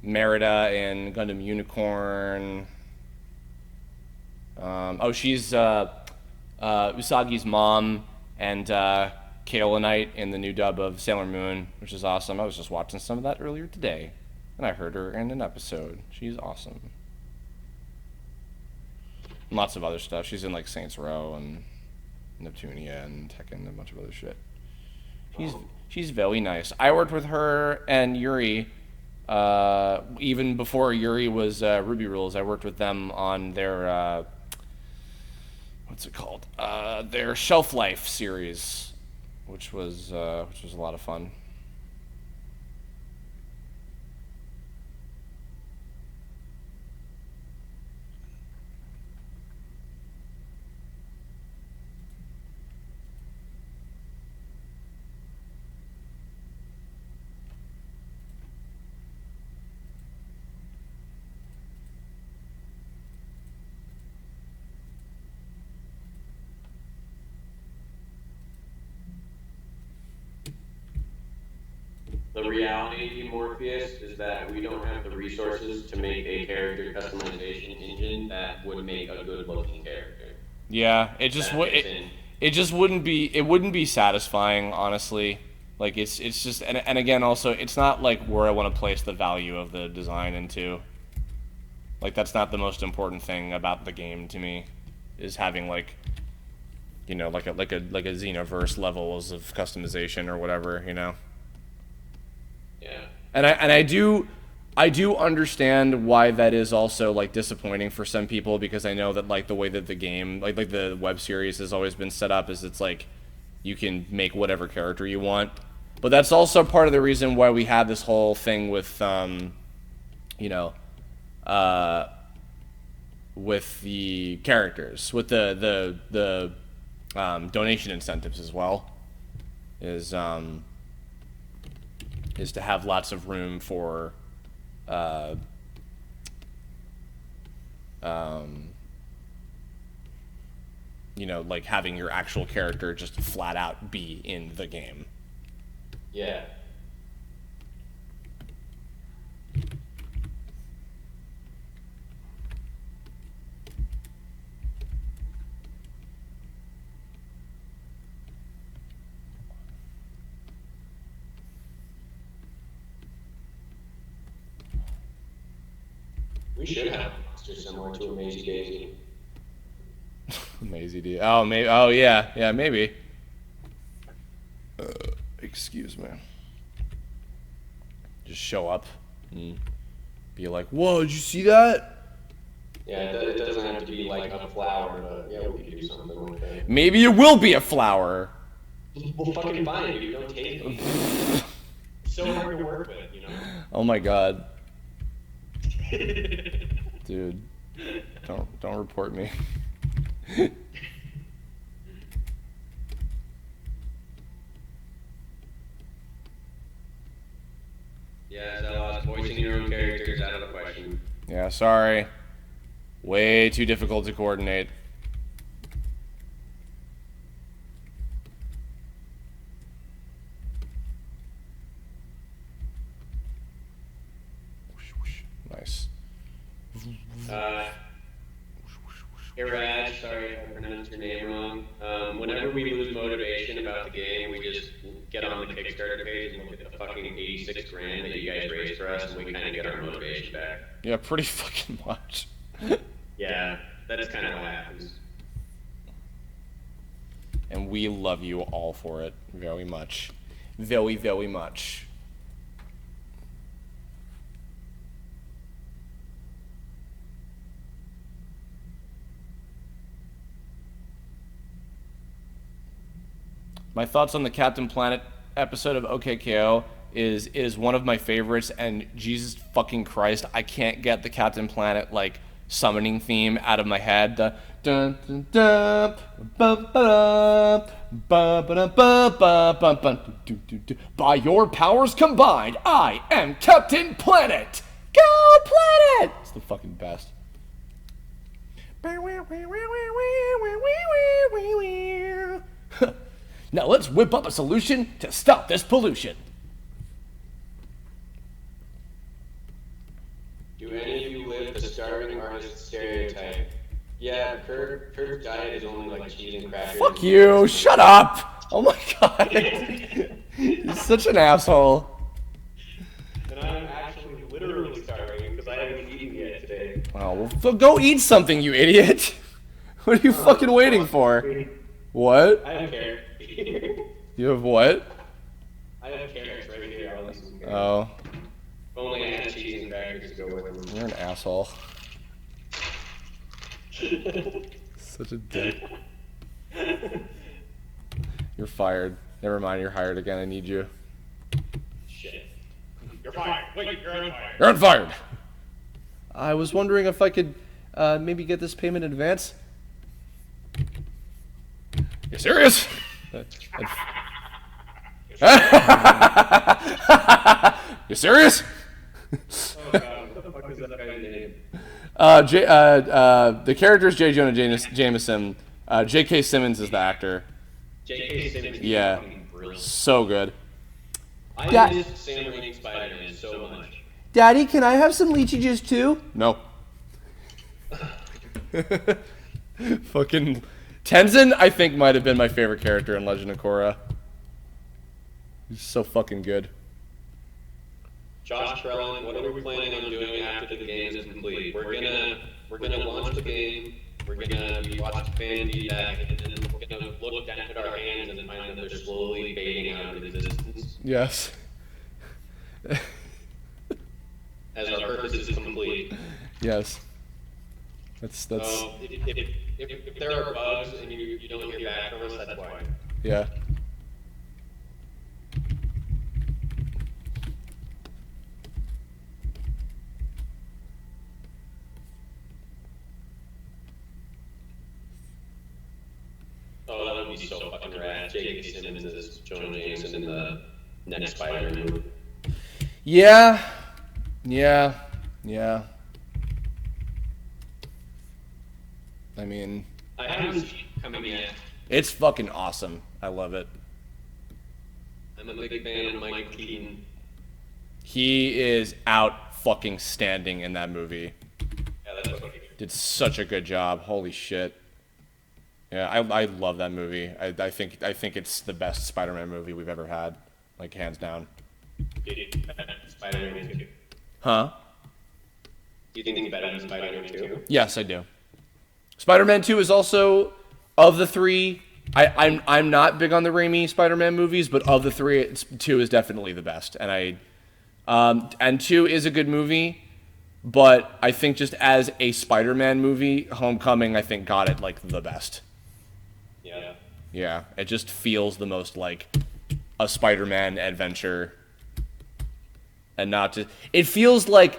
Merida in Gundam Unicorn. She's Usagi's mom and Kaolinite in the new dub of Sailor Moon, which is awesome. I was just watching some of that earlier today, and I heard her in an episode. She's awesome. And lots of other stuff. She's in like Saints Row and Neptunia and Tekken and a bunch of other shit. She's very nice. I worked with her and Yuri even before Yuri was Ruby Rules. I worked with them on their what's it called? Their Shelf Life series, which was a lot of fun. The reality, Morpheus, is that we don't have the resources to make a character customization engine that would make a good-looking character. Yeah, it just wouldn't be satisfying, honestly. Like it's just and again also it's not like where I want to place the value of the design into. Like that's not the most important thing about the game to me, is having like, you know, like a Xenoverse levels of customization or whatever, you know. Yeah. And I do understand why that is also like disappointing for some people, because I know that like the way that the game like the web series has always been set up is it's like you can make whatever character you want. But that's also part of the reason why we had this whole thing with with the characters, with the donation incentives as well, is to have lots of room for you know, like having your actual character just flat out be in the game. Yeah. We should have a monster similar to a Maisie Daisy. Maisie D. Oh, maybe. Oh, yeah. Yeah, maybe. Excuse me. Just show up and be like, "Whoa, did you see that?" Yeah, it doesn't have to be like a flower, but yeah, we could do something like that. Maybe it will be a flower. Well, fucking fine, dude. Don't take it. So hard to work with, you know? Oh my god. Dude, don't report me. Yeah, so voicing your own character is out of the question. Yeah, sorry. Way too difficult to coordinate. Nice. Iraj, sorry if I pronounced your name wrong. Whenever we lose motivation about the game, we just get on the Kickstarter page and look at the fucking 86 grand that you guys raised for us, and we kind of get our motivation back. Yeah, pretty fucking much. Yeah, that is kind of what happens. And we love you all for it very much. Very, very much. My thoughts on the Captain Planet episode of OKKO is it is one of my favorites, and Jesus fucking Christ, I can't get the Captain Planet like summoning theme out of my head. The dun dun dun ba ba ba ba ba ba ba ba. By your powers combined, I am Captain Planet. Go Planet! It's the fucking best. Now let's whip up a solution to stop this pollution. Do any of you live the starving artist stereotype? Yeah, Kurt's diet is only like cheese and crackers. Fuck you! Shut up! Oh my god. He's such an asshole. And I'm actually literally starving because I haven't eaten yet today. Oh, well, go eat something, you idiot. What are you fucking waiting for? What? I have carrots. You have what? I have carrots right here. I'll eat some carrots. Oh, If only I had cheese and crackers to go with them. you're an asshole. Such a dick. You're fired. Never mind, you're hired again. I need you. Shit. You're fired. Wait, you're unfired. You're unfired! I was wondering if I could maybe get this payment in advance. You serious? You serious? Oh god, what the fuck is that guy's name? The character is J. Jonah Jameson. J.K. Simmons is the actor. J.K. Simmons is Yeah. fucking brilliant. So good. I miss Sam Raimi's Spider-Man so much. Daddy, can I have some lychee juice too? No. Fucking Tenzin, I think, might have been my favorite character in Legend of Korra. He's so fucking good. Josh Krellin, what are we planning on doing after the game is complete? We're gonna launch the game. We're gonna be watching fan feedback, and then we're gonna look down at our hands and find that they're slowly fading out of existence Yes. as our purpose is complete. Yes. That's So if there are bugs and you don't hear back from us, that's why. yeah. Oh, that would be so fucking rad. J.K. Simmons is Jonah Jameson in the next Spider-Man movie. Yeah. Yeah. Yeah. I mean, I haven't seen it coming yet. it's fucking awesome. I love it. I'm a big fan of Michael Keaton. He is out fucking standing in that movie. Yeah, that's what he Did such a good job. Holy shit. Yeah, I love that movie. I think it's the best Spider-Man movie we've ever had, like hands down. did. Spider-Man 2. Huh? Do you think it's better than Spider-Man 2? Yes, I do. Spider-Man 2 is also, of the three, I'm not big on the Raimi Spider-Man movies, but of the three, 2 is definitely the best. And 2 is a good movie, but I think just as a Spider-Man movie, Homecoming, I think, got it, like, the best. Yeah. Yeah, it just feels the most like a Spider-Man adventure. And not just... It feels like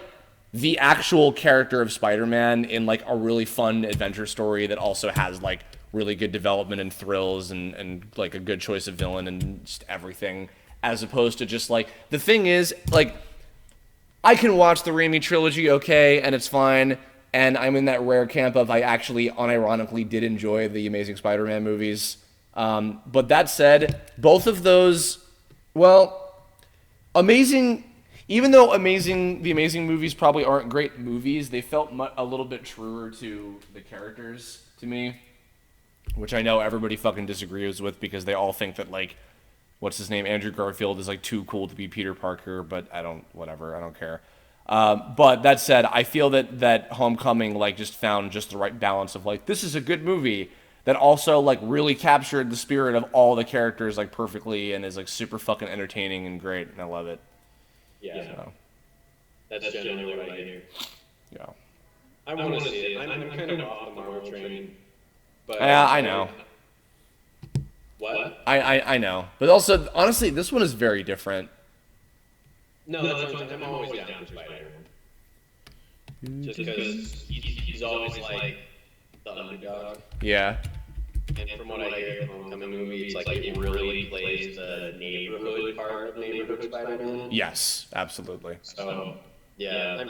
the actual character of Spider-Man in, like, a really fun adventure story that also has, like, really good development and thrills and like, a good choice of villain and just everything. As opposed to just, like... The thing is, like... I can watch the Raimi trilogy okay, and it's fine, and I'm in that rare camp of I actually unironically did enjoy the Amazing Spider-Man movies. But that said, both of those, well, even though the Amazing movies probably aren't great movies, they felt a little bit truer to the characters to me, which I know everybody fucking disagrees with because they all think that, like, what's his name? Andrew Garfield is like too cool to be Peter Parker, but I don't care. But that said, I feel that Homecoming like just found just the right balance of like, this is a good movie that also like really captured the spirit of all the characters like perfectly and is like super fucking entertaining and great, and I love it. Yeah. So, That's generally what I hear. yeah. I want to see it. I'm kind of off the Marvel train. But Yeah, I know. What? I know, but also honestly, this one is very different. No, that's what I'm always down for Spider-Man. Just because he's always like the underdog. Yeah. And from what I hear from the movie, it's like it really plays the neighborhood part of neighborhood Spider-Man. Yes, absolutely. So yeah,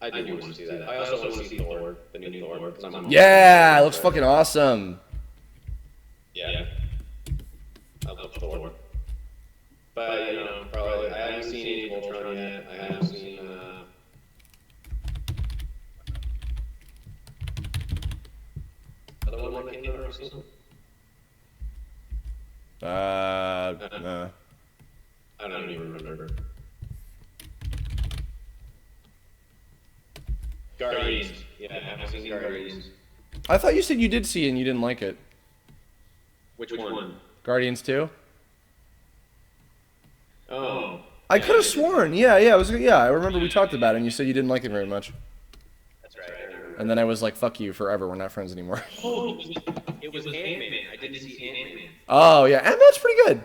I do want to see that. I also want to see Thor, the new Thor. Yeah, it looks fucking awesome. Yeah, I love Thor. But you know, probably I haven't seen Age of Ultron yet. I haven't seen. Other one that came out recently? No. I don't even remember. Guardians. Yeah, I haven't seen Guardians. I thought you said you did see it and you didn't like it. Which one? Guardians 2? Oh. I could have sworn. Yeah, I remember we talked about it and you said you didn't like it very much. That's right. And then I was like, fuck you forever, we're not friends anymore. Oh, it was Ant-Man. I didn't see Ant-Man. Oh, yeah, Ant-Man's pretty good.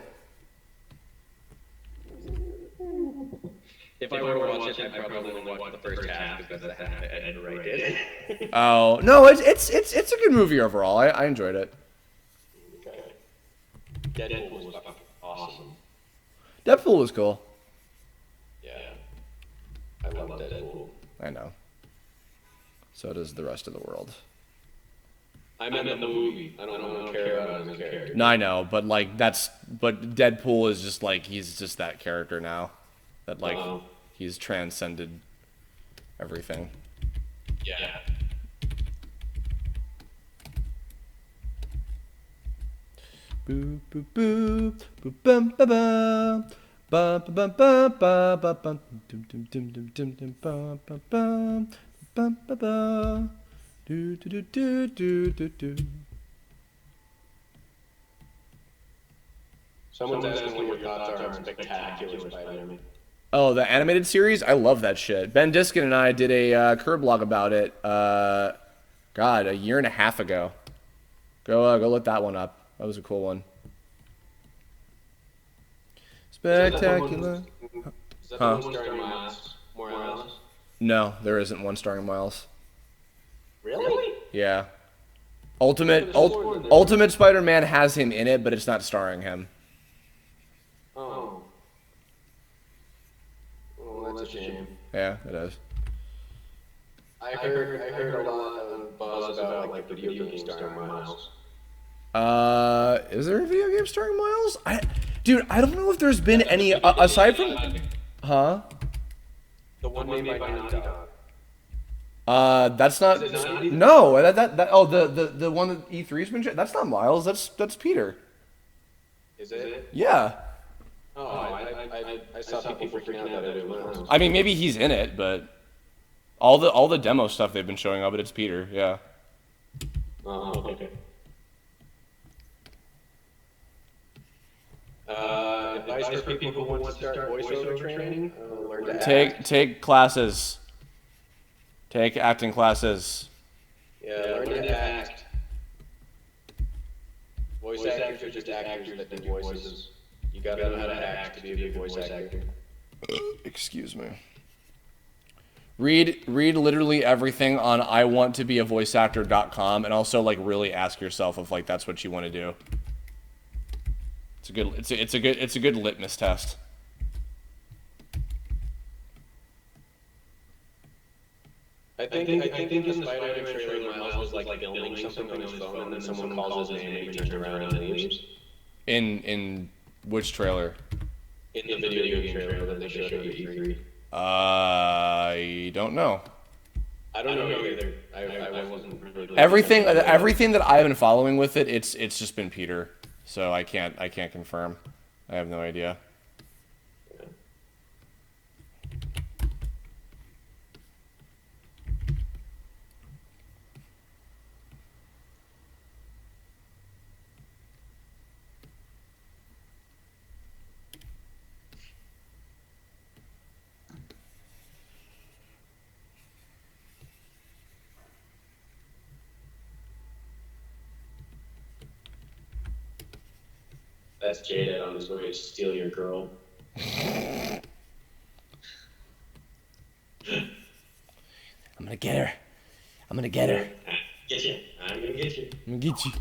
If I were to watch it, I'd probably only watch the first half because that's the half that Ed Wright did. Oh, no, it's a good movie overall. I enjoyed it. Okay. Deadpool was fucking awesome. Deadpool was cool. Yeah. I love Deadpool. I know. So does the rest of the world. I meant the movie. I don't care about him as a character. No, I know, but like but Deadpool is just like he's just that character now. That like he's transcended everything. Yeah. Boop boop boop boop bum ba bum bum bum bum bum bum bum dum dum dum dum dum dum bum bum bum bum ba ba do do do do do do. Someone's asking what your thoughts are on Spectacular Spider-Man. Oh, the animated series? I love that shit. Ben Diskin and I did a Curb blog about it. God, a year and a half ago. Go look that one up. That was a cool one. Spectacular. Is that the one starring Miles Morales? No, there isn't one starring Miles. Really? Yeah. Ultimate Spider-Man has him in it, but it's not starring him. Oh. Well, that's a shame. Yeah, it is. I heard a lot of buzz about like the video game starring Miles. Is there a video game starring Miles? Dude, I don't know if there's been any aside from. Huh? The one made by Naughty Dog. That's not. No, the one that E3's been. That's not Miles. That's Peter. Is it? Yeah. Oh, I saw people freaking out that it was Miles. I mean, maybe he's in it, but all the demo stuff they've been showing up, but it's Peter. Yeah. Oh, okay. Advice for people who want to start voiceover training. Learn to act. Take classes. Take acting classes. Yeah, learn to act. Voice actors are just actors that do voices. You gotta know how to act to be a good voice actor. Excuse me. Read literally everything on iwanttobeavoiceactor.com and also like really ask yourself if like that's what you want to do. It's a good litmus test. I think in the Spider-Man trailer, Miles was like filming something on his phone, and then someone calls his name, and he turns around and leaves. In which trailer? In the video game trailer that they showed at E3. I don't know. I don't know either. I wasn't really. Everything that I've been following with it, it's just been Peter. So I can't confirm. I have no idea. That's Jada on his way to steal your girl. I'm gonna get her. I'm gonna get her. Get you. I'm gonna get you. I'm gonna get you.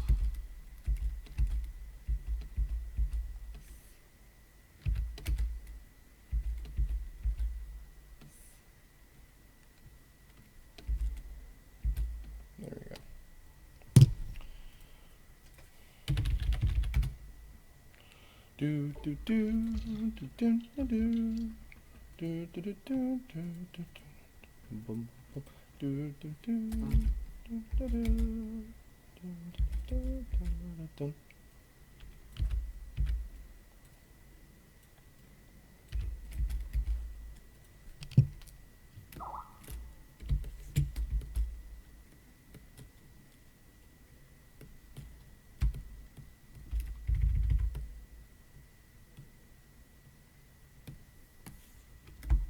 There we go. Do do do do do do do do do do do do. Bum, bum, do, do, do, do, do, do, do, do, do, do.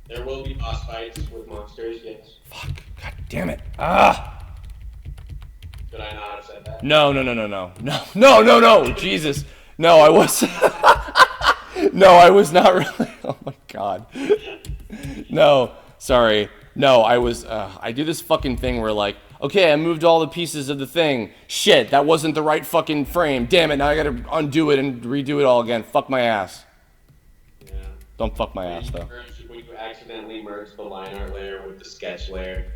There will be boss fights with monsters, yes. Fuck. God damn it. Ah! Should I not have said that? No, no, no, no, no. No, no, no, no. Jesus. No, I was. No, I was not really. Oh my god. No, sorry. No, I was. I do this fucking thing where, like, okay, I moved all the pieces of the thing. Shit, that wasn't the right fucking frame. Damn it, now I gotta undo it and redo it all again. Fuck my ass. Yeah. Don't fuck my ass, though. When you accidentally merge the line art layer with the sketch layer,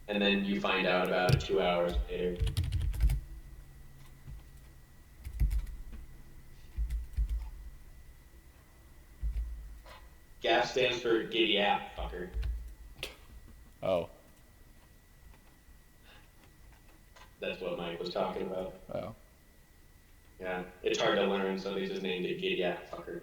and then you find out about it 2 hours later. GAF stands for giddy app, fucker. Oh. That's what Mike was talking about. Oh. Yeah, it's hard to learn, so they just named it giddy app, fucker.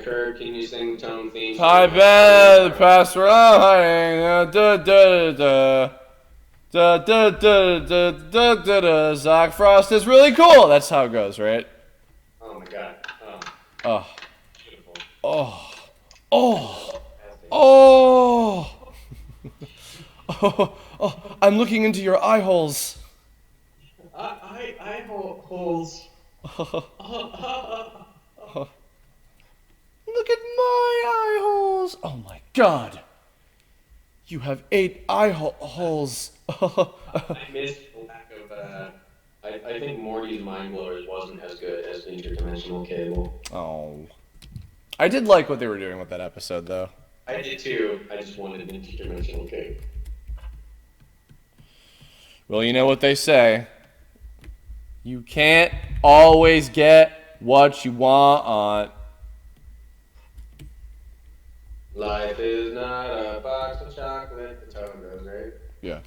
Kurt, can you sing the tone theme? I bet the past where I'm hiding. Da da da da da da da da da da. Zach Frost is really cool. That's how it goes, right? Oh my god. Oh. Beautiful. Oh. Oh. Oh. Oh. Oh. I'm looking into your eye holes. Eye holes. Look at my eye holes. Oh my god. You have 8 eye holes. I missed the lack of, I think Morty's Mind Blowers wasn't as good as Interdimensional Cable. Oh. I did like what they were doing with that episode, though. I did too. I just wanted an Interdimensional Cable. Well, you know what they say. You can't always get what you want. Life is not a box of chocolate. That's how it goes, right? Yeah.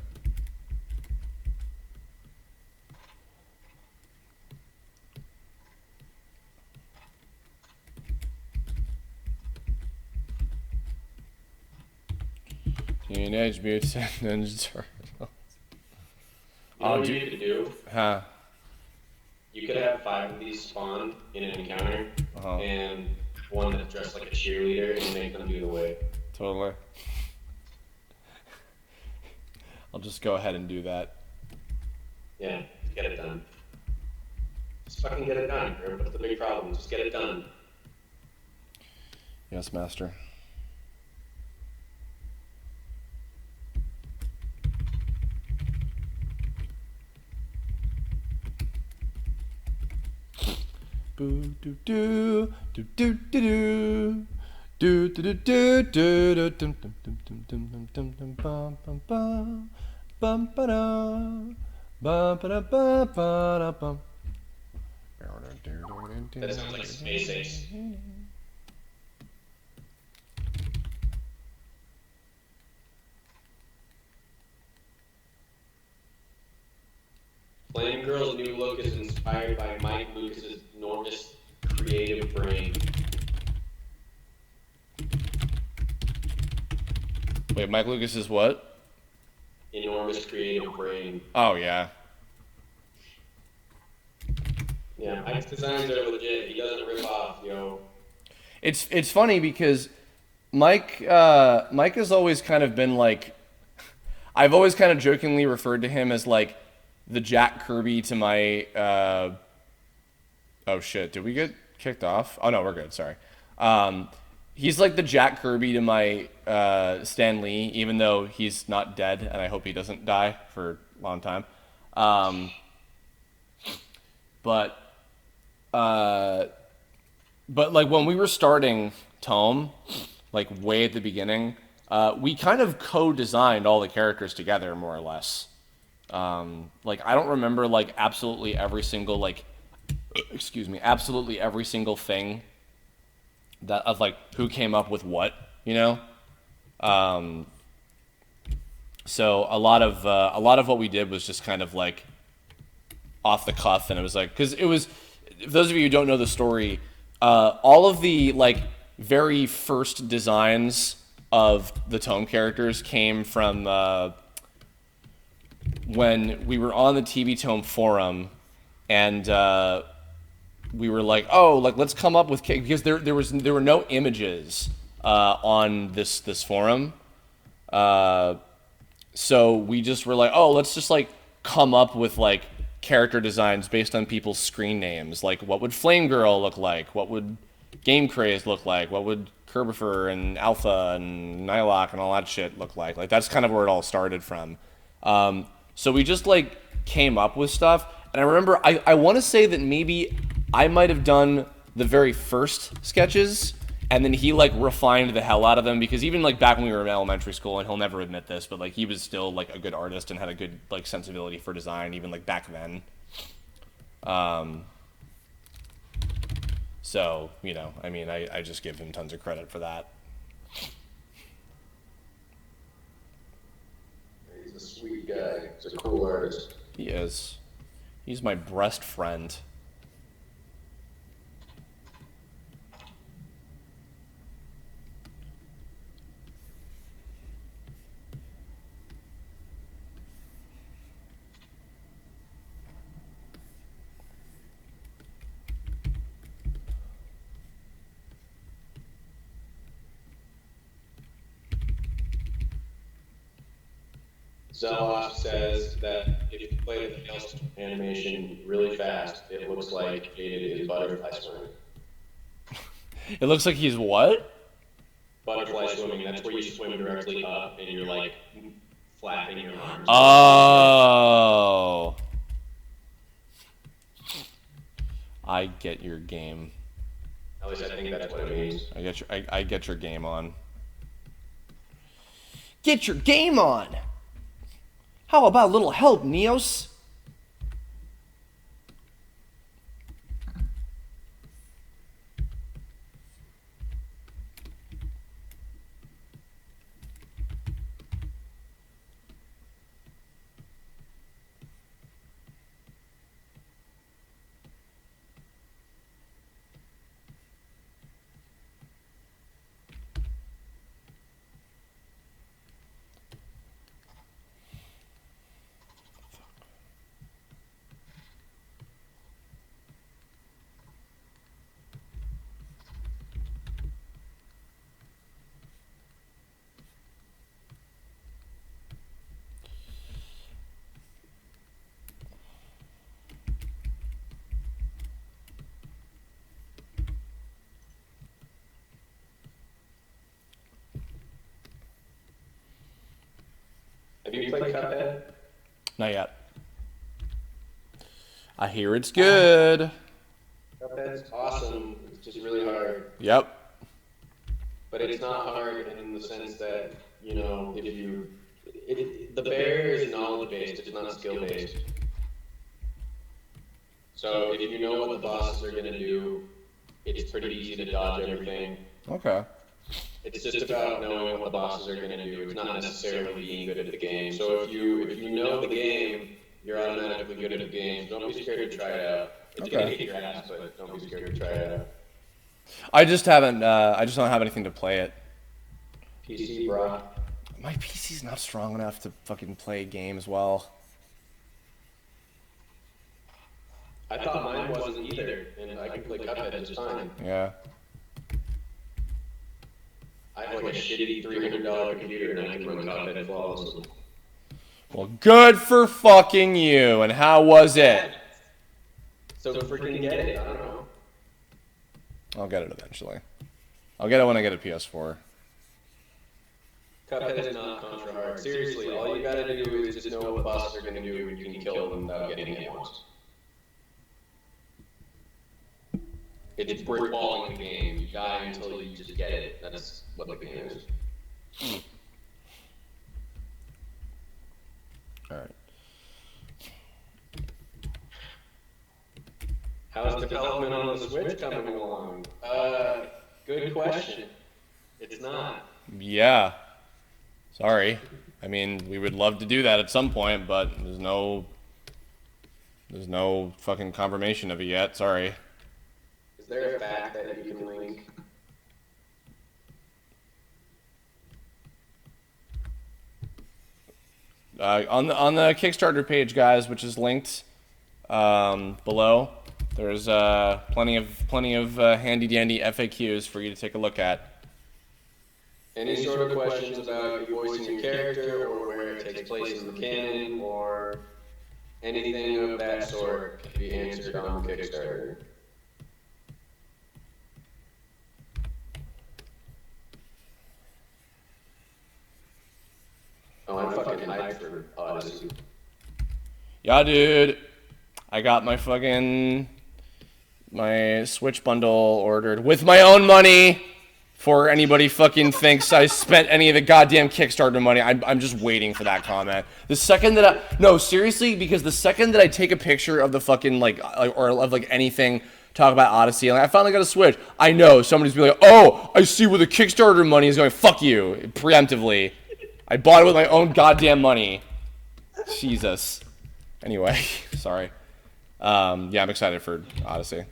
Teenage Mutant Ninja Turtles. You know what you need to do? Huh? You could have 5 of these spawn in an encounter, and one that's dressed like a cheerleader, and make them do the wave. Totally. I'll just go ahead and do that. Yeah, get it done. Just fucking get it done, bro. What's the big problem? Just get it done. Yes, master. Boo doo doo doo doo doo doo doo doo doo doo dum dum dum dum dum dum dum bum bum bum bum ba da bum ba da ba ba da bum. That sounds like Space Ace. Flame Girl's new look is inspired by Mike Lucas's enormous creative brain. Wait, Mike Lucas is what? Enormous creative brain. Oh yeah. Yeah, Mike's designs are legit. He doesn't rip off, yo. It's funny because Mike has always kind of been like, I've always kind of jokingly referred to him as like the Jack Kirby to my, oh shit, did we get kicked off? Oh no, we're good, sorry. He's like the Jack Kirby to my Stan Lee, even though he's not dead, and I hope he doesn't die for a long time. But like when we were starting Tome, like way at the beginning, we kind of co-designed all the characters together, more or less. Like I don't remember like absolutely every single absolutely every single thing that of like who came up with what, you know. So a lot of what we did was just kind of like off the cuff, and it was like, because it was, if those of you who don't know the story, all of the like very first designs of the Tome characters came from when we were on the TV Tome forum, and we were like, oh, like let's come up with, because there were no images on this forum, so we just were like, oh, let's just like come up with like character designs based on people's screen names. Like, what would Flame Girl look like? What would Game Craze look like? What would Kerbifer and Alpha and Nylok and all that shit look like? Like, that's kind of where it all started from. So we just like came up with stuff. And I remember, I want to say that maybe I might have done the very first sketches, and then he like refined the hell out of them, because even like back when we were in elementary school, and he'll never admit this, but like he was still like a good artist and had a good like sensibility for design, even like back then. So, you know, I mean, I just give him tons of credit for that. He's a sweet guy. He's a cool artist. He is. He's my best friend. Zeloff says that if you play the Fails animation really fast, it looks like Jaded is butterfly swimming. It looks like he's what? Butterfly swimming, that's where you swim directly up and you're like flapping your arms. Oh. I get your game. At least I think that's what it means. I get your game on. Get your game on! How about a little help, Neos? Have you played Cuphead? Not yet. I hear it's good. Cuphead's awesome. It's just really hard. Yep. But it's not hard in the sense that, you know, if you... the barrier is knowledge-based, it's not skill-based. So if you know what the bosses are going to do, it's pretty easy to dodge everything. Okay. It's just about knowing what the bosses are going to do. It's not necessarily being good at the game. So if you know the game, you're automatically good at the game. So don't be scared to try it out. It's going to hit your ass, but don't be scared to try it out. I just haven't. I just don't have anything to play it. PC, bro. My PC's not strong enough to fucking play games well. I thought mine wasn't either, and I can play Cuphead just fine. Yeah. I have like a shitty $300 computer and I can run Cuphead flawlessly. Well, good for fucking you. And how was it? So freaking get it. I don't know. I'll get it eventually. I'll get it when I get a PS4. Cuphead is not contra hard. Seriously, all you gotta do is just know what bosses are gonna do and you can kill them without getting hit once. It's brick balling the game. You die until you just get it. That's what the game is. Alright. How's development on the Switch coming along? Good question. It's not. Yeah. Sorry. I mean, we would love to do that at some point, but there's no fucking confirmation of it yet. Sorry. Is there a fact that you can link? On the Kickstarter page, guys, which is linked below, there's plenty of handy dandy FAQs for you to take a look at. Any sort of questions about you voicing your character or where it takes place in the canon or anything of that sort can be answered on Kickstarter. Oh, I'm fucking hyped for Odyssey. Yeah, dude. I got my Switch bundle ordered with my own money. Before anybody fucking thinks I spent any of the goddamn Kickstarter money, I'm just waiting for that comment. The second that no, seriously, because the second that I take a picture of the fucking or of anything, talk about Odyssey, and I finally got a Switch, I know somebody's be like, oh, I see where the Kickstarter money is going. Fuck you, preemptively. I bought it with my own goddamn money. Jesus. Anyway, sorry. Yeah, I'm excited for Odyssey.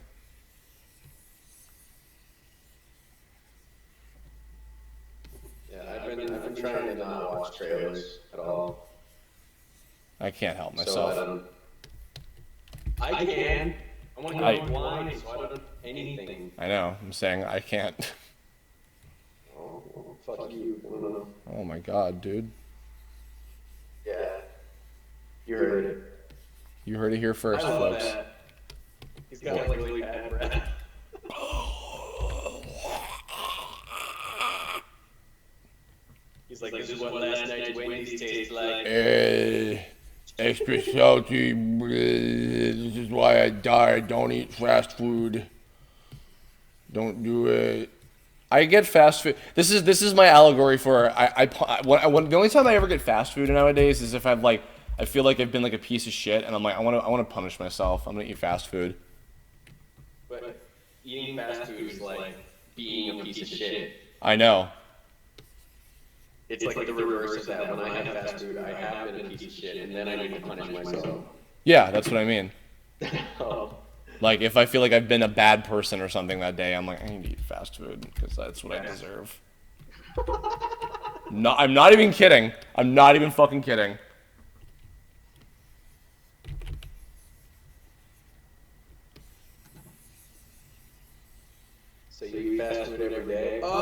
I've been trying to not watch trailers at all. I can't help myself. So I can. I want to go blind, so I don't anything. I know. I'm saying I can't. Oh, fuck you. I don't know. Oh my god, dude. Yeah. You heard it. You heard it here first, I love folks. that. He's got like really bad breath. He's like, this is what last night's Wendy's tastes like. Extra salty. This is why I died. Don't eat fast food. Don't do it. I get fast food. This is my allegory for the only time I ever get fast food nowadays is if I feel like I've been like a piece of shit and I'm like I want to punish myself. I'm gonna eat fast food. But eating fast food is like being a piece of shit. I know. It's like the reverse of that. When I have fast food, I have been a piece of shit, and then I need to punish myself. Yeah, that's what I mean. Oh. Like if I feel like I've been a bad person or something that day, I'm like I need to eat fast food because that's what I deserve. No, I'm not even kidding. I'm not even fucking kidding. So you eat fast food every day? Before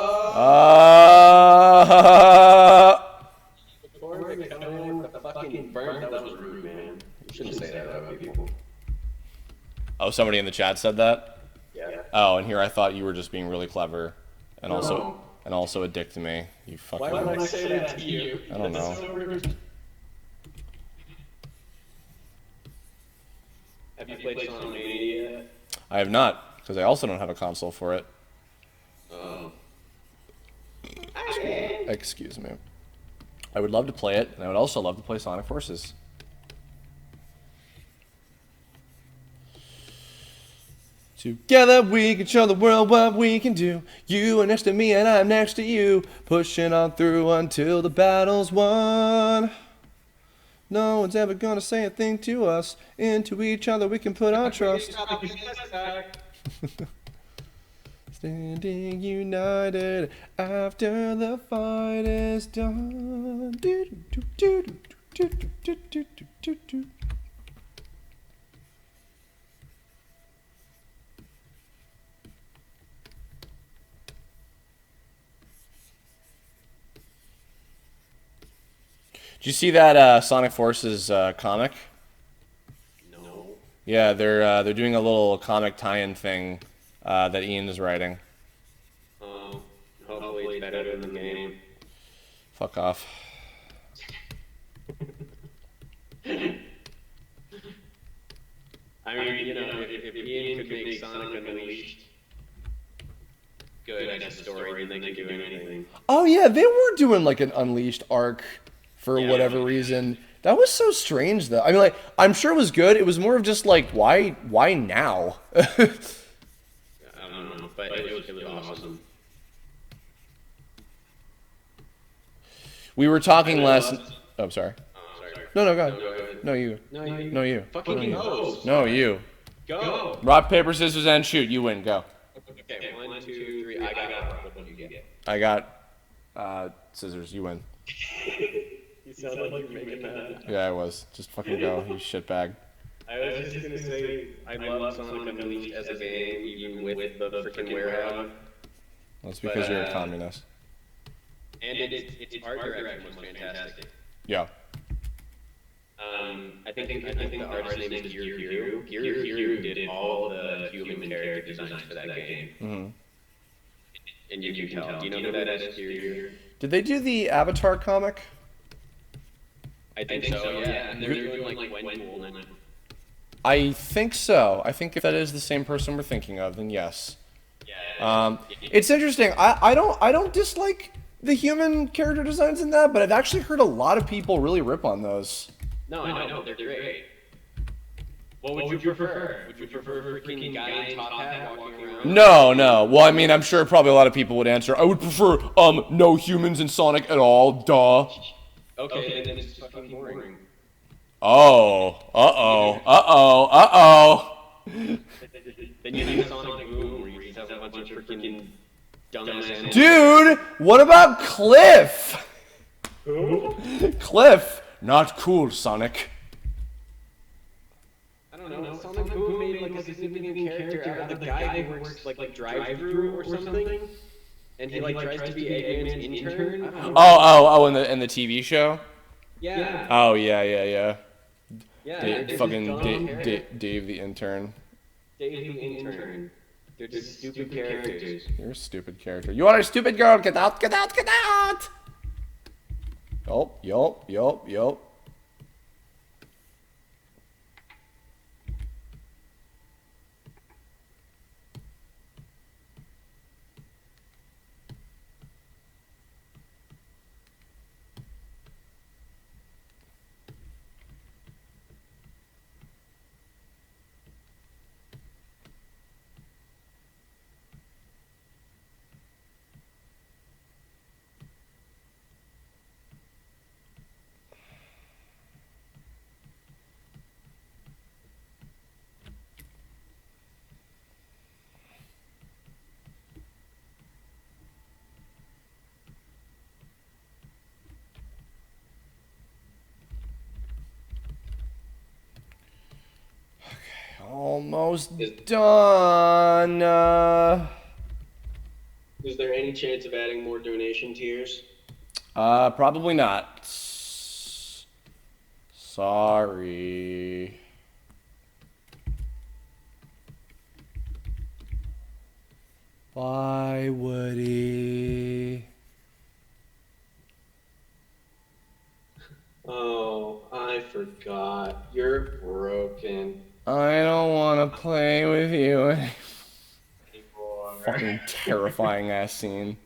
they come in with the fucking burn, that was rude, man. You shouldn't say that about people. Oh, somebody in the chat said that? Yeah. Oh, and here I thought you were just being really clever and also a dick to me. You fucking. Why would I say that to you? I don't know. So rude. Have you played Sonic Mania yet? I have not, because I also don't have a console for it. Excuse me. I would love to play it, and I would also love to play Sonic Forces. Together we can show the world what we can do. You are next to me and I'm next to you. Pushing on through until the battle's won. No one's ever gonna say a thing to us. Into each other we can put our trust. Standing united after the fight is done. Did you see that Sonic Forces comic? No. Yeah, they're doing a little comic tie-in thing that Ian is writing. Hopefully it's better than the game. Fuck off. I mean, you know, if Ian could make Sonic Unleashed good as a story, then they could do anything. Oh yeah, they were doing like an Unleashed arc for whatever reason. That was so strange though. I mean, like, I'm sure it was good. It was more of just like, why now? I don't know, but it was awesome. We were talking last. Oh, I'm sorry. Sorry. No, go ahead. No, go ahead. No, you. No, you. You. Fucking host. No, you. Go. Rock, paper, scissors, and shoot. You win. Go. Okay, 1, 2, 3. I got rock. What do you get? I got scissors. You win. You sound like you're making that. Yeah, I was. Just fucking go, you shitbag. I was just gonna say, I love Sonic Unleashed as a game, even with the freaking warehouse. That's because you're a communist. And its art direction was fantastic. Yeah. I think the artist's name is Giru. Giru did all the human character designs for that game. Mm-hmm. And you can tell. Do you know who that is, Giru? Did they do the Avatar comic? I think so, yeah. And they're doing like Gwenpool now. I think so. I think if that is the same person we're thinking of, then yes. Yeah. It's interesting. I don't dislike the human character designs in that, but I've actually heard a lot of people really rip on those. No, I know, they're great. What would you prefer? Would you prefer a freaking guy in top hat walking around? No. Well, I mean, I'm sure probably a lot of people would answer, I would prefer no humans in Sonic at all. Duh. Okay, then it's fucking boring. Uh-oh. Then you need Sonic Boom, where you just have a bunch of freaking dumbass animals. Dude, what about Cliff? Who? Cliff. Not cool, Sonic. I don't know. Sonic Boom made like a significant character out of the guy who works like drive-through or something. And he like tries to be Eggman's intern. I don't know. Oh, in the TV show? Yeah. Oh, yeah. Yeah. Fucking Dave the intern. Dave the intern. They're just stupid characters. You're a stupid character. You are a stupid girl. Get out. Yup. Almost done. Is there any chance of adding more donation tiers? Probably not. Sorry. Why would he? Oh, I forgot. You're broken. I don't want to play with you anymore. Anymore. Fucking terrifying ass scene.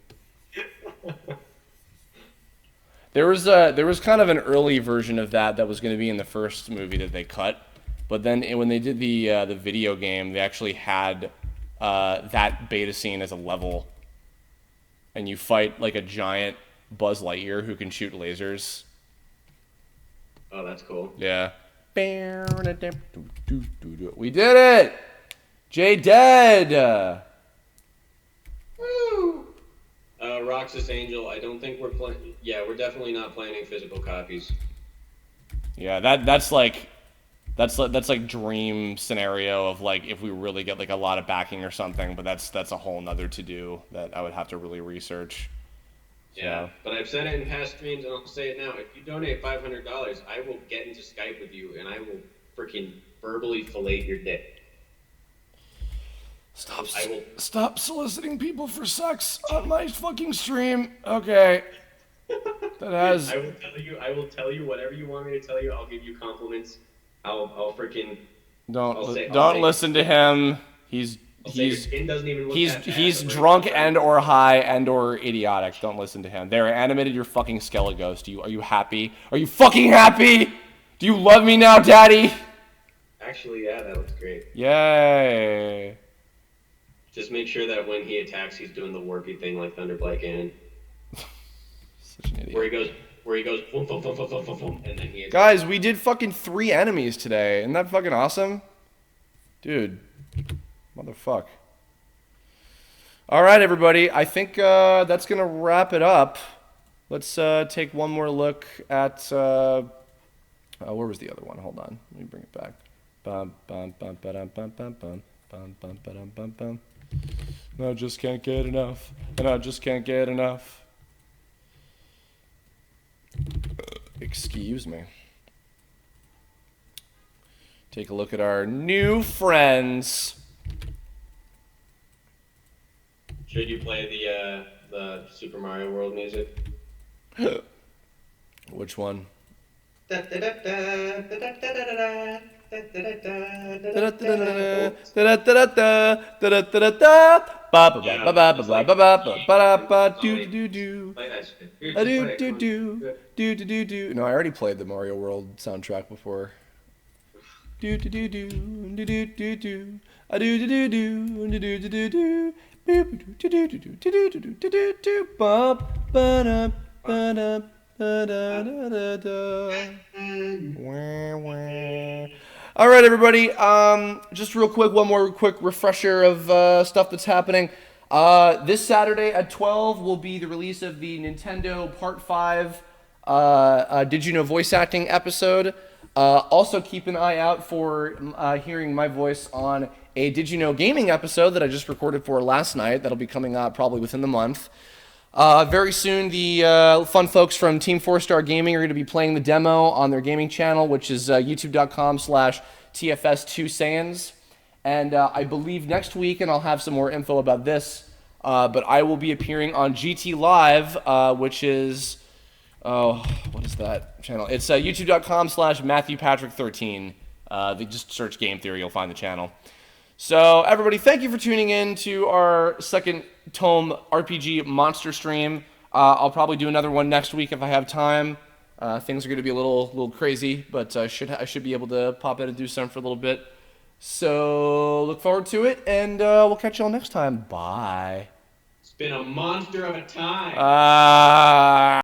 There was kind of an early version of that was going to be in the first movie that they cut, but then when they did the video game, they actually had that beta scene as a level, and you fight like a giant Buzz Lightyear who can shoot lasers. Oh, that's cool. Yeah. We did it! Jay dead! Woo! Roxas Angel, I don't think we're playing. Yeah, we're definitely not planning physical copies. Yeah, that's like dream scenario of like if we really get like a lot of backing or something, but that's a whole nother to do that I would have to really research. Yeah, but I've said it in past streams, and I'll say it now. If you donate $500, I will get into Skype with you, and I will freaking verbally fillet your dick. Stop soliciting people for sex on my fucking stream. Okay. That has. I will tell you whatever you want me to tell you. I'll give you compliments. I'll freaking. Don't listen to him. He's your skin doesn't even look that bad, he's drunk and or high and or idiotic. Don't listen to him. They animated your fucking Skeleghost. Are you happy? Are you fucking happy? Do you love me now, Daddy? Actually, yeah, that looks great. Yay. Just make sure that when he attacks, he's doing the warpy thing like Thunder Black Ganon. Such an idiot. Where he goes, boom, boom, boom, boom, boom, boom, boom, and then he attacks. Guys, we did fucking 3 enemies today. Isn't that fucking awesome? Dude. Motherfuck. All right, everybody. I think that's going to wrap it up. Let's take one more look at... where was the other one? Hold on. Let me bring it back. Bum, bum, bum, ba-dum, bum, bum, bum. Bum, bum, ba-dum, bum, bum. And I just can't get enough. And I just can't get enough. Excuse me. Take a look at our new friends. Should you play the Super Mario World music? Which one? No, I already played the Mario World soundtrack before. All right, everybody. Just real quick, one more quick refresher of stuff that's happening. This Saturday at 12 will be the release of the Nintendo Part 5 Did You Know voice acting episode. Also, keep an eye out for hearing my voice on a Did You Know gaming episode that I just recorded for last night. That'll be coming out probably within the month. Very soon, the fun folks from Team 4-Star Gaming are going to be playing the demo on their gaming channel, which is youtube.com/TFS2Sans. And I believe next week, and I'll have some more info about this, but I will be appearing on GT Live, which is, what is that channel? It's youtube.com/MatthewPatrick13. Just search Game Theory, you'll find the channel. So, everybody, thank you for tuning in to our second Tome RPG monster stream. I'll probably do another one next week if I have time. Things are going to be a little crazy, but I should be able to pop in and do some for a little bit. So, look forward to it, and we'll catch y'all next time. Bye. It's been a monster of a time.